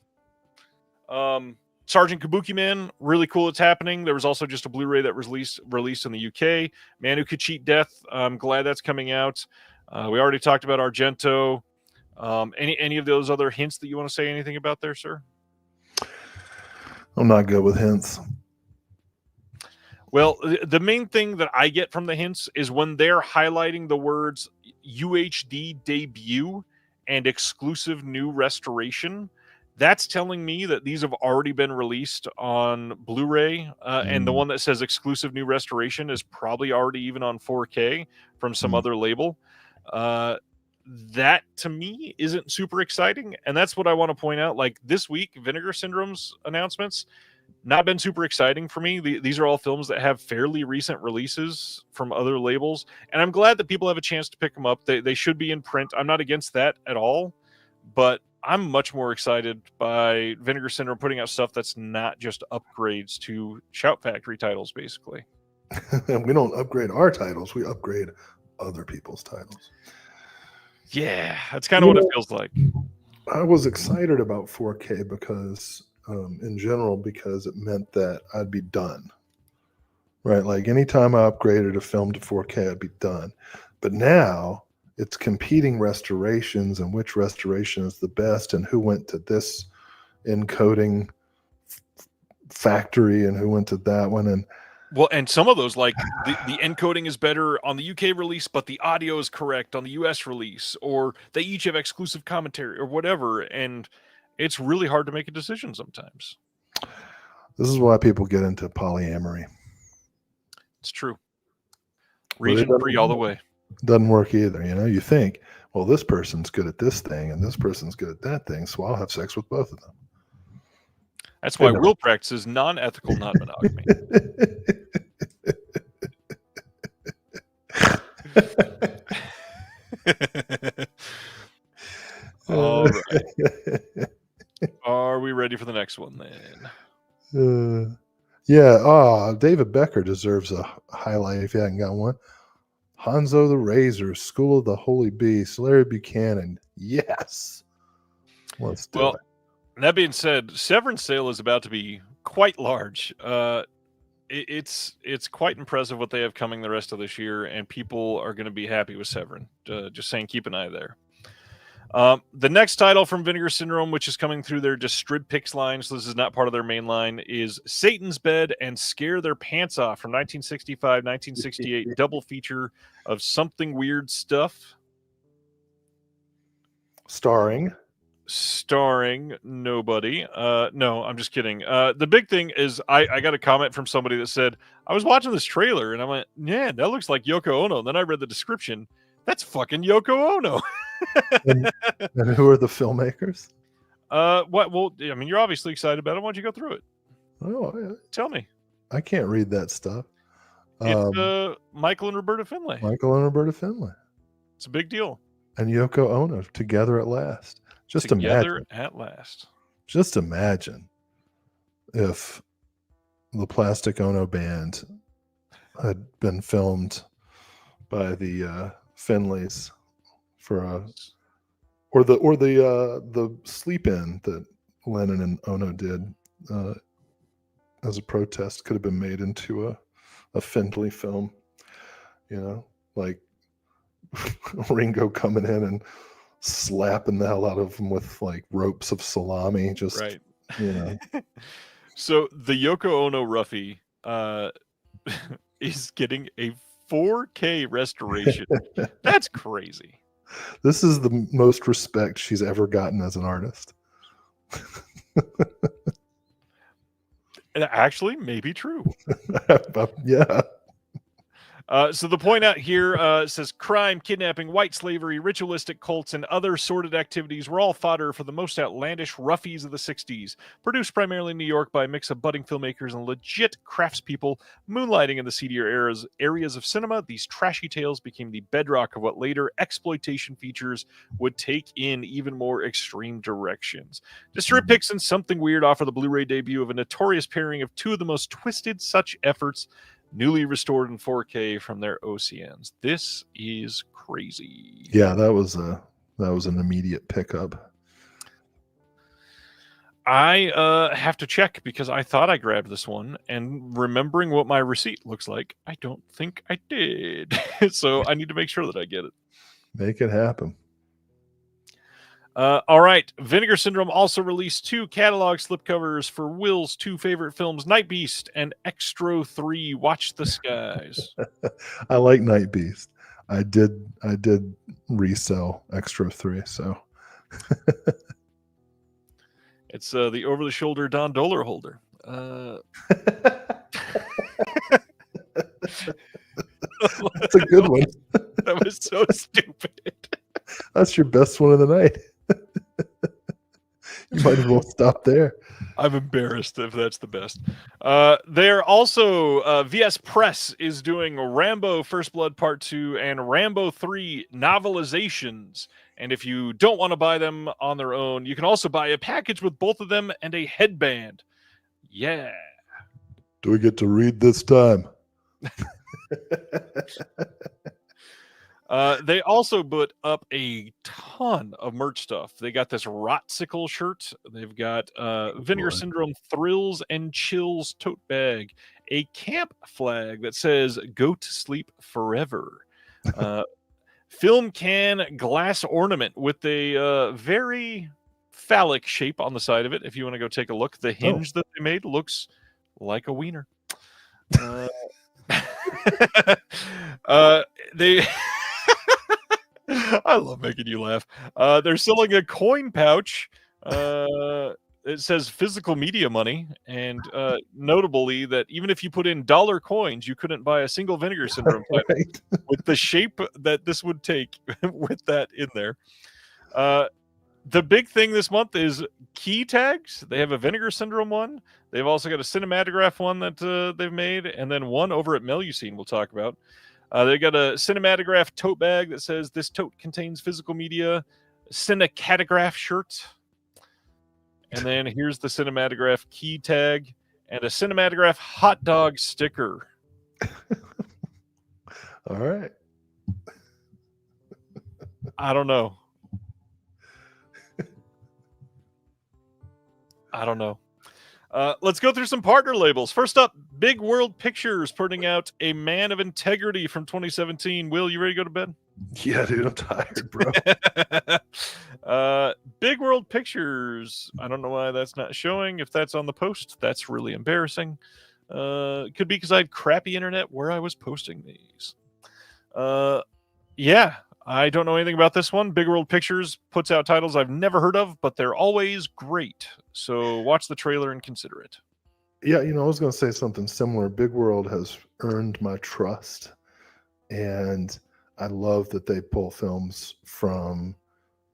Sergeant Kabuki Man, really cool it's happening. There was also just a Blu-ray that was released in the UK. Man Who Could Cheat Death, I'm glad that's coming out. We already talked about Argento. Any of those other hints that you want to say anything about there, sir? I'm not good with hints. Well, the main thing that I get from the hints is when they're highlighting the words UHD debut and exclusive new restoration, that's telling me that these have already been released on Blu-ray, and the one that says exclusive new restoration is probably already even on 4K from some other label. That to me isn't super exciting, and that's what I want to point out. Like this week, Vinegar Syndrome's announcements not been super exciting for me. These are all films that have fairly recent releases from other labels, and I'm glad that people have a chance to pick them up. They should be in print. I'm not against that at all, but I'm much more excited by Vinegar Syndrome putting out stuff that's not just upgrades to Shout Factory titles, basically. We don't upgrade our titles. We upgrade other people's titles. Yeah, that's kind of what it feels like. I was excited about 4K because, in general, because it meant that I'd be done. Right? Like anytime I upgraded a film to 4K, I'd be done. But now it's competing restorations and which restoration is the best and who went to this encoding factory and who went to that one. And well, and some of those, like the encoding is better on the UK release, but the audio is correct on the US release, or they each have exclusive commentary or whatever. And it's really hard to make a decision sometimes. This is why people get into polyamory. It's true. Region free all the way. Doesn't work either. You know, you think, well, this person's good at this thing and this person's good at that thing, so I'll have sex with both of them. That's why Will practices non-ethical non-monogamy. All right. Are we ready for the next one then? Yeah. David Becker deserves a highlight if you haven't got one. Hanzo the Razor, School of the Holy Beast, Larry Buchanan. Yes. Let's do it. That being said, Severance sale is about to be quite large. It's quite impressive what they have coming the rest of this year, and people are going to be happy with Severin. Just saying, keep an eye there. The next title from Vinegar Syndrome, which is coming through their Distrib Pix line, so this is not part of their main line, is Satan's Bed and Scare Their Pants Off from 1965, 1968, double feature of something weird stuff. Starring nobody. No, I'm just kidding. The big thing is I got a comment from somebody that said, I was watching this trailer and I went, yeah, that looks like Yoko Ono. And then I read the description. That's fucking Yoko Ono. and who are the filmmakers? What? Well, I mean, you're obviously excited about it. Why don't you go through it? Oh, yeah. Tell me. I can't read that stuff. It's Michael and Roberta Finlay. It's a big deal. And Yoko Ono together at last. Just imagine if the Plastic Ono Band had been filmed by the Finlays or the sleep-in that Lennon and Ono did as a protest could have been made into a Findlay film. You know, like Ringo coming in and slapping the hell out of them with like ropes of salami, just right. You know. So the Yoko Ono Ruffy is getting a 4K restoration. That's crazy. This is the most respect she's ever gotten as an artist. It actually may be true. Yeah. So the point out here says crime, kidnapping, white slavery, ritualistic cults, and other sordid activities were all fodder for the most outlandish roughies of the 60s. Produced primarily in New York by a mix of budding filmmakers and legit craftspeople moonlighting in the seedier areas of cinema, these trashy tales became the bedrock of what later exploitation features would take in even more extreme directions. Disturbed picks and Something Weird offer the Blu-ray debut of a notorious pairing of two of the most twisted such efforts, newly restored in 4K from their OCNs. This is crazy. Yeah, that was an immediate pickup. I have to check because I thought I grabbed this one, and remembering what my receipt looks like, I don't think I did. So I need to make sure that I get it. Make it happen. All right. Vinegar Syndrome also released 2 catalog slipcovers for Will's 2 favorite films, Night Beast and Extro 3, Watch the Skies. I like Night Beast. I did resell Extro 3, so It's the over-the-shoulder Don Doler holder. That's a good one. That was so stupid. That's your best one of the night. You might as well stop there. I'm embarrassed if that's the best. They're also, VS Press is doing Rambo First Blood Part 2 and Rambo 3 novelizations. And if you don't want to buy them on their own, you can also buy a package with both of them and a headband. Yeah. Do we get to read this time? They also put up a ton of merch stuff. They got this Rotsicle shirt. They've got Vinegar Syndrome Thrills and Chills tote bag, a camp flag that says "Go to sleep forever," film can glass ornament with a very phallic shape on the side of it. If you want to go take a look, the hinge that they made looks like a wiener. They. I love making you laugh. They're selling a coin pouch. It says physical media money, and notably that even if you put in dollar coins, you couldn't buy a single Vinegar Syndrome title Right. with the shape that this would take with that in there. The big thing this month is key tags. They have a Vinegar Syndrome one. They've also got a Cinematograph one that they've made, and then one over at Melusine we'll talk about. They got a Cinematograph tote bag that says this tote contains physical media, Cinecatograph shirt. And then here's the Cinematograph key tag and a Cinematograph hot dog sticker. All right. I don't know. Let's go through some partner labels. First up, Big World Pictures putting out A Man of Integrity from 2017. Will, you ready to go to bed? Yeah, dude, I'm tired, bro. Big World Pictures. I don't know why that's not showing. If that's on the post, that's really embarrassing. It could be because I had crappy internet where I was posting these. Yeah, I don't know anything about this one. Big World Pictures puts out titles I've never heard of, but they're always great. So watch the trailer and consider it. Yeah, I was going to say something similar. Big World has earned my trust, and I love that they pull films from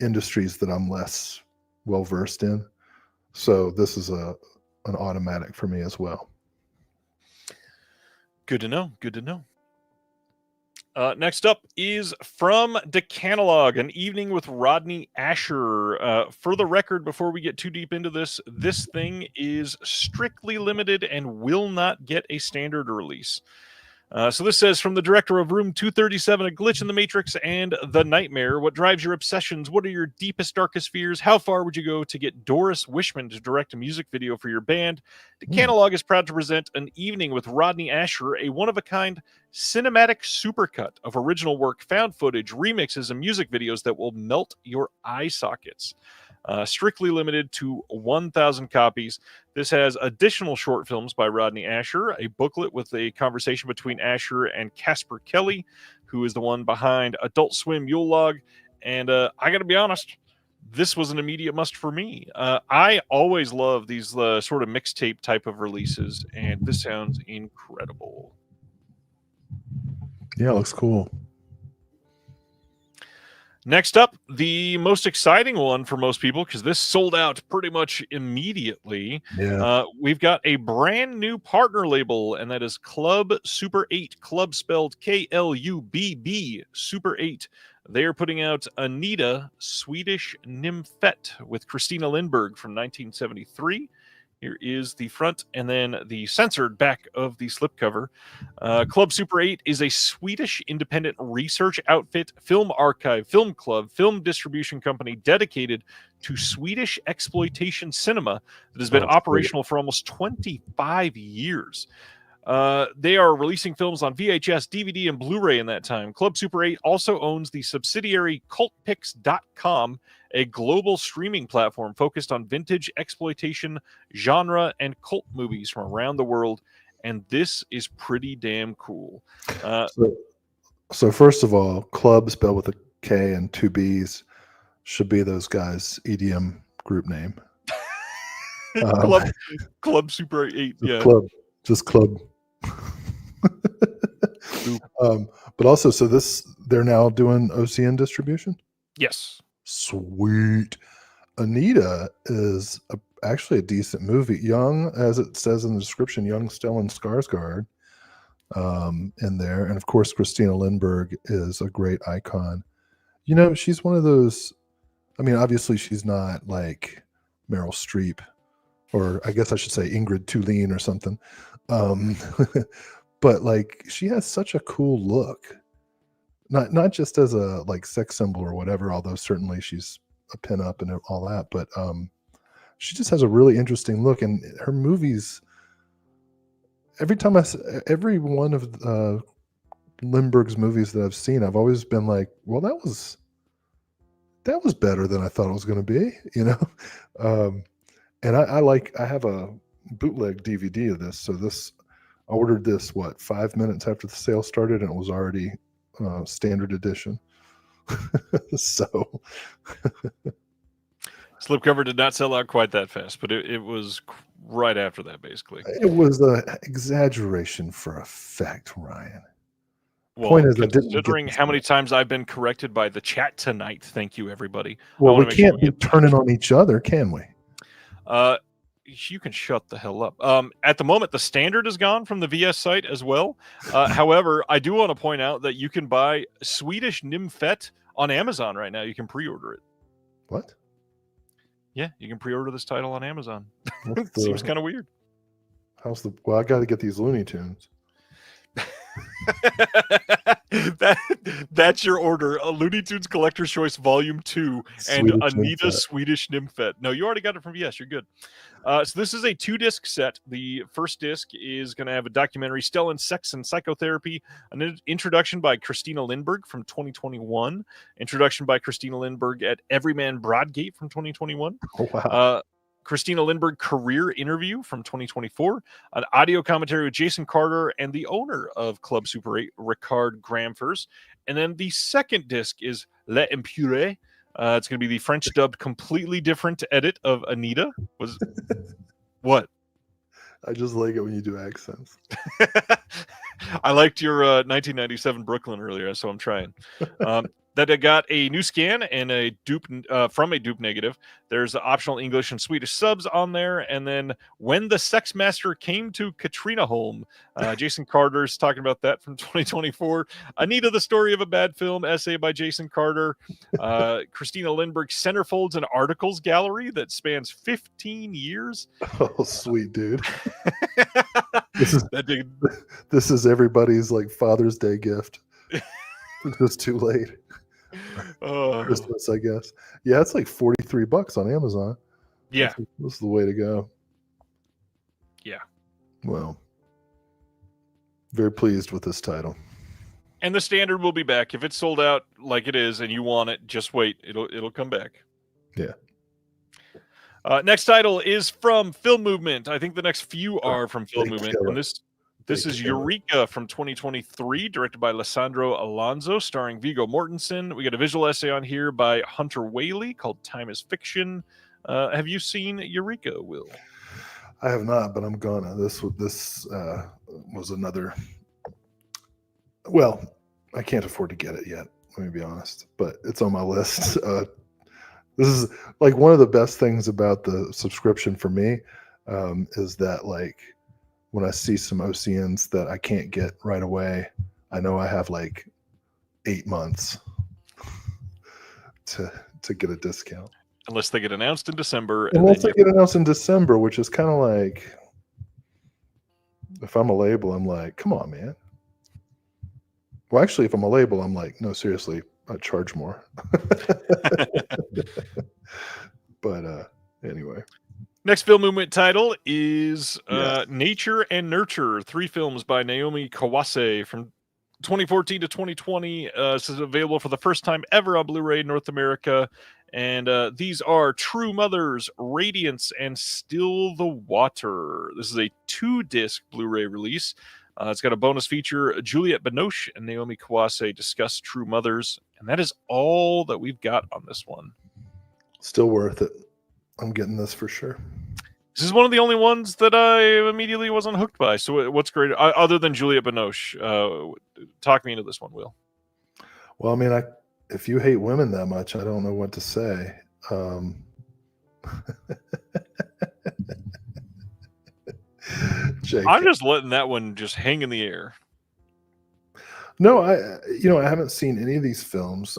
industries that I'm less well versed in. So this is an automatic for me as well. Good to know. Next up is from Decanalog, An Evening with Rodney Asher. For the record, before we get too deep into this thing is strictly limited and will not get a standard release. So this says, from the director of Room 237, A Glitch in the Matrix and The Nightmare, what drives your obsessions? What are your deepest, darkest fears? How far would you go to get Doris Wishman to direct a music video for your band? Decanalog is proud to present An Evening with Rodney Asher, a one-of-a-kind cinematic supercut of original work, found footage, remixes, and music videos that will melt your eye sockets. Strictly limited to 1,000 copies. This has additional short films by Rodney Asher, a booklet with a conversation between Asher and Casper Kelly, who is the one behind Adult Swim Yule Log. And I got to be honest, this was an immediate must for me. I always love these sort of mixtape type of releases, and this sounds incredible. Yeah, it looks cool. Next up, the most exciting one for most people, because this sold out pretty much immediately. Yeah. We've got a brand new partner label, and that is Club Super 8. Club spelled Klubb Super 8. They are putting out Anita, Swedish Nymphette with Christina Lindberg from 1973. Here is the front and then the censored back of the slipcover. Club Super 8 is a Swedish independent research outfit, film archive, film club, film distribution company dedicated to Swedish exploitation cinema that has been operational for almost 25 years. They are releasing films on VHS, DVD, and Blu-ray in that time. Club Super 8 also owns the subsidiary cultpix.com, a global streaming platform focused on vintage exploitation, genre, and cult movies from around the world. And this is pretty damn cool. So first of all, Club spelled with a K and two B's should be those guys' EDM group name. Club Super 8, yeah. Just Club. But also, so they're now doing OCN distribution? Yes. Sweet. Anita is actually a decent movie. Young, as it says in the description, young Stellan Skarsgård in there. And of course, Christina Lindberg is a great icon. You know, she's one of those, I mean, obviously she's not like Meryl Streep, or I guess I should say Ingrid Tulin or something. But like she has such a cool look. Not just as a like sex symbol or whatever, although certainly she's a pinup and all that, but she just has a really interesting look, and her movies. Every one of Lindbergh's movies that I've seen, I've always been like, well, that was better than I thought it was going to be, you know. And I have a bootleg DVD of this, so I ordered this 5 minutes after the sale started, and it was already standard edition. So slipcover did not sell out quite that fast, but it was right after that, basically. It was an exaggeration for effect, Ryan. Well, point is, considering how many times I've been corrected by the chat tonight, thank you, everybody. Well, we can't be turning on each other, can we? You can shut the hell up. At the moment, the standard is gone from the VS site as well. However, I do want to point out that you can buy Swedish Nymphette on Amazon right now. You can pre-order it. What? Yeah, you can pre-order this title on Amazon. It seems kind of weird. Well, I got to get these Looney Tunes. That's your order. A Looney Tunes Collector's Choice Volume 2 and Anita Swedish Nymphette. No, you already got it from VS. You're good. So this is a 2-disc set. The first disc is going to have a documentary, Stellan Sex and Psychotherapy, an introduction by Christina Lindberg from 2021, introduction by Christina Lindberg at Everyman Broadgate from 2021. Oh, wow. Christina Lindberg career interview from 2024, an audio commentary with Jason Carter and the owner of Club Super 8, Ricard Gramfers. And then the second disc is Les Impurés. It's going to be the French dubbed, completely different edit of Anita. What? I just like it when you do accents. I liked your 1997 Brooklyn earlier, so I'm trying. That I got a new scan and a dupe from a dupe negative. There's optional English and Swedish subs on there. And then When the Sex Master Came to Katrineholm, Jason Carter's talking about that from 2024. Anita, the Story of a Bad Film, essay by Jason Carter. Christina Lindberg centerfolds and articles gallery that spans 15 years. Oh, sweet dude. This is everybody's like Father's Day gift. It's too late. Christmas, I guess. Yeah, it's like $43 on Amazon. Yeah, this is the way to go. Yeah. Well, very pleased with this title. And the standard will be back. If it's sold out like it is and you want it, just wait. It'll come back. Yeah. Next title is from Film Movement. I think the next few are from Film Movement. And this is Eureka from 2023, directed by Alessandro Alonso, starring Viggo Mortensen. We got a visual essay on here by Hunter Whaley called Time is Fiction. Have you seen Eureka, Will? I have not, but I'm gonna. This was another. Well, I can't afford to get it yet. Let me be honest, but it's on my list. This is like one of the best things about the subscription for me, is that like when I see some OCNs that I can't get right away, I know I have like 8 months to get a discount. Unless they get announced in December. Unless they get announced in December, which is kind of like, if I'm a label, I'm like, come on, man. Well, actually, if I'm a label, I'm like, no, seriously, I charge more. But anyway. Next film movement title is Nature and Nurture, 3 films by Naomi Kawase from 2014 to 2020. This is available for the first time ever on Blu-ray in North America. And these are True Mothers, Radiance, and Still the Water. This is a 2-disc Blu-ray release. It's got a bonus feature. Juliette Binoche and Naomi Kawase discuss True Mothers. And that is all that we've got on this one. Still worth it. I'm getting this for sure. This is one of the only ones that I immediately wasn't hooked by. So what's great, other than Juliette Binoche? Talk me into this one, Will. Well, I mean, if you hate women that much, I don't know what to say. I'm just letting that one just hang in the air. No, I haven't seen any of these films.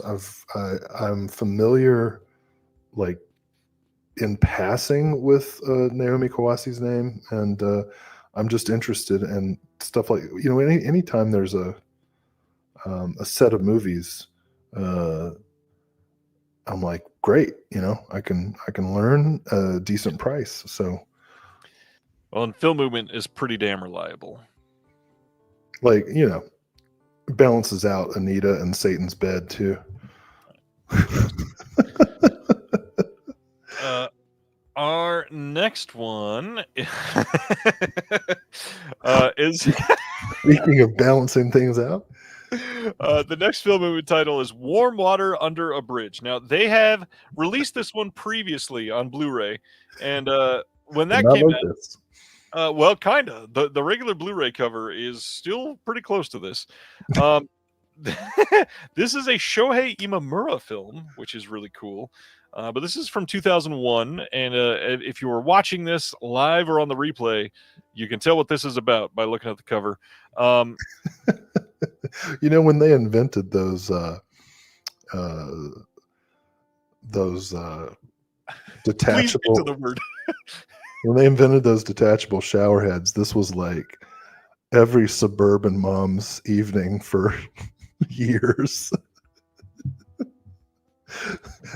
I'm familiar, like, in passing with Naomi Kawase's name, and I'm just interested in stuff like, anytime there's a set of movies, I'm like, great, I can learn a decent price. So, well, and Film Movement is pretty damn reliable. Like, balances out Anita and Satan's Bed too. Our next one is speaking of balancing things out. The next film movie title is Warm Water Under a Bridge. Now, they have released this one previously on Blu-ray, and when that came out, well, kind of. The regular Blu-ray cover is still pretty close to this. This is a Shohei Imamura film, which is really cool. But this is from 2001, and if you were watching this live or on the replay, you can tell what this is about by looking at the cover. When they invented those detachable, to the word. When they invented those detachable shower heads, this was like every suburban mom's evening for years.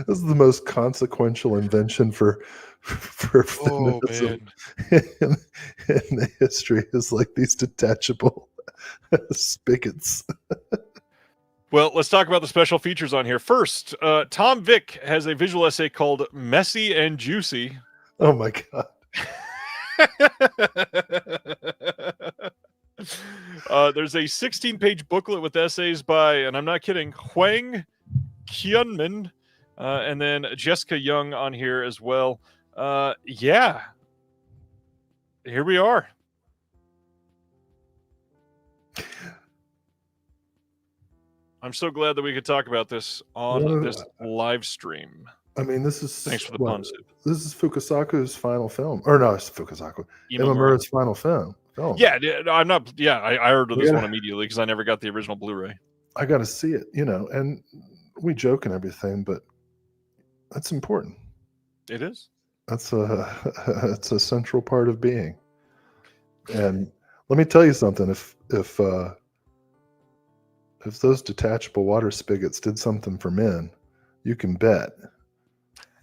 This is the most consequential invention for feminism in the history, is like these detachable spigots. Well, let's talk about the special features on here. First, Tom Vick has a visual essay called Messy and Juicy. Oh my God. There's a 16-page booklet with essays by, and I'm not kidding, Hwang Kyunmin, and then Jessica Young on here as well. Yeah. Here we are. I'm so glad that we could talk about this on this live stream. I mean, this is... Thanks for the pun. This is Fukasaku's final film. Or no, it's Fukasaku. Imamura's final film. Yeah, I'm not... Yeah, I heard of this one immediately because I never got the original Blu-ray. I got to see it, and we joke and everything, but that's important. It is. It's a central part of being. And let me tell you something. If those detachable water spigots did something for men, you can bet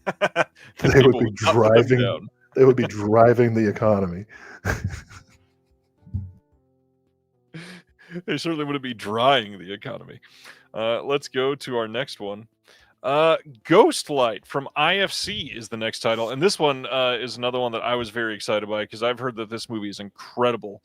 they would be driving. They would be driving the economy. They certainly wouldn't be drying the economy. Let's go to our next one. Ghostlight from IFC is the next title, and this one is another one that I was very excited by because I've heard that this movie is incredible.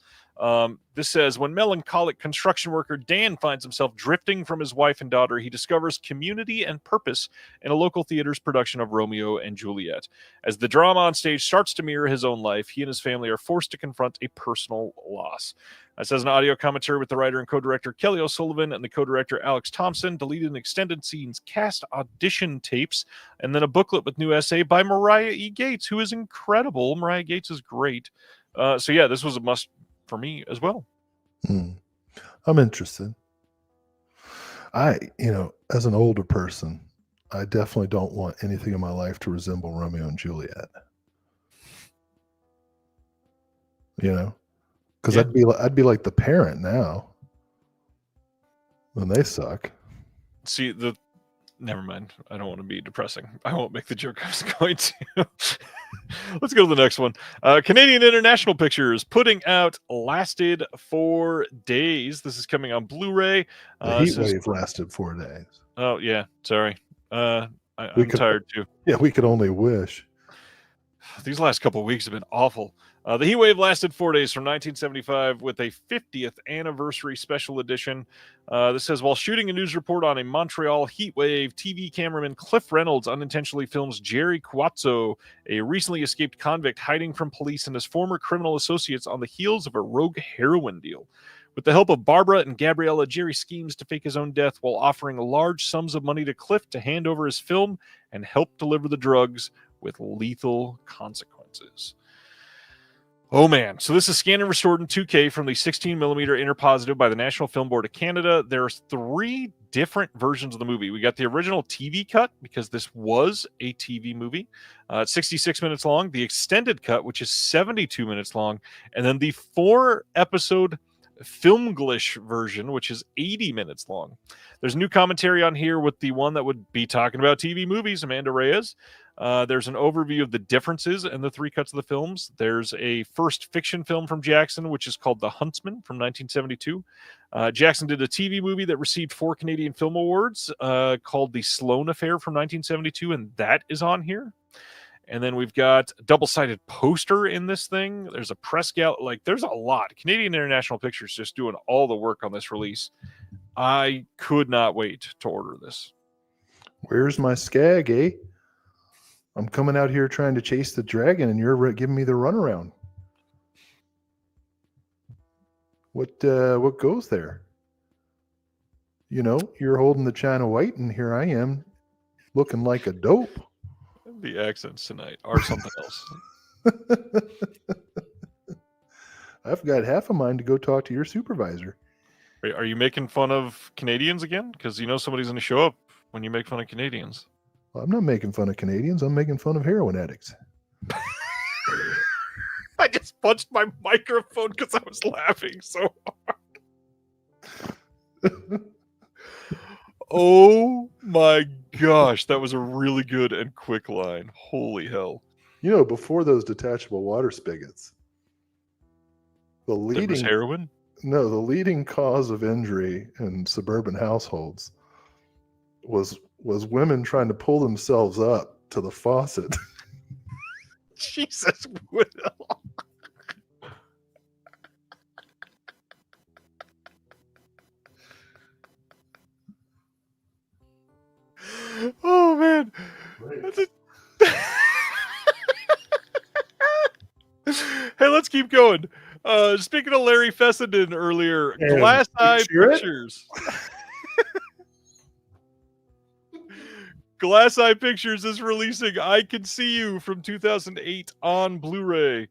This says, when melancholic construction worker Dan finds himself drifting from his wife and daughter, he discovers community and purpose in a local theater's production of Romeo and Juliet. As the drama on stage starts to mirror his own life, he and his family are forced to confront a personal loss. It says an audio commentary with the writer and co-director Kelly O'Sullivan and the co-director Alex Thompson, deleted extended scenes, cast audition tapes, and then a booklet with new essay by Mariah E. Gates, who is incredible. Mariah Gates is great. So yeah, this was a must for me as well. I'm interested. As an older person, I definitely don't want anything in my life to resemble Romeo and Juliet. Because I'd be like the parent now, and they suck. See, never mind. I don't want to be depressing. I won't make the joke I was going to. Let's go to the next one. Canadian International Pictures putting out Lasted 4 Days. This is coming on Blu-ray. The heat wave lasted 4 days. Oh, yeah. Sorry. I'm tired, too. Yeah, we could only wish. These last couple of weeks have been awful. The heat wave lasted 4 days from 1975 with a 50th anniversary special edition. This says, while shooting a news report on a Montreal heat wave, TV cameraman Cliff Reynolds unintentionally films Jerry Cuazzo, a recently escaped convict hiding from police and his former criminal associates on the heels of a rogue heroin deal. With the help of Barbara and Gabriella, Jerry schemes to fake his own death while offering large sums of money to Cliff to hand over his film and help deliver the drugs with lethal consequences. Oh, man. So this is scanned and restored in 2K from the 16mm interpositive by the National Film Board of Canada. There's 3 different versions of the movie. We got the original TV cut, because this was a TV movie. It's 66 minutes long. The extended cut, which is 72 minutes long. And then the 4-episode Filmglish version, which is 80 minutes long. There's new commentary on here with the one that would be talking about TV movies, Amanda Reyes. There's an overview of the differences in the 3 cuts of the films. There's a first fiction film from Jackson, which is called The Huntsman from 1972. Jackson did a TV movie that received 4 Canadian Film Awards called The Sloan Affair from 1972, and that is on here. And then we've got a double-sided poster in this thing. There's a press gallery. There's a lot. Canadian International Pictures just doing all the work on this release. I could not wait to order this. Where's my skag, eh? I'm coming out here trying to chase the dragon, and you're giving me the runaround. What goes there? You're holding the China White, and here I am looking like a dope. The accents tonight are something else. I've got half of mine to go talk to your supervisor. Are you making fun of Canadians again? Because somebody's going to show up when you make fun of Canadians. Well, I'm not making fun of Canadians. I'm making fun of heroin addicts. I just punched my microphone because I was laughing so hard. Oh my gosh, that was a really good and quick line. Holy hell. Before those detachable water spigots, the heroin? No, the leading cause of injury in suburban households was women trying to pull themselves up to the faucet. Jesus, Will. Oh, man. Hey, let's keep going. Speaking of Larry Fessenden earlier, Glass Eye Pictures. Glass Eye Pictures is releasing I Can See You from 2008 on Blu-ray.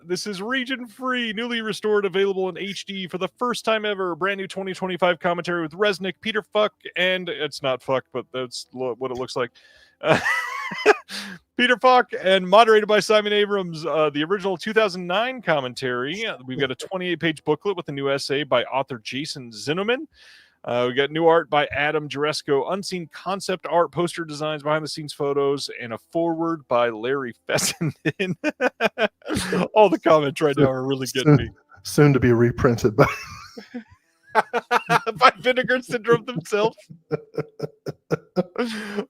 This is region-free, newly restored, available in HD for the first time ever. Brand new 2025 commentary with Resnick, Peter Fuck, and it's not Fuck, but that's what it looks like. Peter Falk, and moderated by Simon Abrams. The original 2009 commentary. We've got a 28-page booklet with a new essay by author Jason Zinnemann. We got new art by Adam Jaresko, unseen concept art, poster designs, behind-the-scenes photos, and a foreword by Larry Fessenden. All the comments right now are really getting me. Soon to be reprinted by... by Vinegar Syndrome themselves.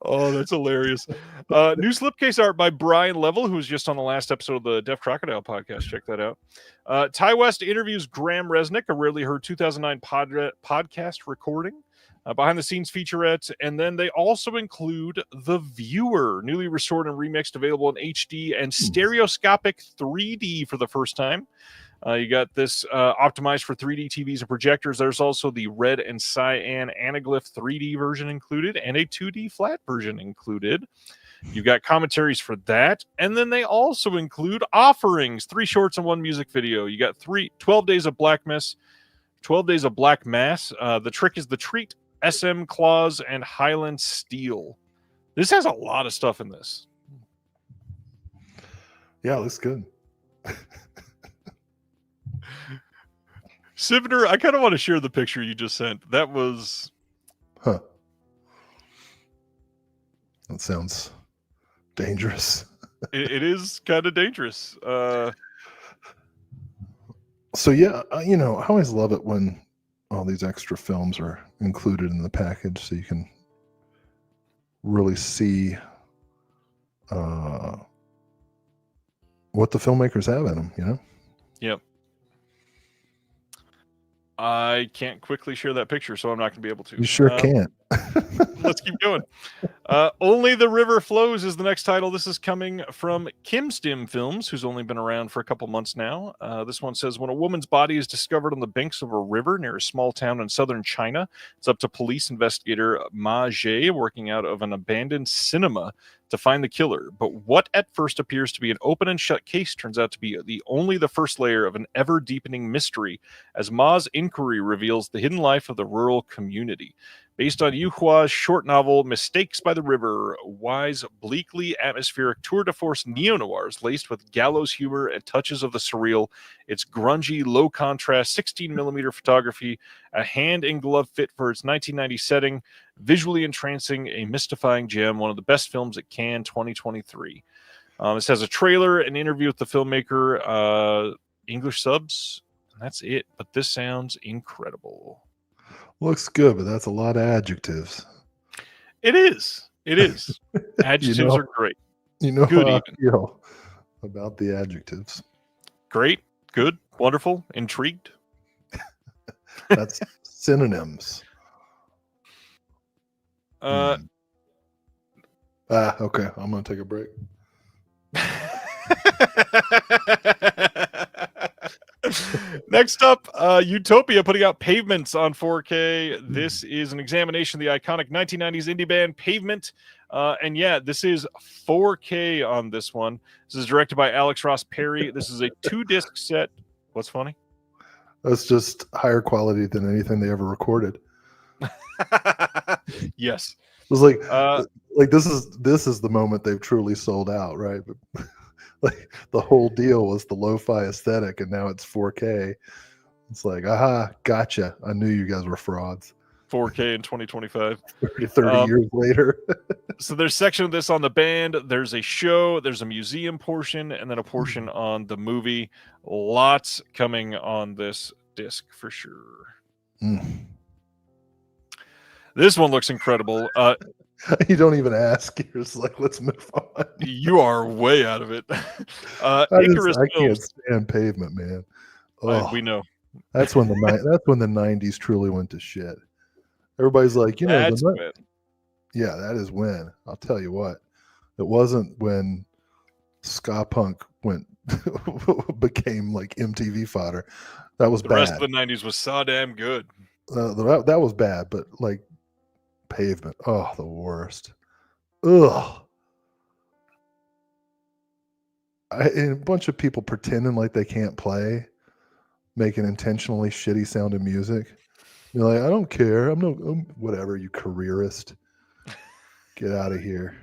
Oh, that's hilarious. New slipcase art by Brian Level, who was just on the last episode of the Deaf Crocodile podcast. Check that out. Ty West interviews Graham Resnick, a rarely heard 2009 podcast recording. Behind the scenes featurette, and then they also include The Viewer, newly restored and remixed, available in HD and stereoscopic 3D for the first time. You got this optimized for 3D TVs and projectors. There's also the red and cyan anaglyph 3D version included and a 2D flat version included. You've got commentaries for that. And then they also include offerings, 3 shorts and 1 music video. You got 12 Days of Black Mass. 12 Days of Black Mass. The Trick is the Treat, SM Claws, and Highland Steel. This has a lot of stuff in this. Yeah, it looks good. Sivner, I kind of want to share the picture you just sent. That was... Huh. That sounds dangerous. It is kind of dangerous. So yeah, I always love it when all these extra films are included in the package, so you can really see what the filmmakers have in them. Yep. I can't quickly share that picture, so I'm not going to be able to. You sure can't. Let's keep going. Only the River Flows is the next title. This is coming from Kim Stim Films, who's only been around for a couple months now. This one says, when a woman's body is discovered on the banks of a river near a small town in southern China, it's up to police investigator Ma Jie, working out of an abandoned cinema, to find the killer. But what at first appears to be an open and shut case turns out to be the first layer of an ever-deepening mystery, as Ma's inquiry reveals the hidden life of the rural community. Based on Yu Hua's short novel Mistakes by the River, wise, bleakly atmospheric tour de force neo-noirs laced with gallows humor and touches of the surreal. It's grungy, low-contrast, 16mm photography, a hand-in-glove fit for its 1990 setting, visually entrancing, a mystifying gem, one of the best films at Cannes 2023. This has a trailer, an interview with the filmmaker, English subs, and that's it. But this sounds incredible. Looks good, but that's a lot of adjectives. It is. Adjectives are great. Good how I feel about the adjectives. Great, good, wonderful, intrigued. That's synonyms. Okay, I'm going to take a break. Next up, Utopia putting out Pavements on 4K. This is an examination of the iconic 1990s indie band Pavement. And yeah, this is 4K on this one. This is directed by Alex Ross Perry. This is a 2-disc set. What's funny? That's just higher quality than anything they ever recorded. Yes. It was like this is the moment they've truly sold out, right? But like the whole deal was the lo-fi aesthetic, and now it's 4K. It's like, aha, gotcha. I knew you guys were frauds. 4K in 2025. 30 years later. So there's a section of this on the band. There's a show. There's a museum portion, and then a portion on the movie. Lots coming on this disc for sure. This one looks incredible. You don't even ask. You're just like, let's move on. You are way out of it. I can't stand Pavement, man. We know. That's when the 90s truly went to shit. Everybody's like, that's when. Yeah, that is when. I'll tell you what. It wasn't when ska punk became like MTV fodder. That was bad. The rest of the 90s was so damn good. That was bad, but like Pavement, oh, the worst. Ugh. And a bunch of people pretending like they can't play, making intentionally shitty sounding music. You're like, I don't care. I'm whatever, you careerist. Get out of here.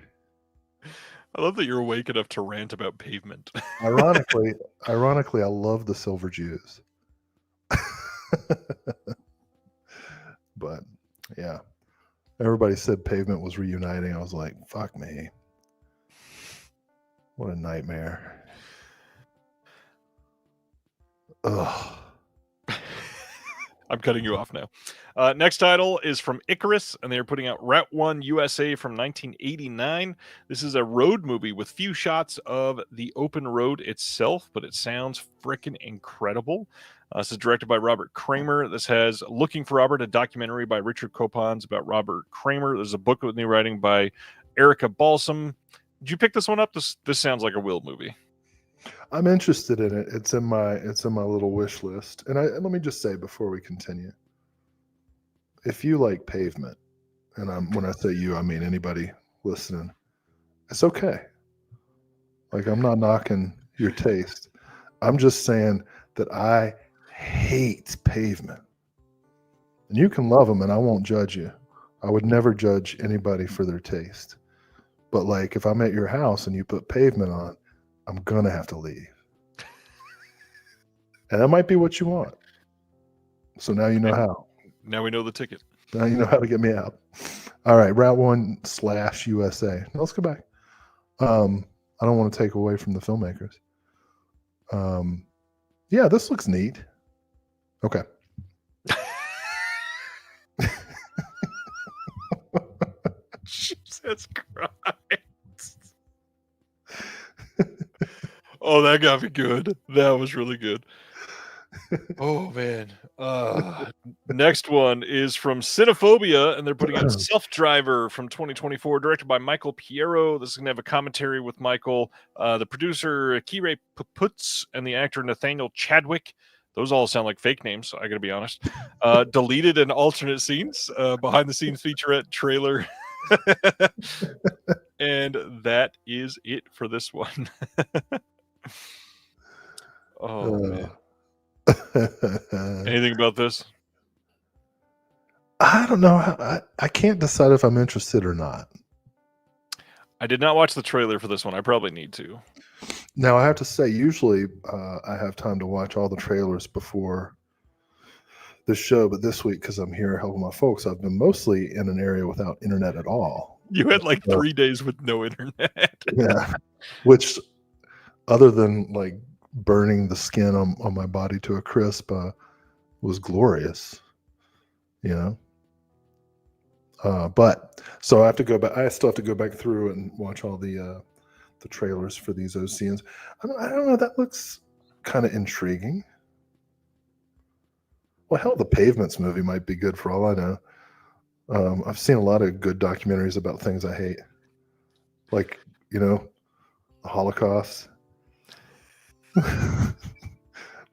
I love that you're awake enough to rant about Pavement. Ironically, I love the Silver Jews. But yeah, everybody said Pavement was reuniting. I was like, fuck me. What a nightmare. Ugh. I'm cutting you off now. Next title is from Icarus, and they are putting out Route 1 USA from 1989. This is a road movie with few shots of the open road itself, but it sounds freaking incredible. This is directed by Robert Kramer. This has Looking for Robert, a documentary by Richard Copons about Robert Kramer. There's a book with new writing by Erica Balsam. Did you pick this one up? This sounds like a Will movie. I'm interested in it. It's in my little wish list. And let me just say before we continue, if you like Pavement, and when I say you, I mean anybody listening, it's okay. Like, I'm not knocking your taste. I'm just saying that I hate Pavement. And you can love them, and I won't judge you. I would never judge anybody for their taste. But like, if I'm at your house and you put Pavement on, I'm gonna have to leave. And that might be what you want. So now you know how. Now we know the ticket. Now you know how to get me out. All right, Route 1/USA. Now let's go back. I don't want to take away from the filmmakers. Yeah, this looks neat. Okay. Jesus Christ. Oh, that got me good. That was really good. Oh, man. Next one is from Cinephobia, and they're putting out Self-Driver from 2024, directed by Michael Piero. This is going to have a commentary with Michael, the producer, Kire Puputz, and the actor Nathaniel Chadwick. Those all sound like fake names, I got to be honest. Deleted and alternate scenes, behind-the-scenes featurette trailer. And that is it for this one. Oh, man. Anything about this? I don't know. I can't decide if I'm interested or not. I did not watch the trailer for this one. I probably need to. Now, I have to say, usually I have time to watch all the trailers before the show, but this week, because I'm here helping my folks, I've been mostly in an area without internet at all. You had like 3 days with no internet. Yeah, which, other than like burning the skin on my body to a crisp, was glorious, you know. But so I have to go back. I still have to go back through and watch all the trailers for these OCNs. I don't know. That looks kind of intriguing. Well, hell, the Pavements movie might be good for all I know. I've seen a lot of good documentaries about things I hate, like, you know, the Holocaust. A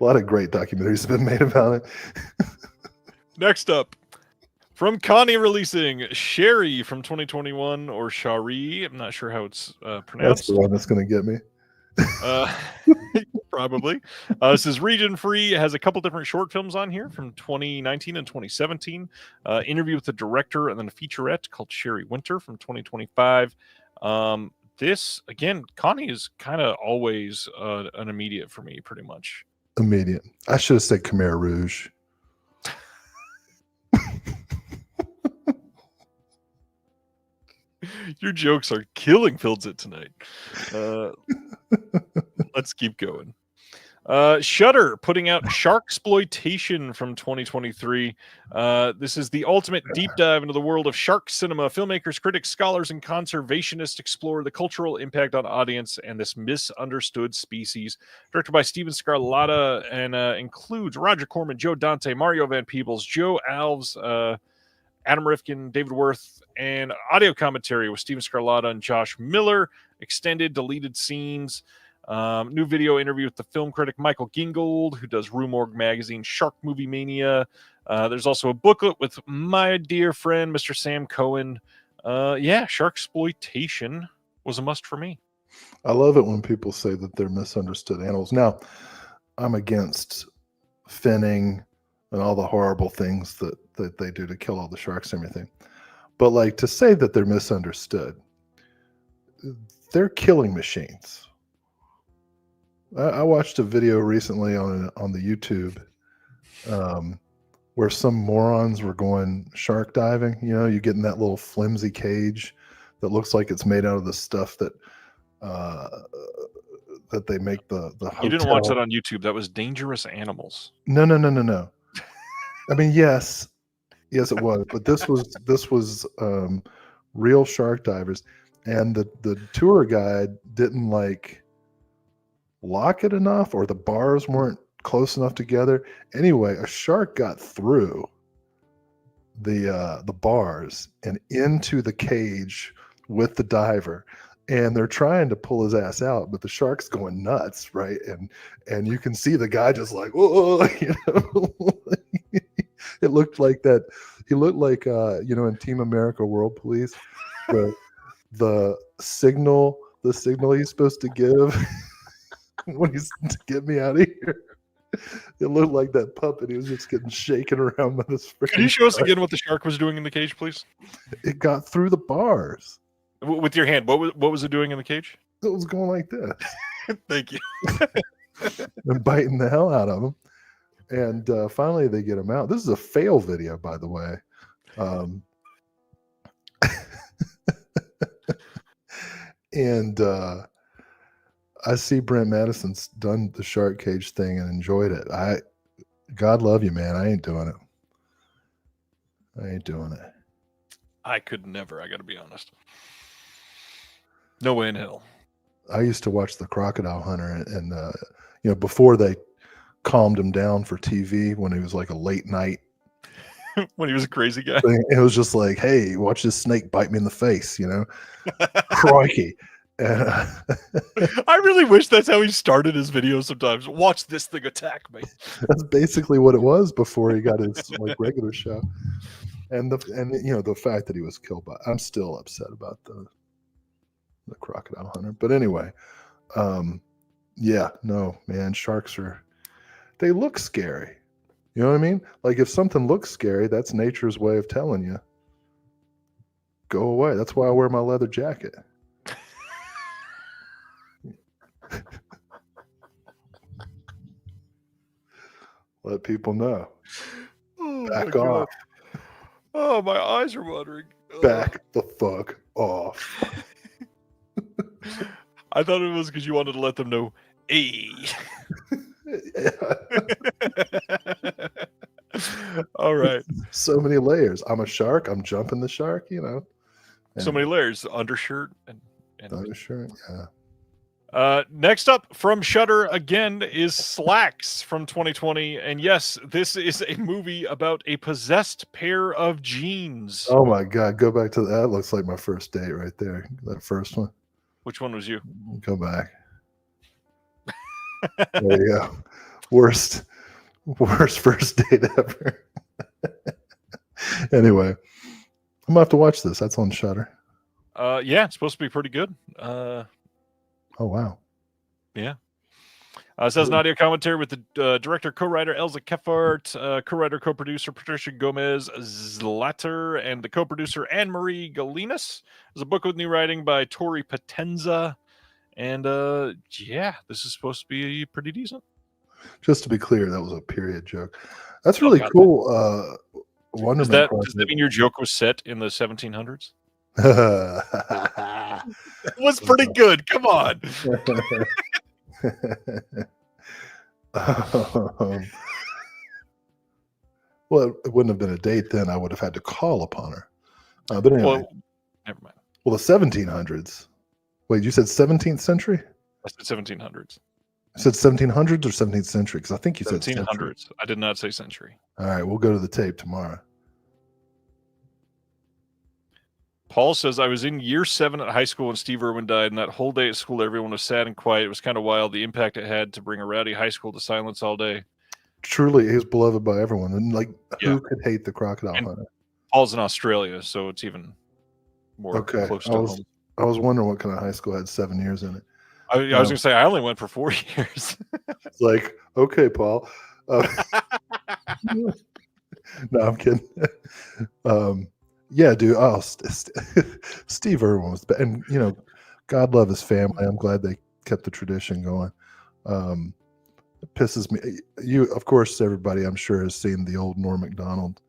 lot of great documentaries have been made about it. Next up, from Connie releasing Sherry from 2021, or Shari. I'm not sure how it's pronounced. That's the one that's going to get me. Probably. This is region free. It has a couple different short films on here from 2019 and 2017. Interview with the director, and then a featurette called Sherry Winter from 2025. This, again, Connie is kind of always an immediate for me, pretty much. Immediate. I should have said Khmer Rouge. Your jokes are killing Fieldsit tonight. Let's keep going. Shudder putting out Sharksploitation from 2023. This is the ultimate deep dive into the world of shark cinema. Filmmakers, critics, scholars, and conservationists explore the cultural impact on audience and this misunderstood species. Directed by Steven Scarlatta, and includes Roger Corman, Joe Dante, Mario Van Peebles, Joe Alves, Adam Rifkin, David Worth, and audio commentary with Steven Scarlatta and Josh Miller. Extended deleted scenes. New video interview with the film critic Michael Gingold, who does Rue Morgue Magazine, Shark Movie Mania. There's also a booklet with my dear friend, Mr. Sam Cohen. Yeah, Sharksploitation was a must for me. I love it when people say that they're misunderstood animals. Now, I'm against finning and all the horrible things that they do to kill all the sharks and everything. But like, to say that they're misunderstood, they're killing machines. I watched a video recently on the YouTube where some morons were going shark diving. You know, you get in that little flimsy cage that looks like it's made out of the stuff that they make the hotel. You didn't watch that on YouTube. That was Dangerous Animals. No. I mean, yes, it was, but this was real shark divers, and the tour guide didn't like lock it enough, or the bars weren't close enough together. Anyway, a shark got through the bars and into the cage with the diver, and they're trying to pull his ass out, but the shark's going nuts, right? And you can see the guy just like, whoa, you know. It looked like that. He looked like in Team America World Police, the signal he's supposed to give when he's to get me out of here. It looked like that puppet. He was just getting shaken around by this freaking. Can you show us again what the shark was doing in the cage, please? It got through the bars. With your hand. What was it doing in the cage? It was going like this. Thank you. And biting the hell out of him. And finally they get him out. This is a fail video, by the way. And I see Brent Madison's done the shark cage thing and enjoyed it. God love you, man. I ain't doing it. I could never. I got to be honest. No way in hell. I used to watch The Crocodile Hunter, and before they calmed him down for TV, when he was like a late night, when he was a crazy guy, it was just like, hey, watch this snake bite me in the face, crikey. I really wish that's how he started his videos sometimes. Watch this thing attack me. That's basically what it was before he got his regular show. And the fact that he was killed by, I'm still upset about the Crocodile Hunter. But anyway, no, man, sharks they look scary. You know what I mean? Like, if something looks scary, that's nature's way of telling you, go away. That's why I wear my leather jacket. Let people know. Back off. Oh, my eyes are watering. Back the fuck off. I thought it was because you wanted to let them know, hey. All right. So many layers. I'm a shark. I'm jumping the shark, So many layers. Undershirt and undershirt, yeah. Next up from Shudder again is Slacks from 2020. And yes, this is a movie about a possessed pair of jeans. Oh my God. Go back to that. Looks like my first date right there. That first one. Which one was you? Go back. There you go. Worst first date ever. Anyway, I'm gonna have to watch this. That's on Shudder. Yeah, it's supposed to be pretty good. Oh wow. Yeah. It says an audio commentary with the director, co-writer Elza Kefart, co-writer, co-producer Patricia Gomez Zlatter, and the co-producer Anne-Marie Galinas. There's a book with new writing by Tori Potenza. And this is supposed to be pretty decent. Just to be clear, that was a period joke. That's really cool. Does that mean your joke was set in the 1700s? It was pretty good. Come on. Well, it wouldn't have been a date then. I would have had to call upon her. But anyway. Well, never mind. Well, the 1700s. Wait, you said 17th century? I said 1700s. You said 1700s or 17th century? Because I think you said 1700s. I did not say century. All right, we'll go to the tape tomorrow. Paul says, I was in year 7 at high school when Steve Irwin died, and that whole day at school, everyone was sad and quiet. It was kind of wild, the impact it had to bring a rowdy high school to silence all day. Truly, he was beloved by everyone. And, who could hate the Crocodile Hunter? Paul's in Australia, so it's even more close to home. I was wondering what kind of high school had 7 years in it. I was going to say, I only went for 4 years. It's like, okay, Paul. No, I'm kidding. Yeah, dude. Oh, Steve Irwin was, and God love his family. I'm glad they kept the tradition going. It pisses me. Of course, everybody I'm sure has seen the old Norm Macdonald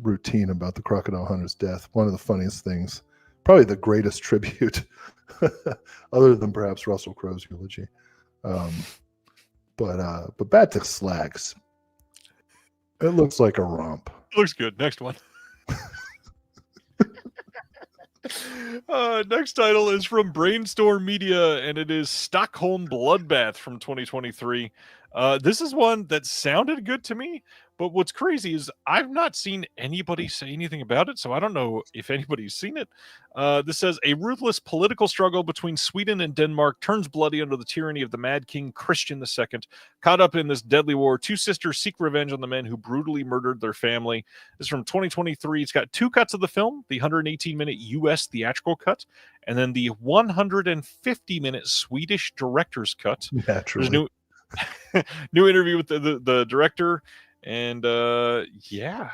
routine about the Crocodile Hunter's death. One of the funniest things, probably the greatest tribute, other than perhaps Russell Crowe's eulogy. But back to Slacks. It looks like a romp. Looks good. Next one. Next title is from Brainstorm Media, and it is Stockholm Bloodbath from 2023. This is one that sounded good to me, but what's crazy is I've not seen anybody say anything about it, so I don't know if anybody's seen it. This says, a ruthless political struggle between Sweden and Denmark turns bloody under the tyranny of the Mad King Christian II. Caught up in this deadly war, two sisters seek revenge on the men who brutally murdered their family. This is from 2023. It's got two cuts of the film, the 118-minute U.S. theatrical cut, and then the 150-minute Swedish director's cut. Naturally. There's new interview with the director, and yeah.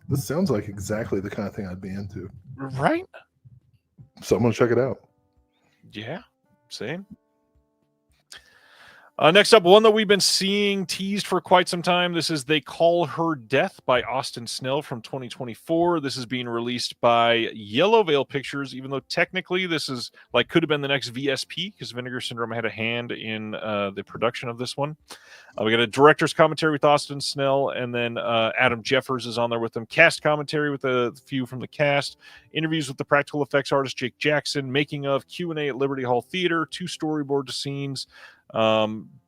This sounds like exactly the kind of thing I'd be into. Right? So I'm going to check it out. Yeah, same. Next up, one that we've been seeing teased for quite some time. This is They Call Her Death by Austin Snell from 2024. This is being released by Yellow Veil Pictures, even though technically this is like could have been the next VSP because Vinegar Syndrome had a hand in the production of this one. We got a director's commentary with Austin Snell, and then Adam Jeffers is on there with them. Cast commentary with a few from the cast. Interviews with the practical effects artist Jake Jackson. Making of Q&A at Liberty Hall Theater. 2 storyboard scenes.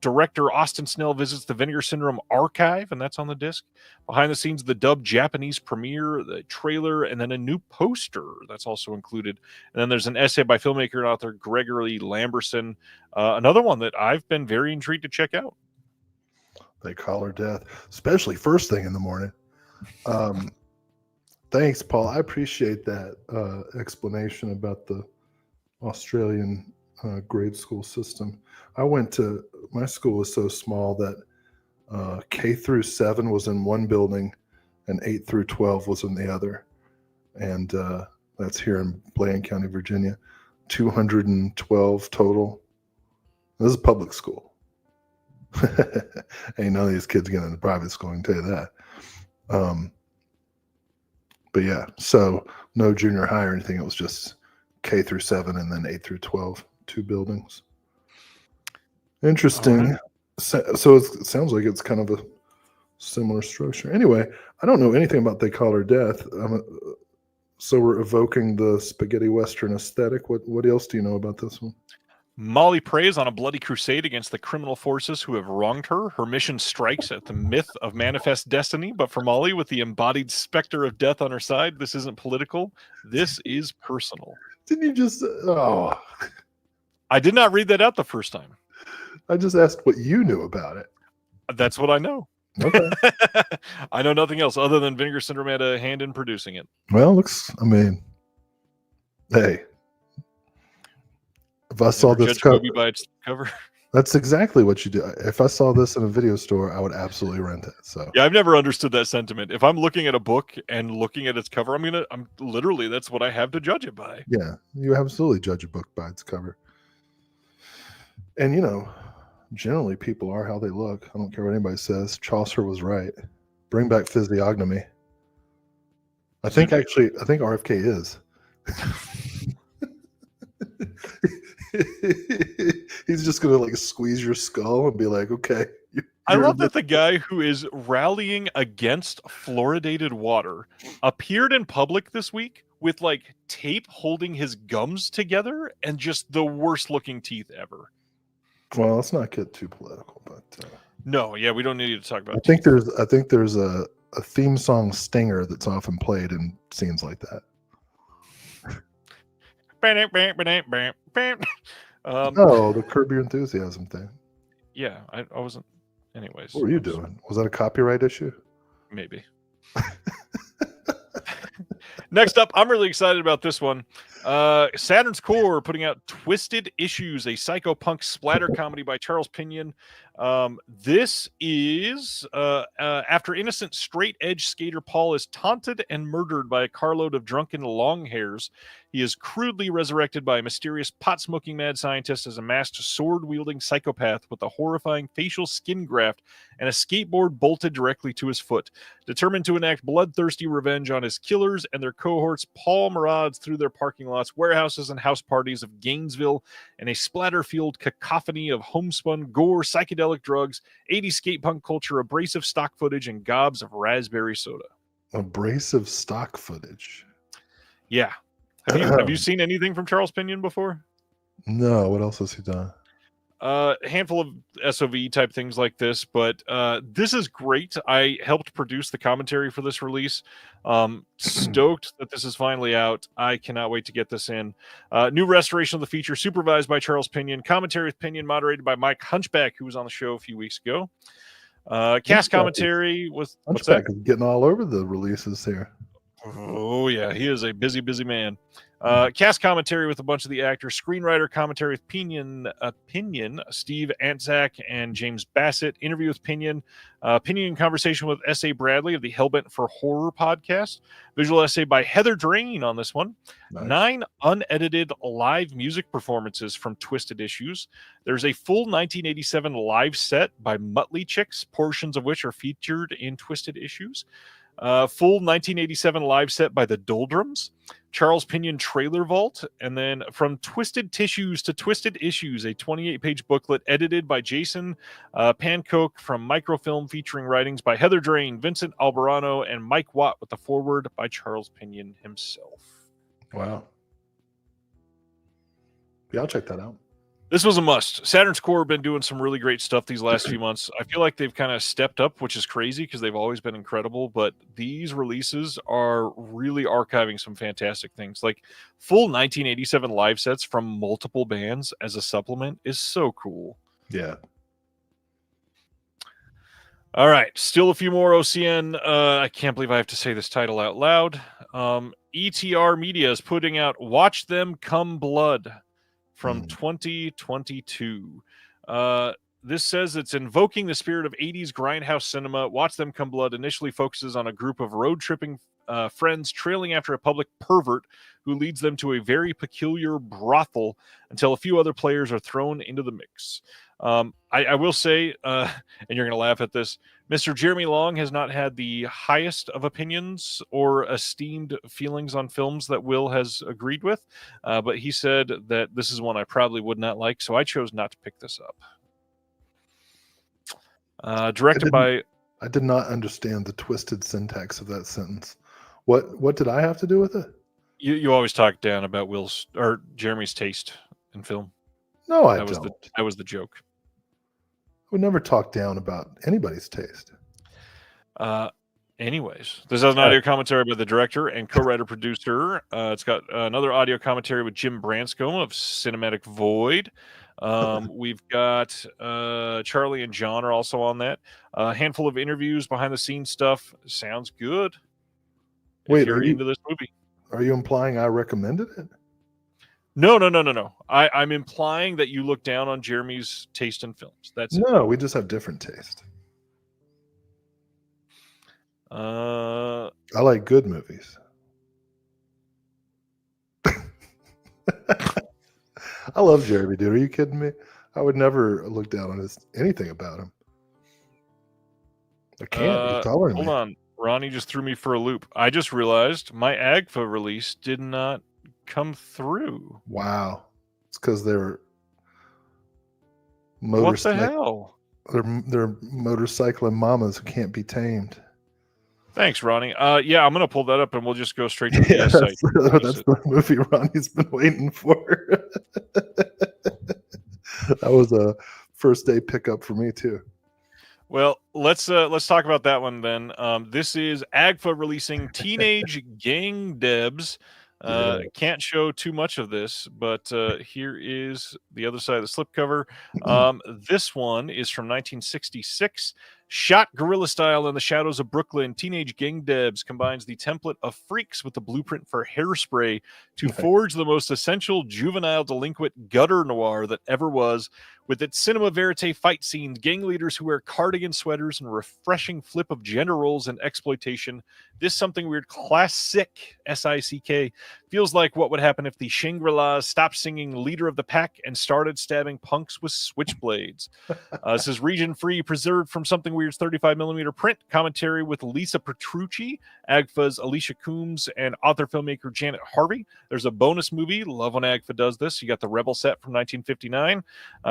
Director Austin Snell visits the Vinegar Syndrome archive, and that's on the disc. Behind the scenes, the dubbed Japanese premiere, the trailer, and then a new poster that's also included. And then there's an essay by filmmaker and author Gregory Lamberson. Another one that I've been very intrigued to check out. They Call Her Death, especially first thing in the morning. Thanks, Paul. I appreciate that explanation about the Australian grade school system. My school was so small that K through 7 was in one building and 8 through 12 was in the other. And that's here in Blaine County, Virginia. 212 total. This is a public school. Ain't none of these kids getting into private school, I can tell you that. But yeah, so no junior high or anything. It was just K through 7 and then 8 through 12, 2 buildings. Interesting. Right. So it sounds like it's kind of a similar structure. Anyway, I don't know anything about They Call Her Death. So we're evoking the spaghetti western aesthetic. What else do you know about this one? Molly preys on a bloody crusade against the criminal forces who have wronged her. Her mission strikes at the myth of manifest destiny, but for Molly, with the embodied specter of death on her side, this isn't political. This is personal. Didn't you just... Oh. I did not read that out the first time. I just asked what you knew about it. That's what I know. Okay. I know nothing else other than Vinegar Syndrome had a hand in producing it. Well, hey. If I saw this cover by its cover, that's exactly what you do. If I saw this in a video store, I would absolutely rent it. So yeah, I've never understood that sentiment. If I'm looking at a book and looking at its cover, I'm literally that's what I have to judge it by. Yeah, you absolutely judge a book by its cover. And generally people are how they look. I don't care what anybody says. Chaucer was right. Bring back physiognomy. I think RFK is. He's just gonna squeeze your skull and be like, okay. I love that the guy who is rallying against fluoridated water appeared in public this week with tape holding his gums together and just the worst looking teeth ever. Well, let's not get too political, but no, yeah, we don't need to talk about. I think there's a theme song stinger that's often played in scenes like that. The Curb Your Enthusiasm thing. Yeah, I wasn't. Anyways, what were you doing? Was that a copyright issue? Maybe. Next up, I'm really excited about this one. Saturn's Core putting out Twisted Issues, a psychopunk splatter comedy by Charles Pinion. This is after innocent straight-edge skater Paul is taunted and murdered by a carload of drunken longhairs. He is crudely resurrected by a mysterious pot-smoking mad scientist as a masked sword-wielding psychopath with a horrifying facial skin graft and a skateboard bolted directly to his foot. Determined to enact bloodthirsty revenge on his killers and their cohorts, Paul marauds through their parking lot lots, warehouses, and house parties of Gainesville, and a splatter-fueled cacophony of homespun gore, psychedelic drugs, 80s skate punk culture, abrasive stock footage, and gobs of raspberry soda. Abrasive stock footage. Yeah. Have you seen anything from Charles Pinion before? No. What else has he done? A handful of SOV type things like this, but this is great. I helped produce the commentary for this release. Stoked that this is finally out. I cannot wait to get this in. New restoration of the feature, supervised by Charles Pinion. Commentary with Pinion, moderated by Mike Hunchback, who was on the show a few weeks ago. Cast commentary with Hunchback is getting all over the releases here. Oh yeah, he is a busy man. Cast commentary with a bunch of the actors, screenwriter commentary with Pinion, Steve Antzak and James Bassett, interview with Pinion, Pinion conversation with S.A. Bradley of the Hellbent for Horror podcast, visual essay by Heather Drain on this one, Nice. 9 unedited live music performances from Twisted Issues. There's a full 1987 live set by Muttley Chicks, portions of which are featured in Twisted Issues. Full 1987 live set by the Doldrums, Charles Pinion trailer vault, and then From Twisted Tissues to Twisted Issues, a 28-page booklet edited by Jason Pancoke from Microfilm, featuring writings by Heather Drain, Vincent Albarano, and Mike Watt, with the foreword by Charles Pinion himself. Wow. Yeah, I'll check that out. This was a must. Saturn's Core have been doing some really great stuff these last few months. I feel like they've kind of stepped up, which is crazy because they've always been incredible. But these releases are really archiving some fantastic things. Like full 1987 live sets from multiple bands as a supplement is so cool. Yeah. All right. Still a few more OCN. I can't believe I have to say this title out loud. ETR Media is putting out Watch Them Come Blood from 2022. This says it's invoking the spirit of 80s grindhouse cinema. Watch Them Come Blood initially focuses on a group of road-tripping friends trailing after a public pervert who leads them to a very peculiar brothel until a few other players are thrown into the mix. I will say, and you're going to laugh at this, Mr. Jeremy Long has not had the highest of opinions or esteemed feelings on films that Will has agreed with, but he said that this is one I probably would not like, so I chose not to pick this up. Directed by... I did not understand the twisted syntax of that sentence. What did I have to do with it? You always talk down about Will's or Jeremy's taste in film. No, I don't. That was the joke. I would never talk down about anybody's taste. Anyways, this has an audio commentary by the director and co-writer-producer. It's got another audio commentary with Jim Branscombe of Cinematic Void. We've got Charlie and John are also on that. A handful of interviews, behind-the-scenes stuff. Sounds good. Wait, you're into this movie. Are you implying I recommended it? No. I'm implying that you look down on Jeremy's taste in films. That's no, we just have different taste. I like good movies. I love Jeremy, dude. Are you kidding me? I would never look down on anything about him. I can't. He's taller than me. Hold on. Ronnie just threw me for a loop. I just realized my AGFA release did not come through. Wow. It's because they're what the hell? They're motorcycling mamas who can't be tamed. Thanks, Ronnie. Yeah, I'm gonna pull that up and we'll just go straight to the site. That's the movie Ronnie's been waiting for. That was a first day pickup for me too. Well, let's talk about that one then. This is AGFA releasing Teenage Gang Debs. Can't show too much of this, but here is the other side of the slipcover. This one is from 1966. Shot guerrilla style in the shadows of Brooklyn, Teenage Gang Debs combines the template of Freaks with the blueprint for Hairspray to forge the most essential juvenile delinquent gutter noir that ever was. With its cinema verite fight scenes, gang leaders who wear cardigan sweaters, and a refreshing flip of gender roles and exploitation, this something weird classic SICK feels like what would happen if the Shangri-Las stopped singing Leader of the Pack and started stabbing punks with switchblades. This is region free, preserved from something Weird's 35mm print, commentary with Lisa Petrucci, AGFA's Alicia Coombs, and author-filmmaker Janet Harvey. There's a bonus movie. Love when AGFA does this. You got the Rebel set from 1959,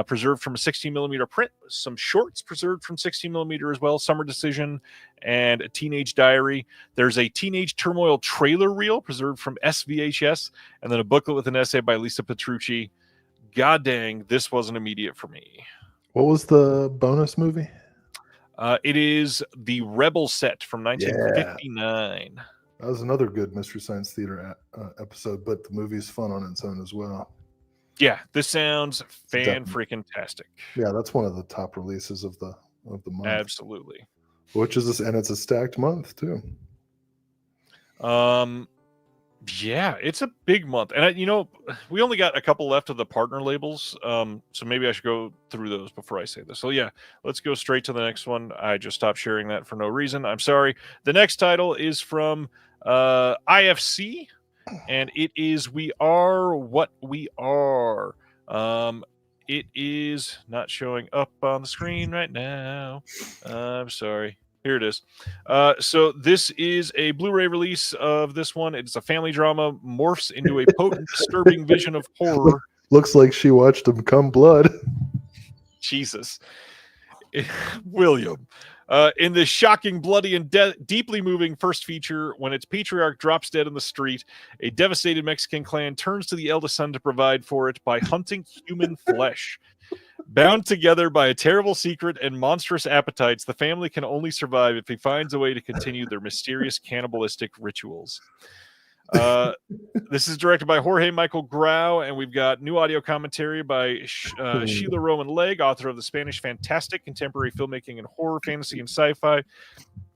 preserved from a 16mm print. Some shorts preserved from 16mm as well. Summer Decision and a Teenage Diary. There's a Teenage Turmoil trailer reel preserved from SVHS, and then a booklet with an essay by Lisa Petrucci. God dang, this wasn't immediate for me. What was the bonus movie? It is the Rebel set from 1959. That was another good Mystery Science Theater episode, but the movie's fun on its own as well. Yeah, this sounds fan-freaking-tastic. Yeah, that's one of the top releases of the month. Absolutely. Which is and it's a stacked month too. Yeah, it's a big month. And, we only got a couple left of the partner labels, so maybe I should go through those before I say this. So, yeah, let's go straight to the next one. I just stopped sharing that for no reason. I'm sorry. The next title is from IFC, and it is We Are What We Are. It is not showing up on the screen right now. I'm sorry. Here it is. So this is a Blu-ray release of this one. It's a family drama, morphs into a potent, disturbing vision of horror. Looks like she watched him come blood. Jesus. William. In this shocking, bloody, and deeply moving first feature, when its patriarch drops dead in the street, a devastated Mexican clan turns to the eldest son to provide for it by hunting human flesh. Bound together by a terrible secret and monstrous appetites, the family can only survive if he finds a way to continue their mysterious cannibalistic rituals. This is directed by Jorge Michael Grau, and we've got new audio commentary by Sheila Roman Legg, author of the Spanish Fantastic, Contemporary Filmmaking and Horror, Fantasy, and Sci-Fi.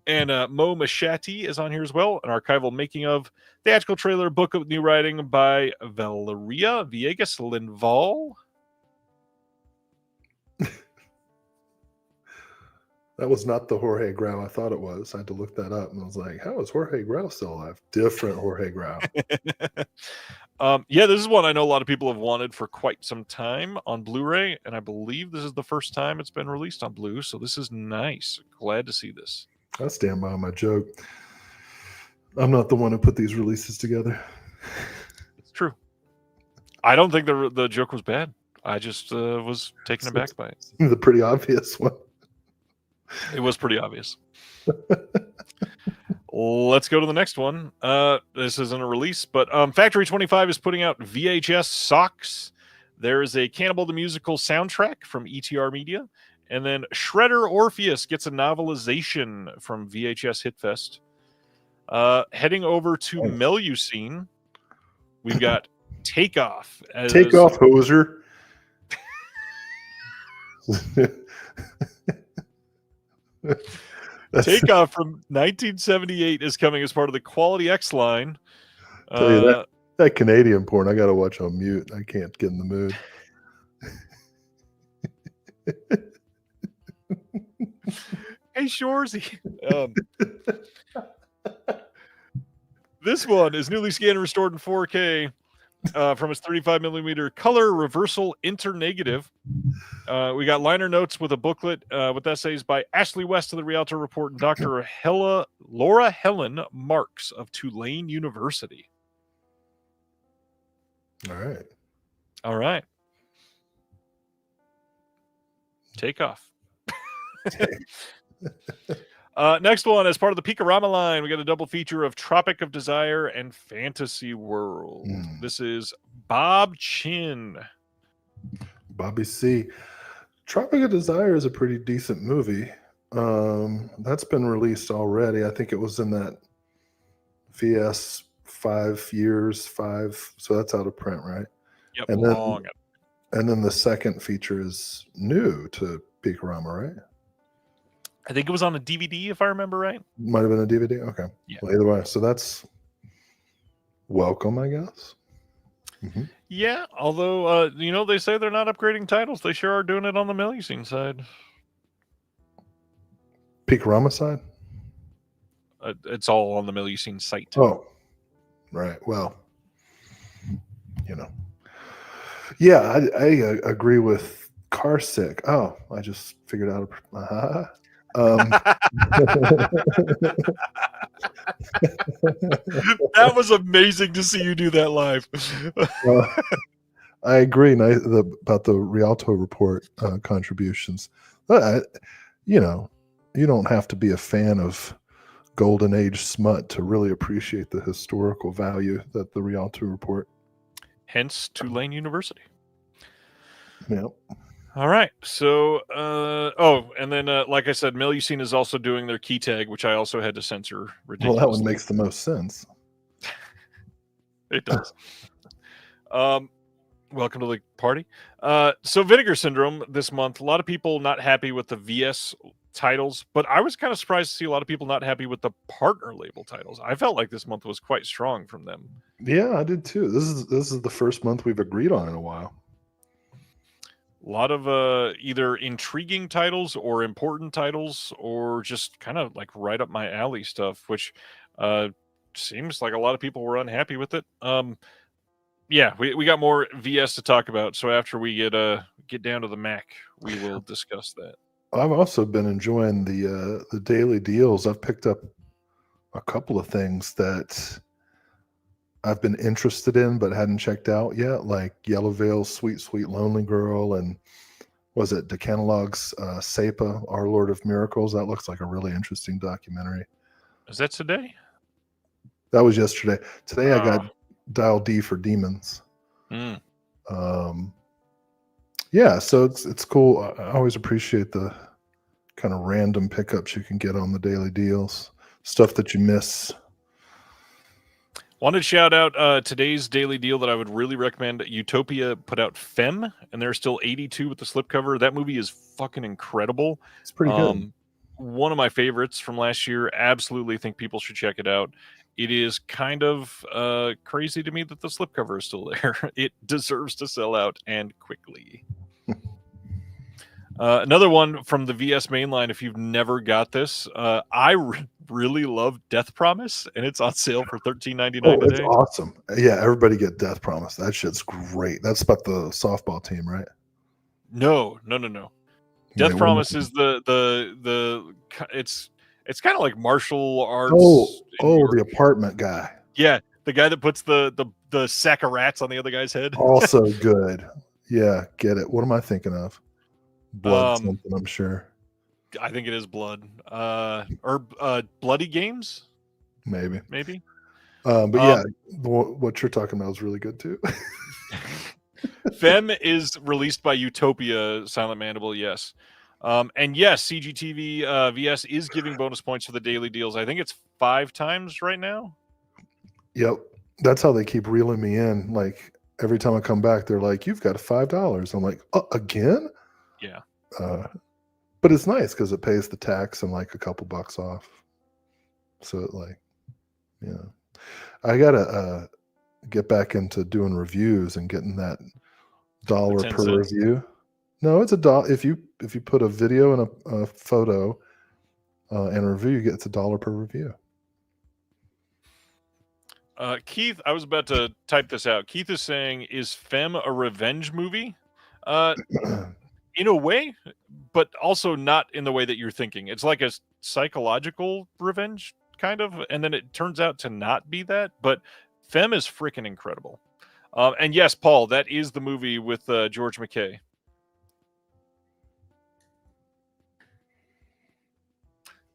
And Mo Machati is on here as well, an archival making of theatrical trailer, book of new writing by Valeria Villegas Linval. That was not the Jorge Grau I thought it was. I had to look that up, and I was like, how is Jorge Grau still alive? Different Jorge Grau. Yeah, this is one I know a lot of people have wanted for quite some time on Blu-ray, and I believe this is the first time it's been released on Blu, so this is nice. Glad to see this. I stand by my joke. I'm not the one who put these releases together. It's true. I don't think the joke was bad. I just was taken aback by it. The pretty obvious one. It was pretty obvious. Let's go to the next one. This isn't a release, but Factory 25 is putting out VHS Socks. There is a Cannibal the Musical soundtrack from ETR Media. And then Shredder Orpheus gets a novelization from VHS Hitfest. Heading over to Melusine, we've got Takeoff. Takeoff, hoser. Takeoff from 1978 is coming as part of the Quality X line. Tell you that Canadian porn, I gotta watch on mute. I can't get in the mood. Hey, Shorzy. This one is newly scanned and restored in 4K from its 35mm color reversal internegative. We got liner notes with a booklet with essays by Ashley West of the Rialto Report and Dr. Laura Helen Marks of Tulane University. All right. Take off. Next one, as part of the Picorama line, we got a double feature of Tropic of Desire and Fantasy World. This is Bob Chin. Bobby C. Tropic of Desire is a pretty decent movie. That's been released already. I think it was in that VS 5 years, 5. So that's out of print, right? Yep. And then the second feature is new to Picorama, right? I think it was on a DVD, if I remember right. Might have been a DVD. Okay. Yeah. Well, either way, so that's welcome, I guess. Mm-hmm. Yeah, although they say they're not upgrading titles. They sure are doing it on the Melusine side. Picorama side? It's all on the Melusine site. Oh, right. Well, yeah, I agree with Car Sick. Oh, I just figured out. That was amazing to see you do that live. I agree about the Rialto report contributions. You know, you don't have to be a fan of Golden Age smut to really appreciate the historical value that the Rialto report. Hence Tulane University. Yep. All right. So, and then, like I said, Melusine is also doing their key tag, which I also had to censor ridiculously. Well, that one makes the most sense. It does. Welcome to the party. So Vinegar Syndrome this month, a lot of people not happy with the VS titles, but I was kind of surprised to see a lot of people not happy with the partner label titles. I felt like this month was quite strong from them. Yeah, I did too. This is the first month we've agreed on in a while. A lot of either intriguing titles or important titles or just kind of like right up my alley stuff, which seems like a lot of people were unhappy with it. Yeah, we got more VS to talk about. So after we get down to the Mac, we will discuss that. I've also been enjoying the daily deals. I've picked up a couple of things that I've been interested in but hadn't checked out yet, like Yellow Veil's Sweet Sweet Lonely Girl, and was it Decanalog's Sapa, Our Lord of Miracles? That looks like a really interesting documentary. Is that today? That was yesterday. Today I got Dial D for Demons. Yeah, so it's cool. I always appreciate the kind of random pickups you can get on the daily deals, stuff that you miss. Wanted to shout out today's daily deal that I would really recommend. Utopia put out Femme, and they're still 82 with the slipcover. That movie is fucking incredible. It's pretty good. One of my favorites from last year. Absolutely think people should check it out. It is kind of crazy to me that the slipcover is still there. It deserves to sell out, and quickly. Another one from the VS mainline, if you've never got this, I really love Death Promise, and it's on sale for $13.99 today. It's awesome. Yeah, everybody get Death Promise. That shit's great. That's about the softball team, right? No. Death Promise is the it's kind of like martial arts. The apartment guy. Yeah, the guy that puts the sack of rats on the other guy's head. Also good. Yeah, get it. What am I thinking of? Blood something, I'm sure. I think it is Blood. Or Bloody Games? Maybe. But yeah, what you're talking about is really good too. Femme is released by Utopia Silent Mandible, yes. And yes, CGTV VS is giving bonus points for the daily deals. I think it's 5 times right now. Yep. That's how they keep reeling me in. Like every time I come back, they're like, "You've got $5." I'm like, again? Yeah. But it's nice because it pays the tax and like a couple bucks off. So I gotta get back into doing reviews and getting that $1 per review. No, it's $1 if you put a video and a photo and a review, it's $1 per review. Keith, I was about to type this out. Keith is saying, "Is Femme a revenge movie?" In a way, but also not in the way that you're thinking. It's like a psychological revenge, kind of, and then it turns out to not be that. But Femme is freaking incredible. And yes, Paul, that is the movie with George McKay.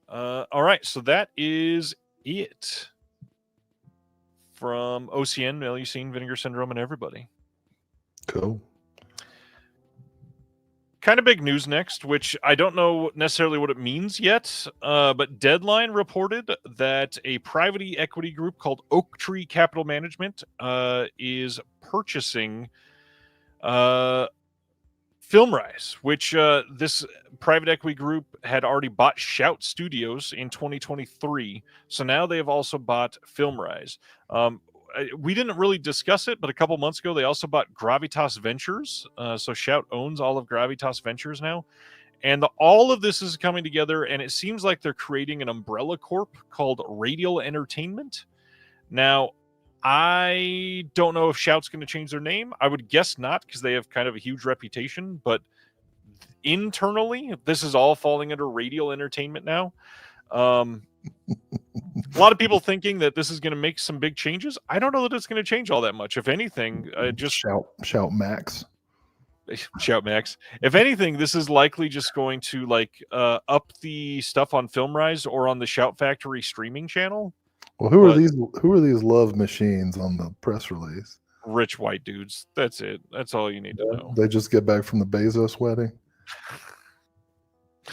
All right, so that is it from OCN, Melusine, Vinegar Syndrome, and everybody. Cool. Kind of big news next, which I don't know necessarily what it means yet, but Deadline reported that a private equity group called Oak Tree Capital Management is purchasing FilmRise, which this private equity group had already bought Shout Studios in 2023. So now they have also bought FilmRise. We didn't really discuss it, but a couple months ago, they also bought Gravitas Ventures. So Shout owns all of Gravitas Ventures now. And all of this is coming together, and it seems like they're creating an umbrella corp called Radial Entertainment. Now, I don't know if Shout's going to change their name. I would guess not, because they have kind of a huge reputation, but internally, this is all falling under Radial Entertainment now. A lot of people thinking that this is going to make some big changes. I don't know that it's going to change all that much. If anything, just shout Max. Shout Max. If anything, this is likely just going to up the stuff on FilmRise or on the Shout Factory streaming channel. Well, who are these love machines on the press release? Rich white dudes. That's it. That's all you need to know. They just get back from the Bezos wedding.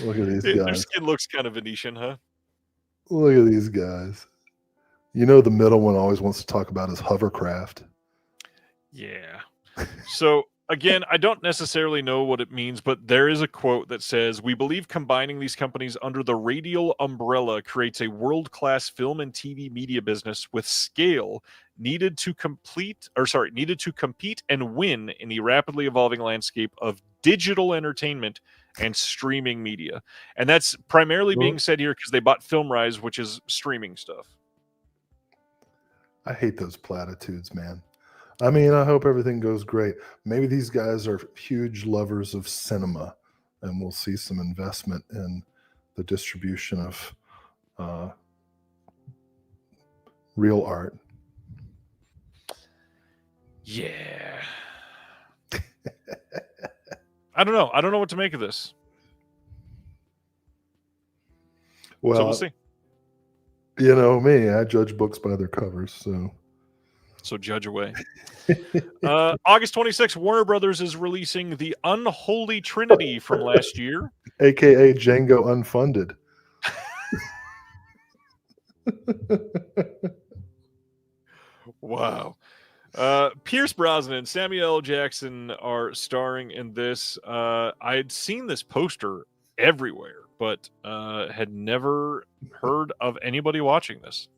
Look at these guys. Their skin looks kind of Venetian, huh? Look at these guys. You know, the middle one always wants to talk about his hovercraft. Yeah. So again, I don't necessarily know what it means, but there is a quote that says, "We believe combining these companies under the Radial umbrella creates a world-class film and TV media business with scale needed to compete and win in the rapidly evolving landscape of digital entertainment and streaming media." And that's primarily being said here because they bought FilmRise, which is streaming stuff. I hate those platitudes, man. I mean, I hope everything goes great. Maybe these guys are huge lovers of cinema, and we'll see some investment in the distribution of real art. Yeah. I don't know. I don't know what to make of this. Well, so we'll see. You know me, I judge books by their covers, So judge away. August 26th, Warner Brothers is releasing The Unholy Trinity from last year. AKA Django Unfunded. Wow. Pierce Brosnan and Samuel L. Jackson are starring in this. I'd seen this poster everywhere, but had never heard of anybody watching this.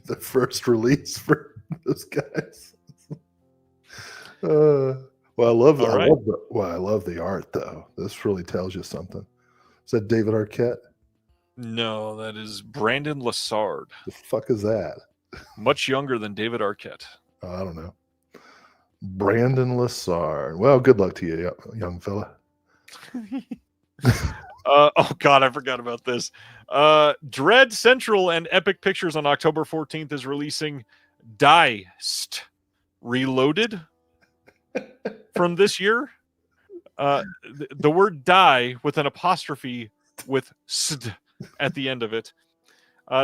The first release for those guys. Well, I love the art though. This really tells you something. Is that David Arquette? No, that is Brandon Lassard. The fuck is that? Much younger than David Arquette. I don't know. Brandon Lassard. Well, good luck to you, young fella. Oh God, I forgot about this. Dread Central and Epic Pictures on October 14th is releasing Diced Reloaded from this year. The word die with an apostrophe with sd at the end of it.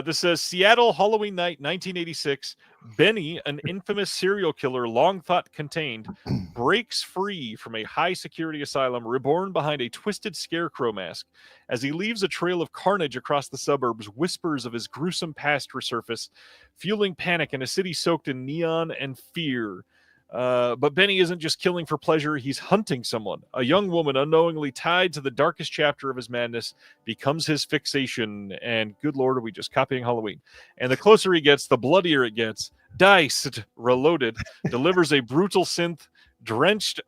This says, Seattle, Halloween night, 1986. Benny, an infamous serial killer long thought contained, breaks free from a high-security asylum reborn behind a twisted scarecrow mask. As he leaves a trail of carnage across the suburbs, whispers of his gruesome past resurface, fueling panic in a city soaked in neon and fear. But Benny isn't just killing for pleasure, he's hunting someone. A young woman unknowingly tied to the darkest chapter of his madness becomes his fixation. And good Lord, are we just copying Halloween? And the closer he gets, the bloodier it gets. Diced Reloaded delivers a brutal synth drenched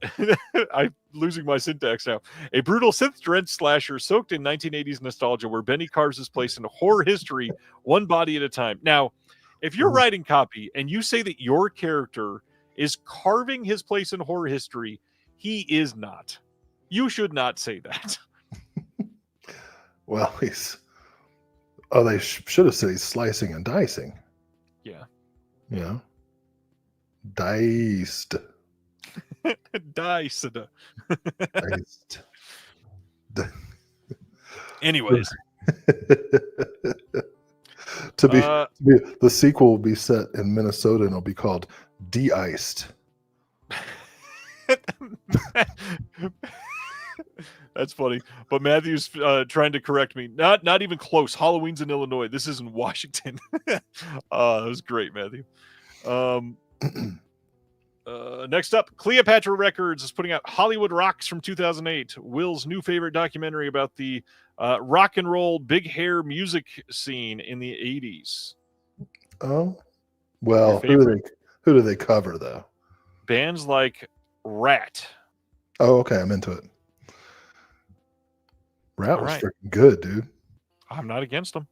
I'm losing my syntax now. A brutal synth drenched slasher soaked in 1980s nostalgia where Benny carves his place in horror history one body at a time. Now, if you're writing copy and you say that your character is carving his place in horror history, he is not. You should not say that. Well, they should have said he's slicing and dicing. Yeah. Yeah. Diced. Diced. Diced. Anyways. The sequel will be set in Minnesota and it'll be called De-Iced. That's funny. But Matthew's trying to correct me. Not even close. Halloween's in Illinois. This is in Washington. That was great, Matthew. Next up, Cleopatra Records is putting out Hollywood Rocks from 2008. Will's new favorite documentary about the rock and roll big hair music scene in the 80s. Oh, well, who do they cover though? Bands like Rat. Oh, okay, I'm into it. Rat was freaking good, dude. I'm not against them.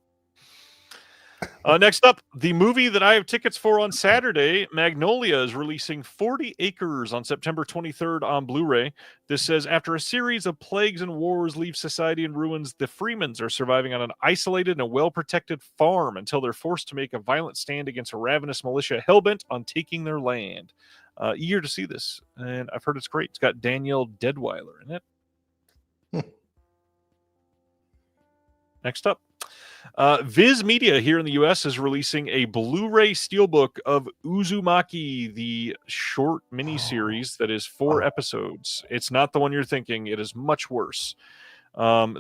Next up, the movie that I have tickets for on Saturday, Magnolia, is releasing 40 Acres on September 23rd on Blu-ray. This says, after a series of plagues and wars leave society in ruins, the Freemans are surviving on an isolated and well-protected farm until they're forced to make a violent stand against a ravenous militia hellbent on taking their land. Eager to see this, and I've heard it's great. It's got Danielle Deadweiler in it. Next up, Viz Media here in the U.S. is releasing a Blu-ray steelbook of Uzumaki, the short miniseries that is 4 episodes. It's not the one you're thinking. It is much worse.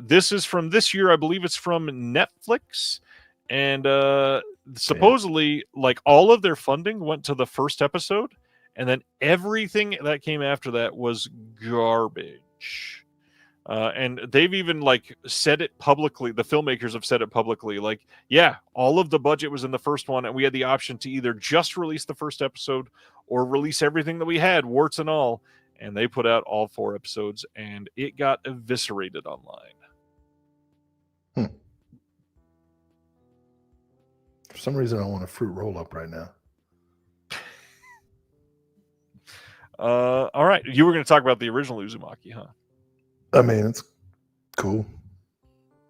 This is from this year. I believe it's from Netflix. And supposedly, like, all of their funding went to the first episode. And then everything that came after that was garbage. And they've even said it publicly. The filmmakers have said it publicly. Like, yeah, all of the budget was in the first one, and we had the option to either just release the first episode or release everything that we had, warts and all. And they put out all 4 episodes, and it got eviscerated online. For some reason, I want a fruit roll up right now. All right, you were going to talk about the original Uzumaki, huh? I mean, it's cool.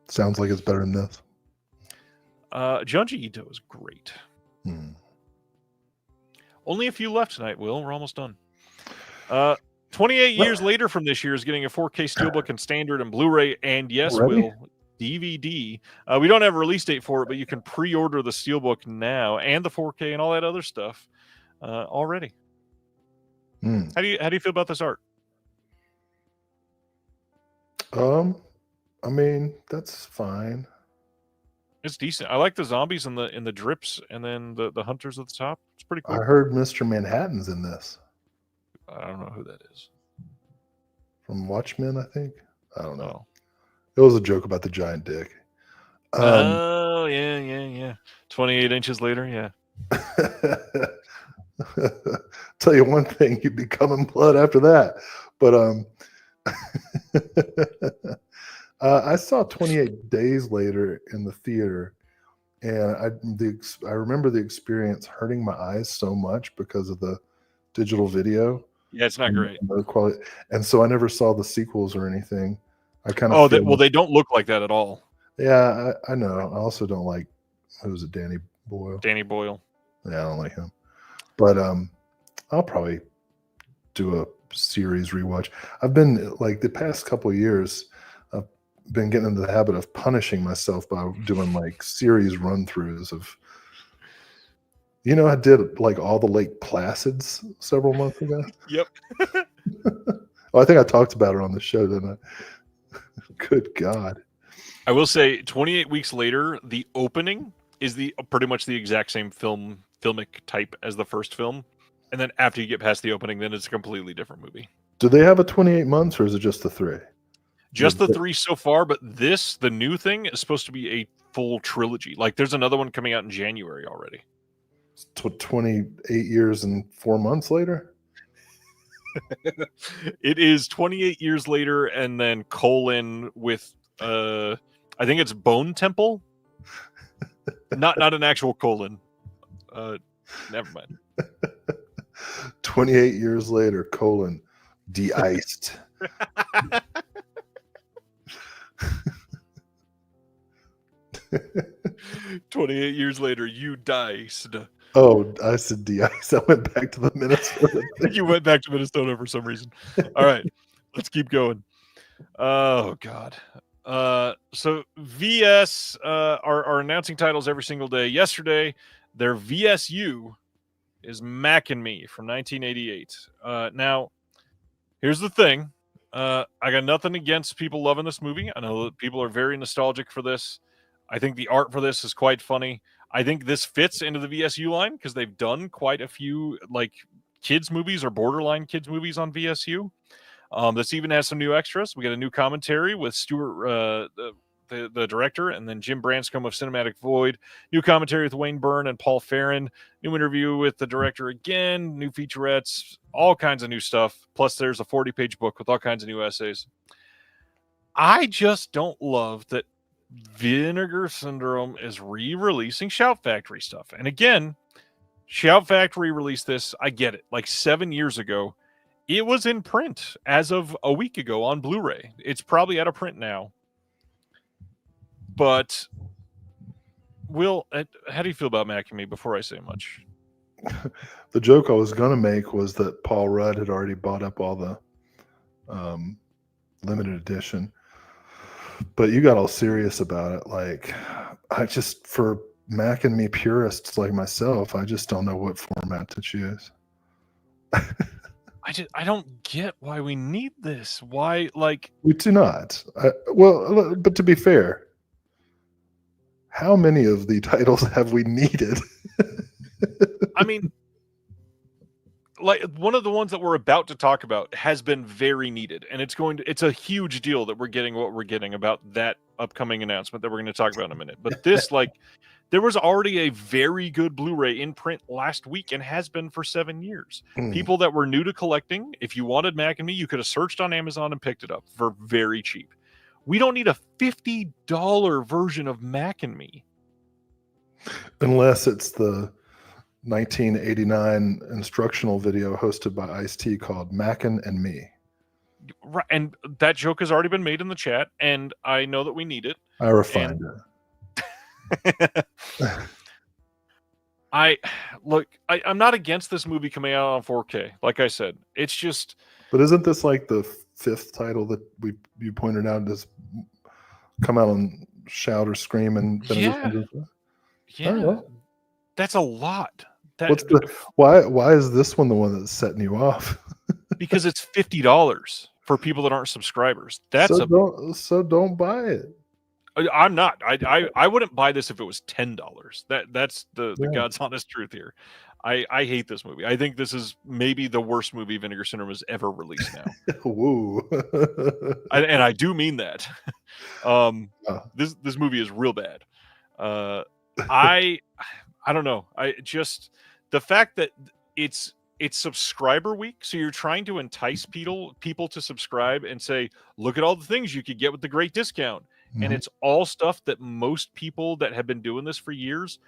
Sounds like it's better than this. Junji Ito is great. Only a few left tonight, Will. We're almost done. 28 years later from this year is getting a 4K Steelbook and Standard and Blu-ray, and yes, Already? Will, DVD. We don't have a release date for it, but you can pre-order the Steelbook now and the 4K and all that other stuff already. How do you feel about this art? I mean, that's fine. It's decent. I like the zombies and the drips, and then the hunters at the top. It's pretty cool. I heard Mr. Manhattan's in this. I don't know who that is. From Watchmen, I think. I don't know. It was a joke about the giant dick. Oh, yeah. 28 inches later, yeah. Tell you one thing, you'd be coming blood after that. But I saw 28 Days Later in the theater, and I remember the experience hurting my eyes so much because of the digital video. Yeah, it's not great. The quality, and so I never saw the sequels or anything. I kind of they don't look like that at all. Yeah, I know. I also don't like, who was it, Danny Boyle? Danny Boyle. Yeah, I don't like him. But I'll probably do a series rewatch. I've been the past couple of years, I've been getting into the habit of punishing myself by doing series run-throughs of, I did all the Lake Placids several months ago. Yep. I think I talked about it on the show, didn't I? Good God. I will say 28 weeks later, the opening is pretty much the exact same filmic type as the first film. And then after you get past the opening, then it's a completely different movie. Do they have a 28 months, or is it just the 3? Just the 3 so far, but the new thing, is supposed to be a full trilogy. There's another one coming out in January already. 28 years and 4 months later? It is 28 years later, and then colon with, I think it's Bone Temple. Not an actual colon. Never mind. 28 years later, colon, de-iced. 28 years later, you diced. Oh, I said de-iced. I went back to the Minnesota. You went back to Minnesota for some reason. All right, let's keep going. Oh, God. So VS are announcing titles every single day. Yesterday, their VSU is Mac and Me from 1988. Now, here's the thing. I got nothing against people loving this movie. I know that people are very nostalgic for this. I think the art for this is quite funny. I think this fits into the VSU line because they've done quite a few kids movies or borderline kids movies on VSU. This even has some new extras. We got a new commentary with Stuart, the director, and then Jim Branscombe of Cinematic Void. New commentary with Wayne Byrne and Paul Farron. New interview with the director again. New featurettes. All kinds of new stuff. Plus, there's a 40-page book with all kinds of new essays. I just don't love that Vinegar Syndrome is re-releasing Shout Factory stuff. And again, Shout Factory released this, I get it, like 7 years ago. It was in print as of a week ago on Blu-ray. It's probably out of print now. But, Will, how do you feel about Mac and Me before I say much? The joke I was going to make was that Paul Rudd had already bought up all the limited edition. But you got all serious about it. Like, for Mac and Me purists like myself, I just don't know what format to choose. I don't get why we need this. Why, like... We do not. But to be fair, how many of the titles have we needed? I mean, like, one of the ones that we're about to talk about has been very needed, and it's a huge deal that we're getting what we're getting about that upcoming announcement that we're going to talk about in a minute. But this, like, there was already a very good Blu-ray in print last week and has been for 7 years. People that were new to collecting, if you wanted Mac and Me, you could have searched on Amazon and picked it up for very cheap. We don't need a $50 version of Mac and Me. Unless it's the 1989 instructional video hosted by Ice-T called Mackin' and Me. Right, and that joke has already been made in the chat, and I know that we need it. I refined it. I'm not against this movie coming out on 4K. Like I said, it's just... But isn't this like the fifth title that you pointed out has come out on Shout or Scream and... Yeah. Oh, well. That's a lot. Why is this one the one that's setting you off? Because it's $50 for people that aren't subscribers. So don't buy it. I'm not. I wouldn't buy this if it was $10. That's the God's honest truth here. I hate this movie. I think this is maybe the worst movie Vinegar Syndrome has ever released now. Woo. And I do mean that. This movie is real bad. I don't know. The fact that it's subscriber week, so you're trying to entice people to subscribe and say, look at all the things you could get with the great discount. Mm-hmm. And it's all stuff that most people that have been doing this for years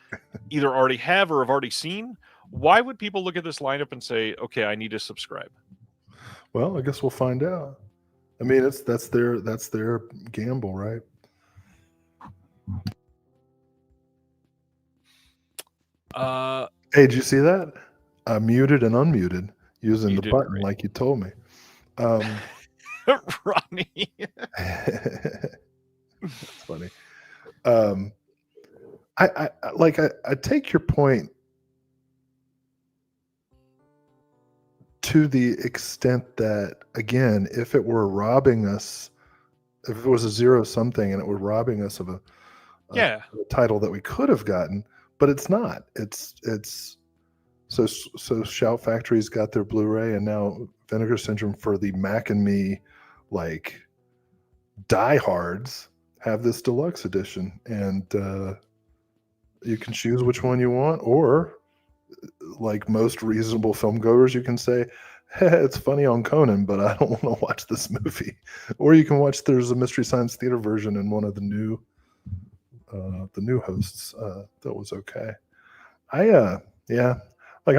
either already have or have already seen. Why would people look at this lineup and say, okay, I need to subscribe? Well, I guess we'll find out. I mean, that's their gamble, right? Hey, did you see that? I muted and unmuted using the button great. Like you told me. Ronnie. That's funny. I take your point to the extent that, again, if it were robbing us, if it was a zero something and it were robbing us of a title that we could have gotten, but it's not. It's so Shout Factory's got their Blu-ray, and now Vinegar Syndrome for the Mac and Me, like, diehards have this deluxe edition, and you can choose which one you want, or like most reasonable film goers, you can say, hey, it's funny on Conan, but I don't want to watch this movie. Or you can watch, there's a Mystery Science Theater version and one of the new hosts that was okay. I'm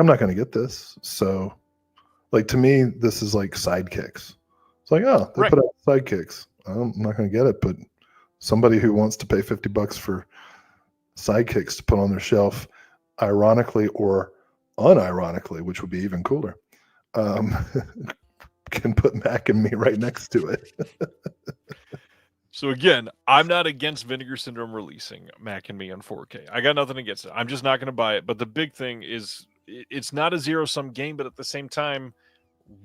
not going to get this. So, like, to me, this is like Sidekicks. It's like, oh, they put out Sidekicks. I'm not going to get it, but somebody who wants to pay $50 for Sidekicks to put on their shelf, ironically or unironically, which would be even cooler, can put Mac and Me right next to it. So again, I'm not against Vinegar Syndrome releasing Mac and Me on 4K. I got nothing against it. I'm just not going to buy it. But the big thing is, it's not a zero-sum game, but at the same time,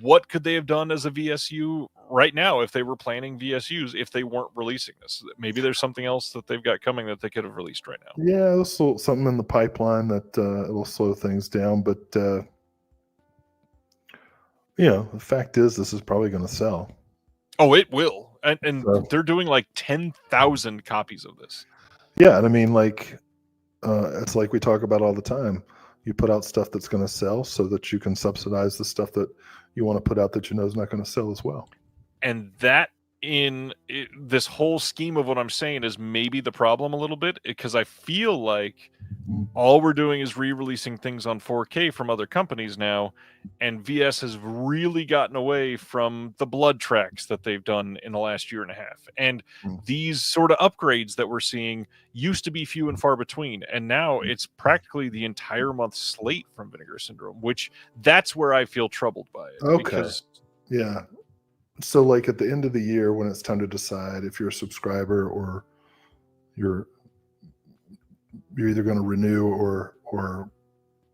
what could they have done as a VSU right now if they were planning VSUs if they weren't releasing this? Maybe there's something else that they've got coming that they could have released right now. Yeah, there's something in the pipeline that it'll slow things down. But, the fact is this is probably going to sell. Oh, it will. And they're doing like 10,000 copies of this. Yeah, and I mean, like, it's like we talk about all the time. You put out stuff that's going to sell so that you can subsidize the stuff that you want to put out that you know is not going to sell as well. And that this whole scheme of what I'm saying is maybe the problem a little bit, because I feel like all we're doing is re-releasing things on 4K from other companies now, and VS has really gotten away from the blood tracks that they've done in the last year and a half. And these sort of upgrades that we're seeing used to be few and far between, and now it's practically the entire month slate from Vinegar Syndrome, which that's where I feel troubled by it. Okay. Because yeah. So like at the end of the year, when it's time to decide if you're a subscriber or you're either going to renew or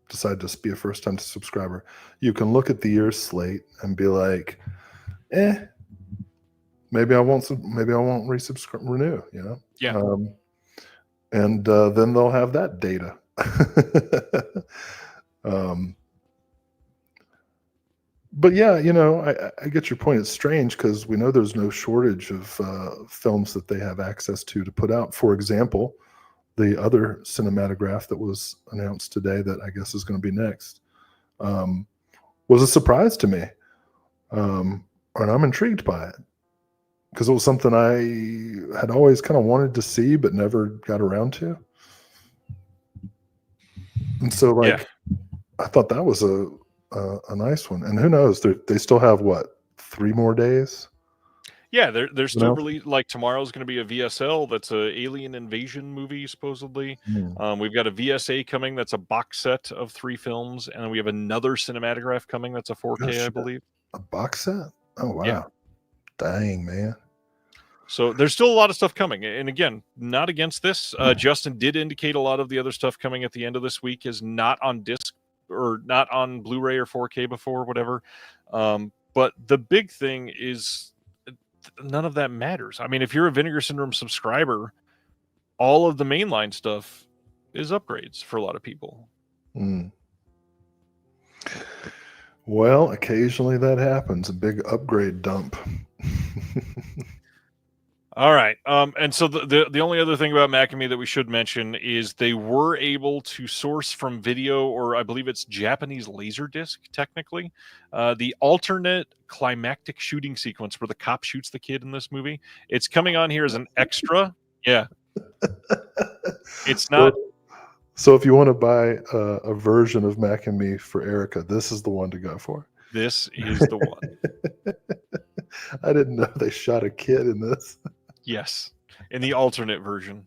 decide to be a first time subscriber, you can look at the year's slate and be like, maybe I won't renew, you know? Yeah. And then they'll have that data. But yeah, you know, I get your point. It's strange because we know there's no shortage of films that they have access to put out. For example, the other cinematograph that was announced today that I guess is going to be next was a surprise to me. And I'm intrigued by it because it was something I had always kind of wanted to see but never got around to. And so like, I thought that was a nice one. And who knows, they still have what, 3 more days? Yeah, they're still really, like, tomorrow's going to be a VSL that's a alien invasion movie supposedly. We've got a VSA coming that's a box set of 3 films, and then we have another cinematograph coming that's a 4K, I believe. A box set? Oh wow. Yeah. Dang, man. So there's still a lot of stuff coming. And again, not against this. Justin did indicate a lot of the other stuff coming at the end of this week is not on disc or not on Blu-ray or 4K before, whatever. But the big thing is none of that matters. I mean, if you're a Vinegar Syndrome subscriber, all of the mainline stuff is upgrades for a lot of people. Well, occasionally that happens, a big upgrade dump. All right. And so the only other thing about Mac and Me that we should mention is they were able to source from video, or I believe it's Japanese Laserdisc, technically, the alternate climactic shooting sequence where the cop shoots the kid in this movie. It's coming on here as an extra. Yeah. It's not. So if you want to buy a version of Mac and Me for Erica, this is the one to go for. This is the one. I didn't know they shot a kid in this. Yes, in the alternate version.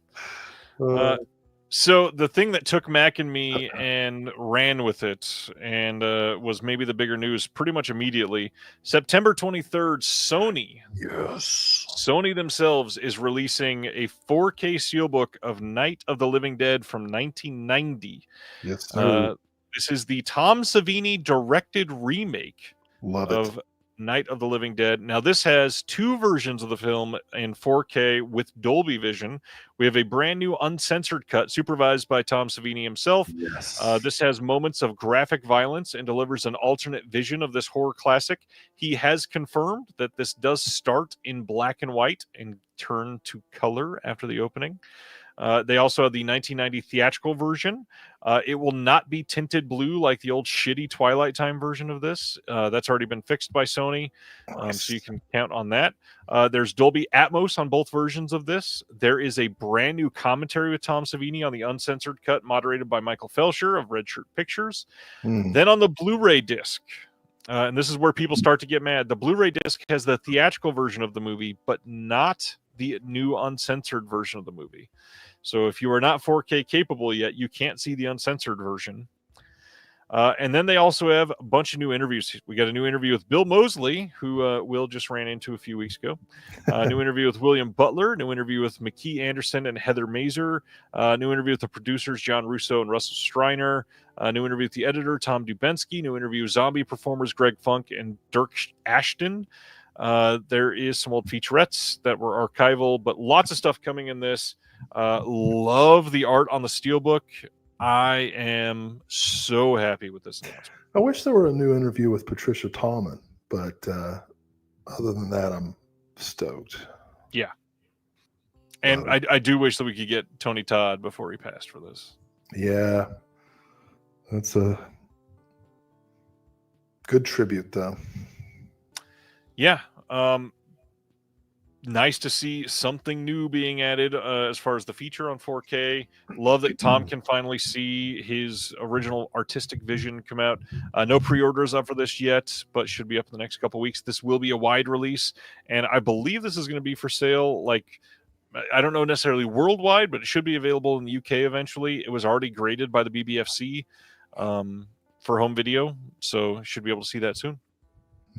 So the thing that took Mac and Me and ran with it and was maybe the bigger news pretty much immediately, September 23rd, Sony. Yes. Sony themselves is releasing a 4K steelbook of Night of the Living Dead from 1990. Yes, sir. This is the Tom Savini directed remake of Night of the Living Dead. Now, this has 2 versions of the film in 4K with Dolby Vision. We have a brand new uncensored cut supervised by Tom Savini himself. Yes. This has moments of graphic violence and delivers an alternate vision of this horror classic. He has confirmed that this does start in black and white and turn to color after the opening. They also have the 1990 theatrical version. It will not be tinted blue like the old shitty Twilight Time version of this. That's already been fixed by Sony, so you can count on that. There's Dolby Atmos on both versions of this. There is a brand new commentary with Tom Savini on the uncensored cut, moderated by Michael Felsher of Red Shirt Pictures. Then on the Blu-ray disc, and this is where people start to get mad, the Blu-ray disc has the theatrical version of the movie, but not the new uncensored version of the movie. So if you are not 4K capable yet, you can't see the uncensored version. And then they also have a bunch of new interviews. We got a new interview with Bill Moseley, who Will just ran into a few weeks ago. New interview with William Butler. New interview with McKee Anderson and Heather Mazer. New interview with the producers, John Russo and Russell Striner. New interview with the editor, Tom Dubensky. New interview with zombie performers, Greg Funk and Dirk Ashton. There is some old featurettes that were archival, but lots of stuff coming in this. Love the art on the steelbook. I am so happy with this announcement. I wish there were a new interview with Patricia Tallman, but other than that, I'm stoked. Yeah. And I do wish that we could get Tony Todd before he passed for this. Yeah. That's a good tribute, though. Yeah. Nice to see something new being added as far as the feature on 4K. Love that Tom can finally see his original artistic vision come out. No pre-orders up for this yet, but should be up in the next couple weeks. This will be a wide release, and I believe this is going to be for sale, like, I don't know necessarily worldwide, but it should be available in the UK eventually. It was already graded by the BBFC for home video, so should be able to see that soon.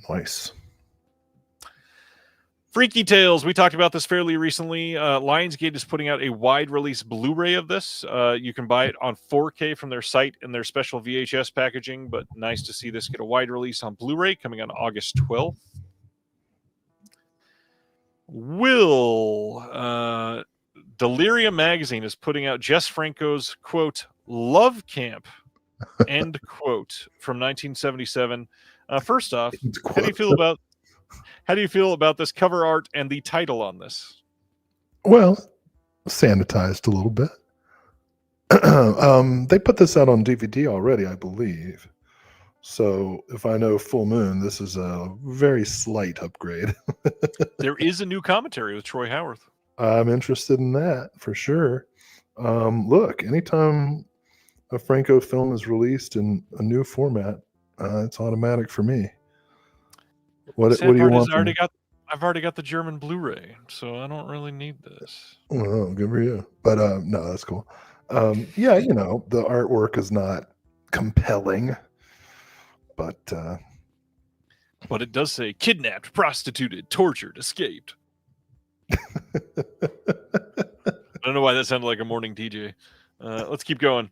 Nice. Freaky Tales, we talked about this fairly recently. Lionsgate is putting out a wide release Blu-ray of this. You can buy it on 4K from their site in their special VHS packaging, but nice to see this get a wide release on Blu-ray coming on August 12th. Delirium Magazine is putting out Jess Franco's, quote, Love Camp, end quote, from 1977. First off, how do you feel about this cover art and the title on this? Well, sanitized a little bit. They put this out on DVD already, I believe. So if I know Full Moon, this is a very slight upgrade. There is a new commentary with Troy Howarth. I'm interested in that for sure. Look, anytime a Franco film is released in a new format, it's automatic for me. What do you want? I've already got the German Blu-ray, so I don't really need this. Oh, good for you. But no, that's cool. Yeah, the artwork is not compelling, but it does say kidnapped, prostituted, tortured, escaped. I don't know why that sounded like a morning DJ. Let's keep going.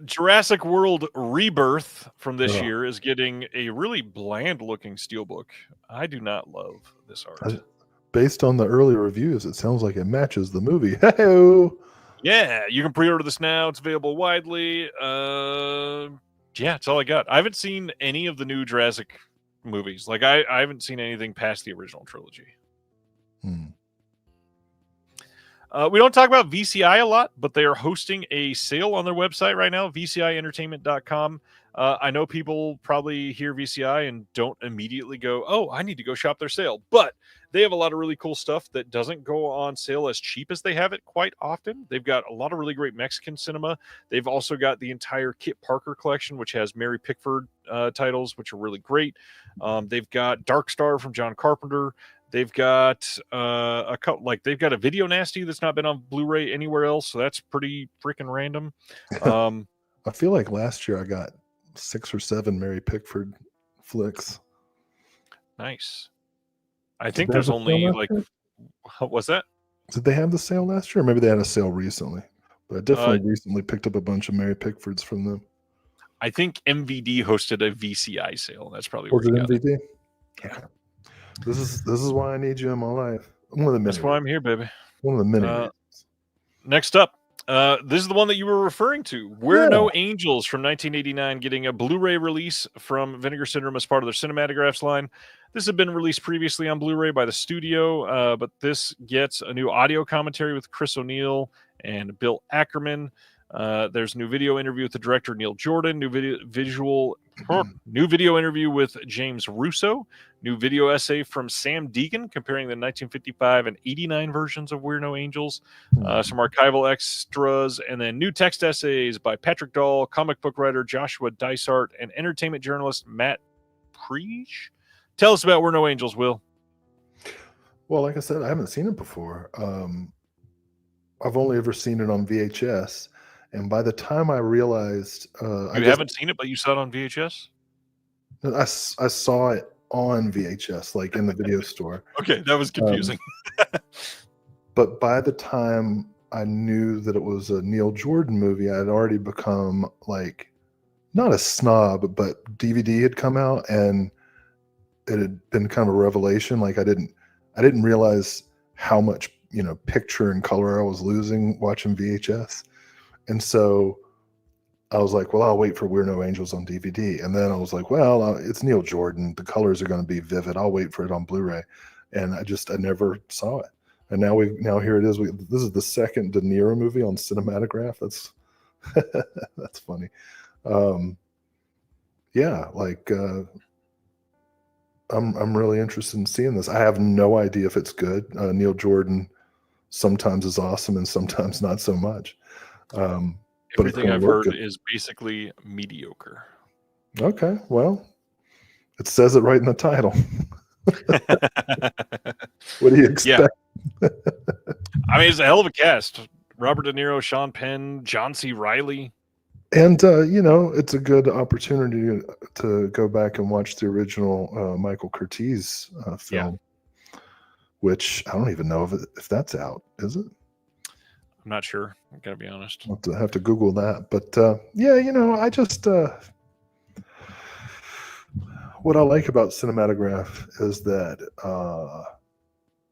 Jurassic World Rebirth from this year is getting a really bland-looking steelbook. I do not love this art. Based on the early reviews, it sounds like it matches the movie. Hey-o! Yeah, you can pre-order this now. It's available widely. Yeah, that's all I got. I haven't seen any of the new Jurassic movies. Like, I haven't seen anything past the original trilogy. We don't talk about VCI a lot, but they are hosting a sale on their website right now, vcientertainment.com. I know people probably hear VCI and don't immediately go, oh, I need to go shop their sale. But they have a lot of really cool stuff that doesn't go on sale as cheap as they have it quite often. They've got a lot of really great Mexican cinema. They've also got the entire Kit Parker collection, which has Mary Pickford titles, which are really great. They've got Dark Star from John Carpenter. They've got a couple, like they've got a Video Nasty that's not been on Blu-ray anywhere else, so that's pretty freaking random. I feel like last year I got 6 or 7 Mary Pickford flicks. Nice. I think there's only like, what's that? Did they have the sale last year? Or maybe they had a sale recently. But I definitely recently picked up a bunch of Mary Pickfords from them. I think MVD hosted a VCI sale. That's probably where you got MVD? It. Yeah. This is why I need you in my life. That's why I'm here, baby. One of the many. Next up, this is the one that you were referring to. We're No Angels from 1989, getting a Blu-ray release from Vinegar Syndrome as part of their Cinematographs line. This had been released previously on Blu-ray by the studio, but this gets a new audio commentary with Chris O'Neill and Bill Ackerman. There's a new video interview with the director Neil Jordan, new video interview with James Russo, new video essay from Sam Deegan comparing the 1955 and 89 versions of We're No Angels, some archival extras, and then new text essays by Patrick Dahl, comic book writer Joshua Dysart, and entertainment journalist Matt Preach. Tell us about We're No Angels, Will. Well, like I said, I haven't seen it before. I've only ever seen it on VHS. And by the time I realized... you haven't seen it, but you saw it on VHS? I saw it on VHS, like in the video store. Okay, that was confusing. But by the time I knew that it was a Neil Jordan movie, I had already become like, not a snob, but DVD had come out and it had been kind of a revelation. Like I didn't realize how much, picture and color I was losing watching VHS. And so I was like, well, I'll wait for We're No Angels on DVD. And then I was like, well, it's Neil Jordan. The colors are going to be vivid. I'll wait for it on Blu-ray. And I never saw it. And now here it is. This is the second De Niro movie on Cinematograph. That's that's funny. Yeah, like I'm really interested in seeing this. I have no idea if it's good. Neil Jordan sometimes is awesome and sometimes not so much. But it's Everything gonna I've look heard good. is basically mediocre. Okay, well, it says it right in the title. What do you Yeah, expect? I mean, it's a hell of a cast. Robert De Niro, Sean Penn, John C. Riley. And it's a good opportunity to go back and watch the original Michael Curtiz film, which I don't even know if that's out. Is it? I'm not sure. I gotta be honest. I'll have to Google that. But I just what I like about Cinematograph is that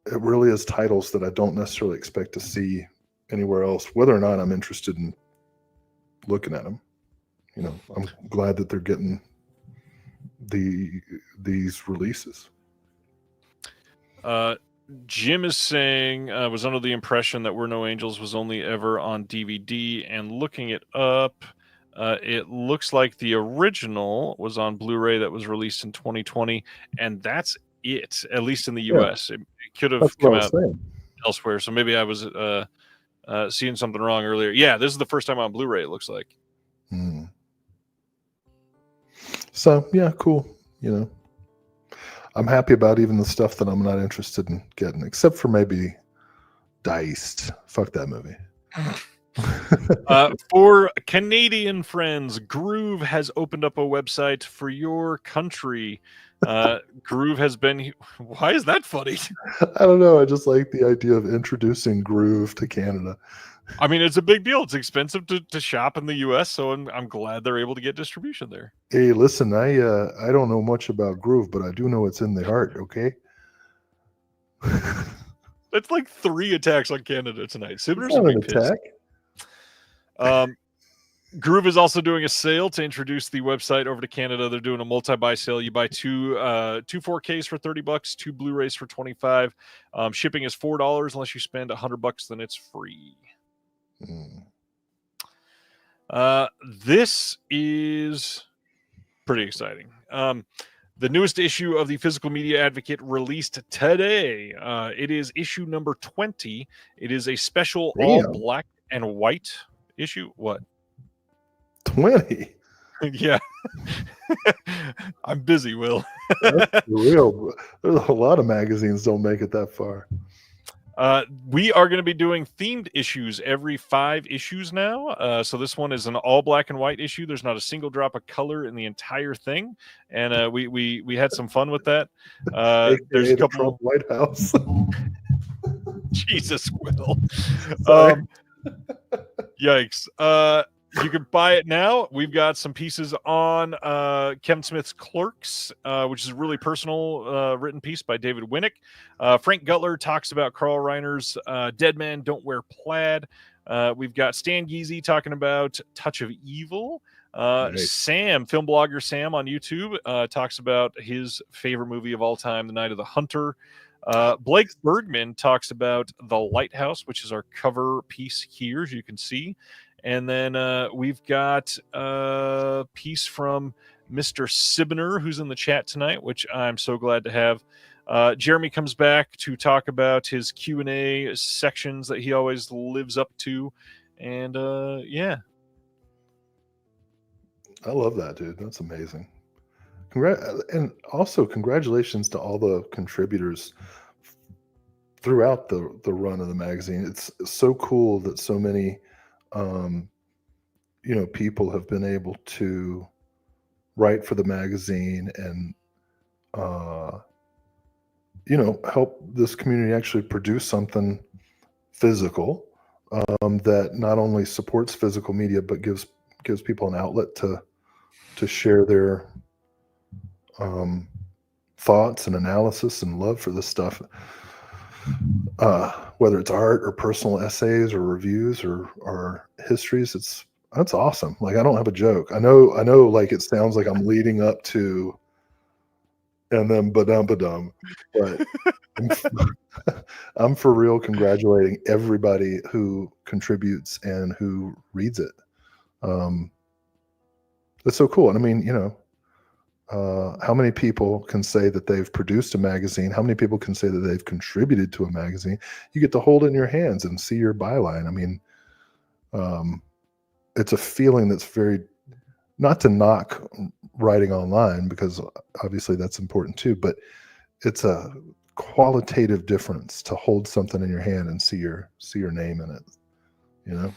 it really is titles that I don't necessarily expect to see anywhere else, whether or not I'm interested in looking at them. I'm glad that they're getting these releases. Jim is saying was under the impression that We're No Angels was only ever on DVD, and looking it up, it looks like the original was on Blu-ray that was released in 2020, and that's it, at least in the US. It could have come out elsewhere, so maybe I was seeing something wrong earlier. Yeah, this is the first time on Blu-ray, it looks like. So, yeah, cool. I'm happy about even the stuff that I'm not interested in getting, except for maybe Diced. Fuck that movie. For Canadian friends, Groove has opened up a website for your country. Groove has been... Why is that funny? I don't know. I just like the idea of introducing Groove to Canada. I mean, it's a big deal. It's expensive to shop in the U.S., so I'm glad they're able to get distribution there. Hey, listen, I don't know much about Groove, but I do know it's in the heart, okay? That's like 3 attacks on Canada tonight. Sibner's Not a an big piss. Groove is also doing a sale to introduce the website over to Canada. They're doing a multi-buy sale. You buy two 4Ks for $30, 2 Blu-rays for $25. Shipping is $4 unless you spend $100. Then it's free. This is pretty exciting. The newest issue of the Physical Media Advocate released today. It is issue number 20. It is a special all black and white issue. What? 20? Yeah. I'm busy, Will. That's real. There's a lot of magazines don't make it that far. We are going to be doing themed issues every 5 issues now. So this one is an all black and white issue. There's not a single drop of color in the entire thing, and we had some fun with that. There's a couple White House. Jesus, Will. Yikes. You can buy it now. We've got some pieces on Kevin Smith's Clerks, which is a really personal written piece by David Winnick. Frank Gutler talks about Carl Reiner's Dead Men Don't Wear Plaid. We've got Stan Geezy talking about Touch of Evil. Sam, film blogger Sam on YouTube, talks about his favorite movie of all time, The Night of the Hunter. Blake Bergman talks about The Lighthouse, which is our cover piece here, as you can see. And then we've got a piece from Mr. Sibner, who's in the chat tonight, which I'm so glad to have. Jeremy comes back to talk about his Q&A sections that he always lives up to. And yeah. I love that, dude. That's amazing. And also congratulations to all the contributors throughout the run of the magazine. It's so cool that so many people have been able to write for the magazine and help this community actually produce something physical that not only supports physical media but gives people an outlet to share their thoughts and analysis and love for this stuff, whether it's art or personal essays or reviews or histories. That's awesome. Like, I don't have a joke. I know like it sounds like I'm leading up to and then ba-dum, but I'm for real congratulating everybody who contributes and who reads it. It's so cool. And I mean, how many people can say that they've produced a magazine? How many people can say that they've contributed to a magazine? You get to hold it in your hands and see your byline. I mean, it's a feeling that's very, not to knock writing online, because obviously that's important too, but it's a qualitative difference to hold something in your hand and see your name in it, you know?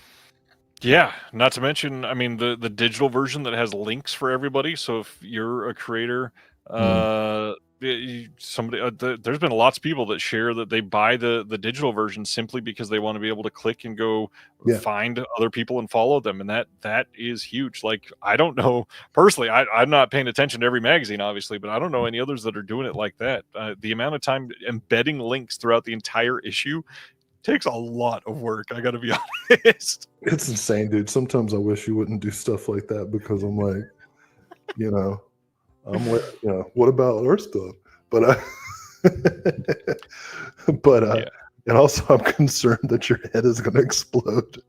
Yeah, not to mention, I mean, the digital version that has links for everybody. So if you're a creator, there's been lots of people that share that they buy the digital version simply because they want to be able to click and go find other people and follow them, and that is huge. Like, I don't know personally, I'm not paying attention to every magazine, obviously, but I don't know any others that are doing it like that. The amount of time embedding links throughout the entire issue takes a lot of work, I gotta be honest. It's insane, dude. Sometimes I wish you wouldn't do stuff like that, because I'm like, I'm like, what about our stuff? But and also I'm concerned that your head is going to explode.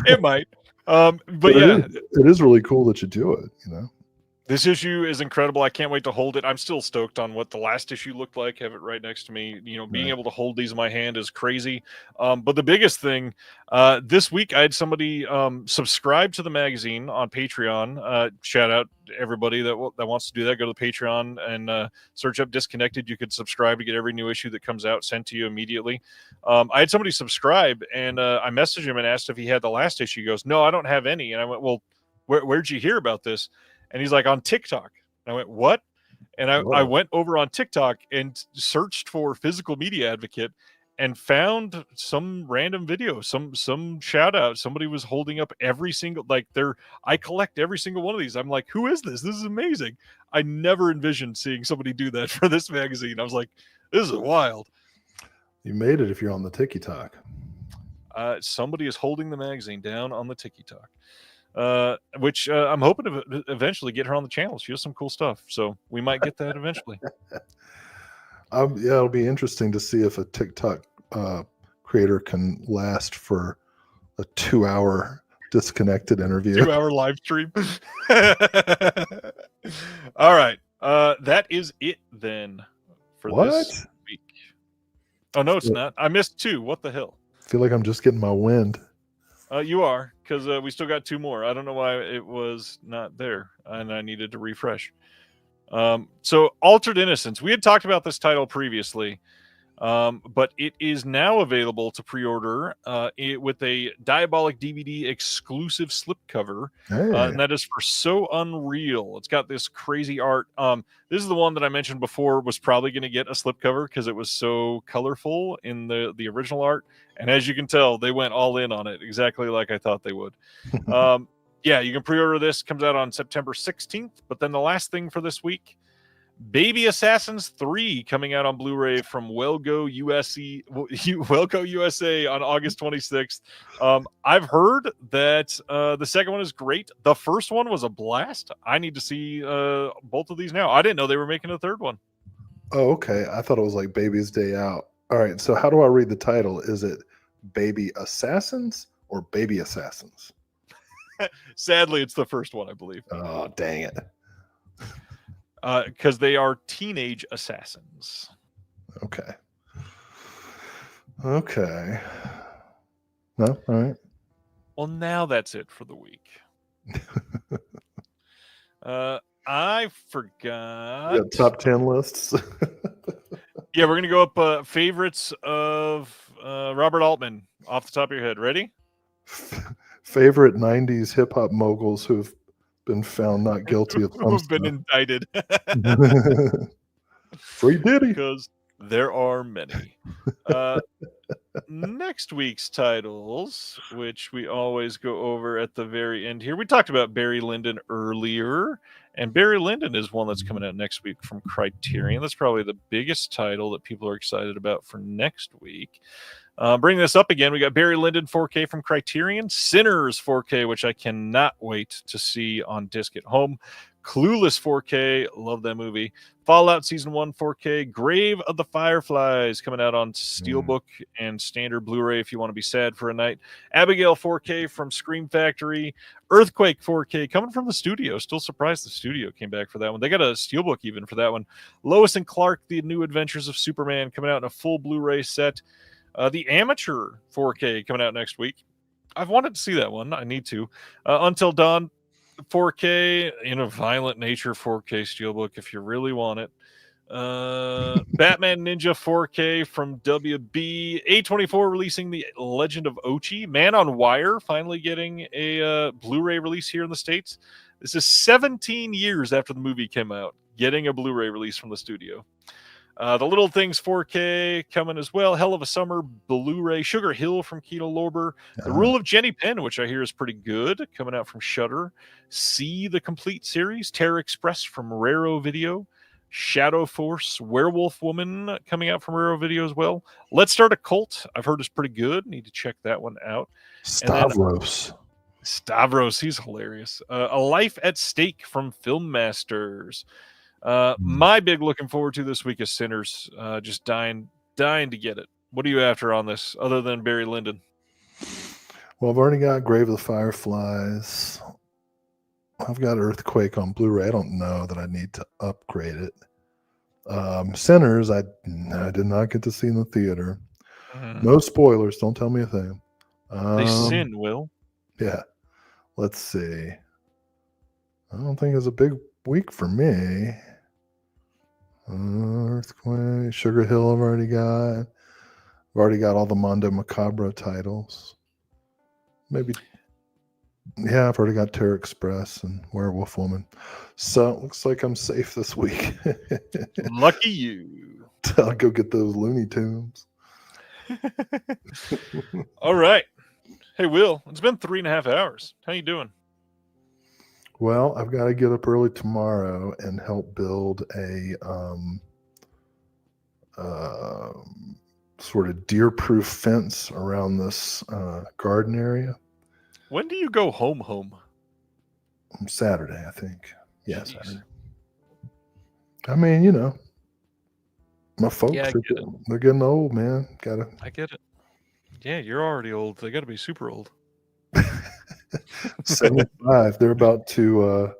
It might. But yeah, it is really cool that you do it, This issue is incredible. I can't wait to hold it. I'm still stoked on what the last issue looked like. Have it right next to me. Being able to hold these in my hand is crazy. But the biggest thing, this week I had somebody subscribe to the magazine on Patreon. Shout out to everybody that wants to do that. Go to the Patreon and search up Disconnected. You could subscribe to get every new issue that comes out sent to you immediately. I had somebody subscribe, and I messaged him and asked if he had the last issue. He goes, "No, I don't have any." And I went, "Well, where'd you hear about this?" And he's like, "On TikTok." And I went, "What?" And I went over on TikTok and searched for Physical Media Advocate and found some random video, some shout out. Somebody was holding up every single, I collect every single one of these. I'm like, who is this? This is amazing. I never envisioned seeing somebody do that for this magazine. I was like, this is wild. You made it if you're on the TikTok. Somebody is holding the magazine down on the TikTok. Which I'm hoping to eventually get her on the channel. She has some cool stuff, so we might get that eventually. It'll be interesting to see if a TikTok creator can last for a 2-hour Disconnected interview. 2-hour live stream. All right, that is it then for this week. Oh no, it's not. I missed 2. What the hell? I feel like I'm just getting my wind. You are, because we still got 2 more. I don't know why it was not there, and I needed to refresh. So, Altered Innocence. We had talked about this title previously, but it is now available to pre-order with a Diabolic DVD exclusive slipcover, and that is for So Unreal. It's got this crazy art. This is the one that I mentioned before was probably going to get a slipcover because it was so colorful in the original art. And as you can tell, they went all in on it, exactly like I thought they would. Yeah, you can pre-order this. Comes out on September 16th. But then the last thing for this week, Baby Assassins 3 coming out on Blu-ray from Welgo USA on August 26th. I've heard that the second one is great. The first one was a blast. I need to see both of these now. I didn't know they were making a third one. Oh, okay. I thought it was like Baby's Day Out. All right. So how do I read the title? Is it Baby Assassins or Baby Assassins? Sadly, it's the first one, I believe. Oh, dang it. Because they are teenage assassins. Okay. No, all right. Well, now that's it for the week. I forgot. Yeah, top 10 lists. Yeah, we're gonna go up favorites of Robert Altman off the top of your head. Ready? Favorite 90s hip hop moguls who've been found not guilty of who've been indicted. Free Diddy. Because there are many. Next week's titles, which we always go over at the very end here. We talked about Barry Lyndon earlier, and Barry Lyndon is one that's coming out next week from Criterion. That's probably the biggest title that people are excited about for next week. Bring this up again. We got Barry Lyndon 4K from Criterion, Sinners 4K, which I cannot wait to see on disc at home, Clueless 4K, love that movie. Fallout Season 1 4K, Grave of the Fireflies coming out on Steelbook and standard Blu-ray if you want to be sad for a night. Abigail 4K from Scream Factory. Earthquake 4K coming from the studio. Still surprised the studio came back for that one. They got a Steelbook even for that one. Lois and Clark, The New Adventures of Superman coming out in a full Blu-ray set. The Amateur 4K coming out next week. I've wanted to see that one. I need to. Until Dawn 4K in a violent nature 4K steelbook if you really want it. Batman Ninja 4K from WB. A24 releasing The Legend of Ochi. Man on Wire finally getting a Blu-ray release here in the States. This is 17 years after the movie came out, getting a Blu-ray release from the studio. The Little Things 4K coming as well. Hell of a Summer Blu-ray. Sugar Hill from Kino Lorber. The Rule of Jenny Penn, which I hear is pretty good, coming out from Shudder. See the Complete Series. Terror Express from Raro Video. Shadow Force Werewolf Woman coming out from Raro Video as well. Let's Start a Cult. I've heard it's pretty good. Need to check that one out. Stavros. Stavros, he's hilarious. A Life at Stake from Film Masters. My big looking forward to this week is Sinners. Just dying to get it. What are you after on this, other than Barry Lyndon? Well, I've already got Grave of the Fireflies. I've got Earthquake on Blu-ray. I don't know that I need to upgrade it. Sinners, I did not get to see in the theater. No spoilers. Don't tell me a thing. They sin, Will. Yeah. Let's see. I don't think it's a big week for me. Earthquake, Sugar Hill, I've already got. I've already got all the Mondo Macabro titles. Maybe, yeah, I've already got Terror Express and Werewolf Woman. So it looks like I'm safe this week. Lucky you. I'll go get those Looney Tunes. All right. Hey, Will, it's been 3.5 hours. How you doing? Well, I've got to get up early tomorrow and help build a sort of deer-proof fence around this garden area. When do you go home? Saturday, I think. Yeah, Jeez. Saturday. I mean, you know, my folks, Yeah, they're getting old, man. I get it. Yeah, you're already old. They got to be super old. 75. They're about to, I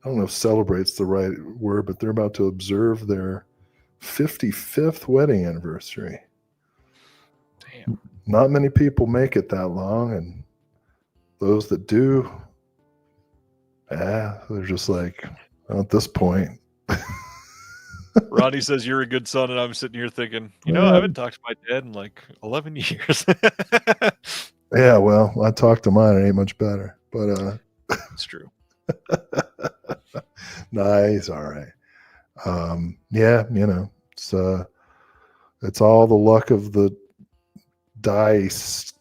don't know if celebrate's the right word, but they're about to observe their 55th wedding anniversary. Damn. Not many people make it that long, and those that do, they're just like, at this point. Ronnie says you're a good son, and I'm sitting here thinking, I haven't talked to my dad in like 11 years. Yeah, well, I talked to mine. It ain't much better, but it's true. Nice, all right. Yeah, it's all the luck of the dice.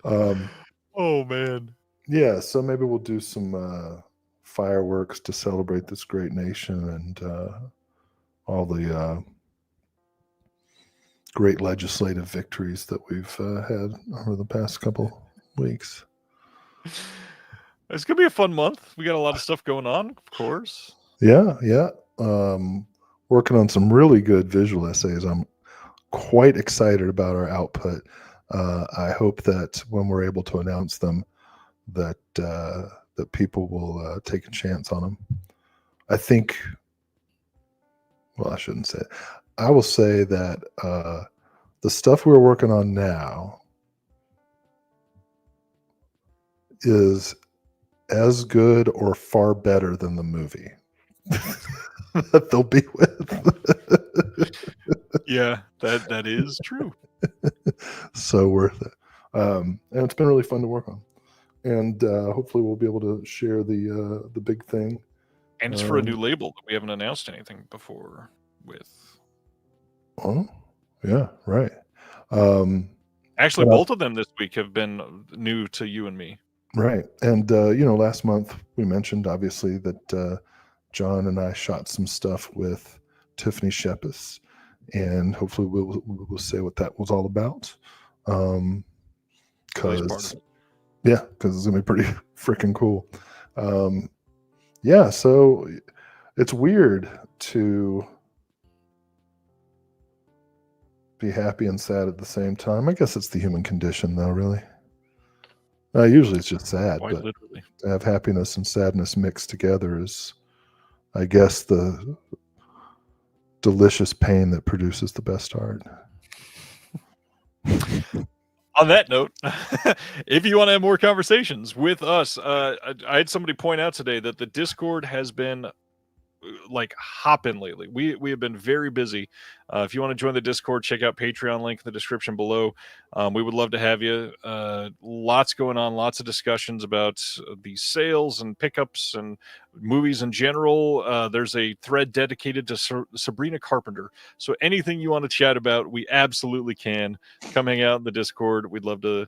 Oh man. Yeah, so maybe we'll do some fireworks to celebrate this great nation and all the great legislative victories that we've had over the past couple weeks. It's gonna be a fun month. We got a lot of stuff going on, of course. Yeah. Working on some really good visual essays. I'm quite excited about our output. I hope that when we're able to announce them, that people will take a chance on them. I think. Well, I shouldn't say it. I will say that the stuff we're working on now is as good or far better than the movie that they'll be with. Yeah, that is true. So worth it. And it's been really fun to work on. And hopefully we'll be able to share the big thing. And it's for a new label that we haven't announced anything before with. Oh, yeah, right. Actually, both of them this week have been new to you and me. Right. And, last month we mentioned, obviously, that John and I shot some stuff with Tiffany Shepis. And hopefully we'll say what that was all about. Because Yeah, because it's gonna be pretty freaking cool. Yeah, so it's weird to be happy and sad at the same time. I guess it's the human condition, though, really. Usually it's just sad, Quite but literally. to have happiness and sadness mixed together is, I guess, the delicious pain that produces the best art. On that note, if you want to have more conversations with us, I had somebody point out today that the Discord has been like hopping lately. We have been very busy. If you want to join the Discord, check out Patreon, link in the description below. We would love to have you. Lots going on, lots of discussions about the sales and pickups and movies in general. There's a thread dedicated to Sabrina Carpenter. So anything you want to chat about, we absolutely can. Come hang out in the Discord. We'd love to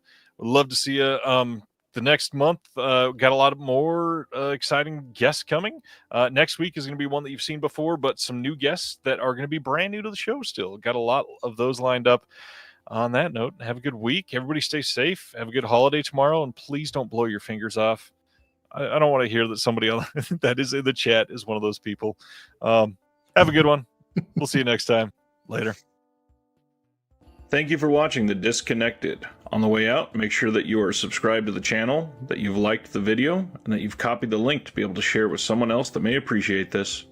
see you. The next month, got a lot of more exciting guests coming. Next week is going to be one that you've seen before, but some new guests that are going to be brand new to the show still. Got a lot of those lined up. On that note, have a good week. Everybody stay safe. Have a good holiday tomorrow, and please don't blow your fingers off. I don't want to hear that somebody that is in the chat is one of those people. Have a good one. We'll see you next time. Later. Thank you for watching The Disconnected. On the way out, make sure that you are subscribed to the channel, that you've liked the video, and that you've copied the link to be able to share it with someone else that may appreciate this.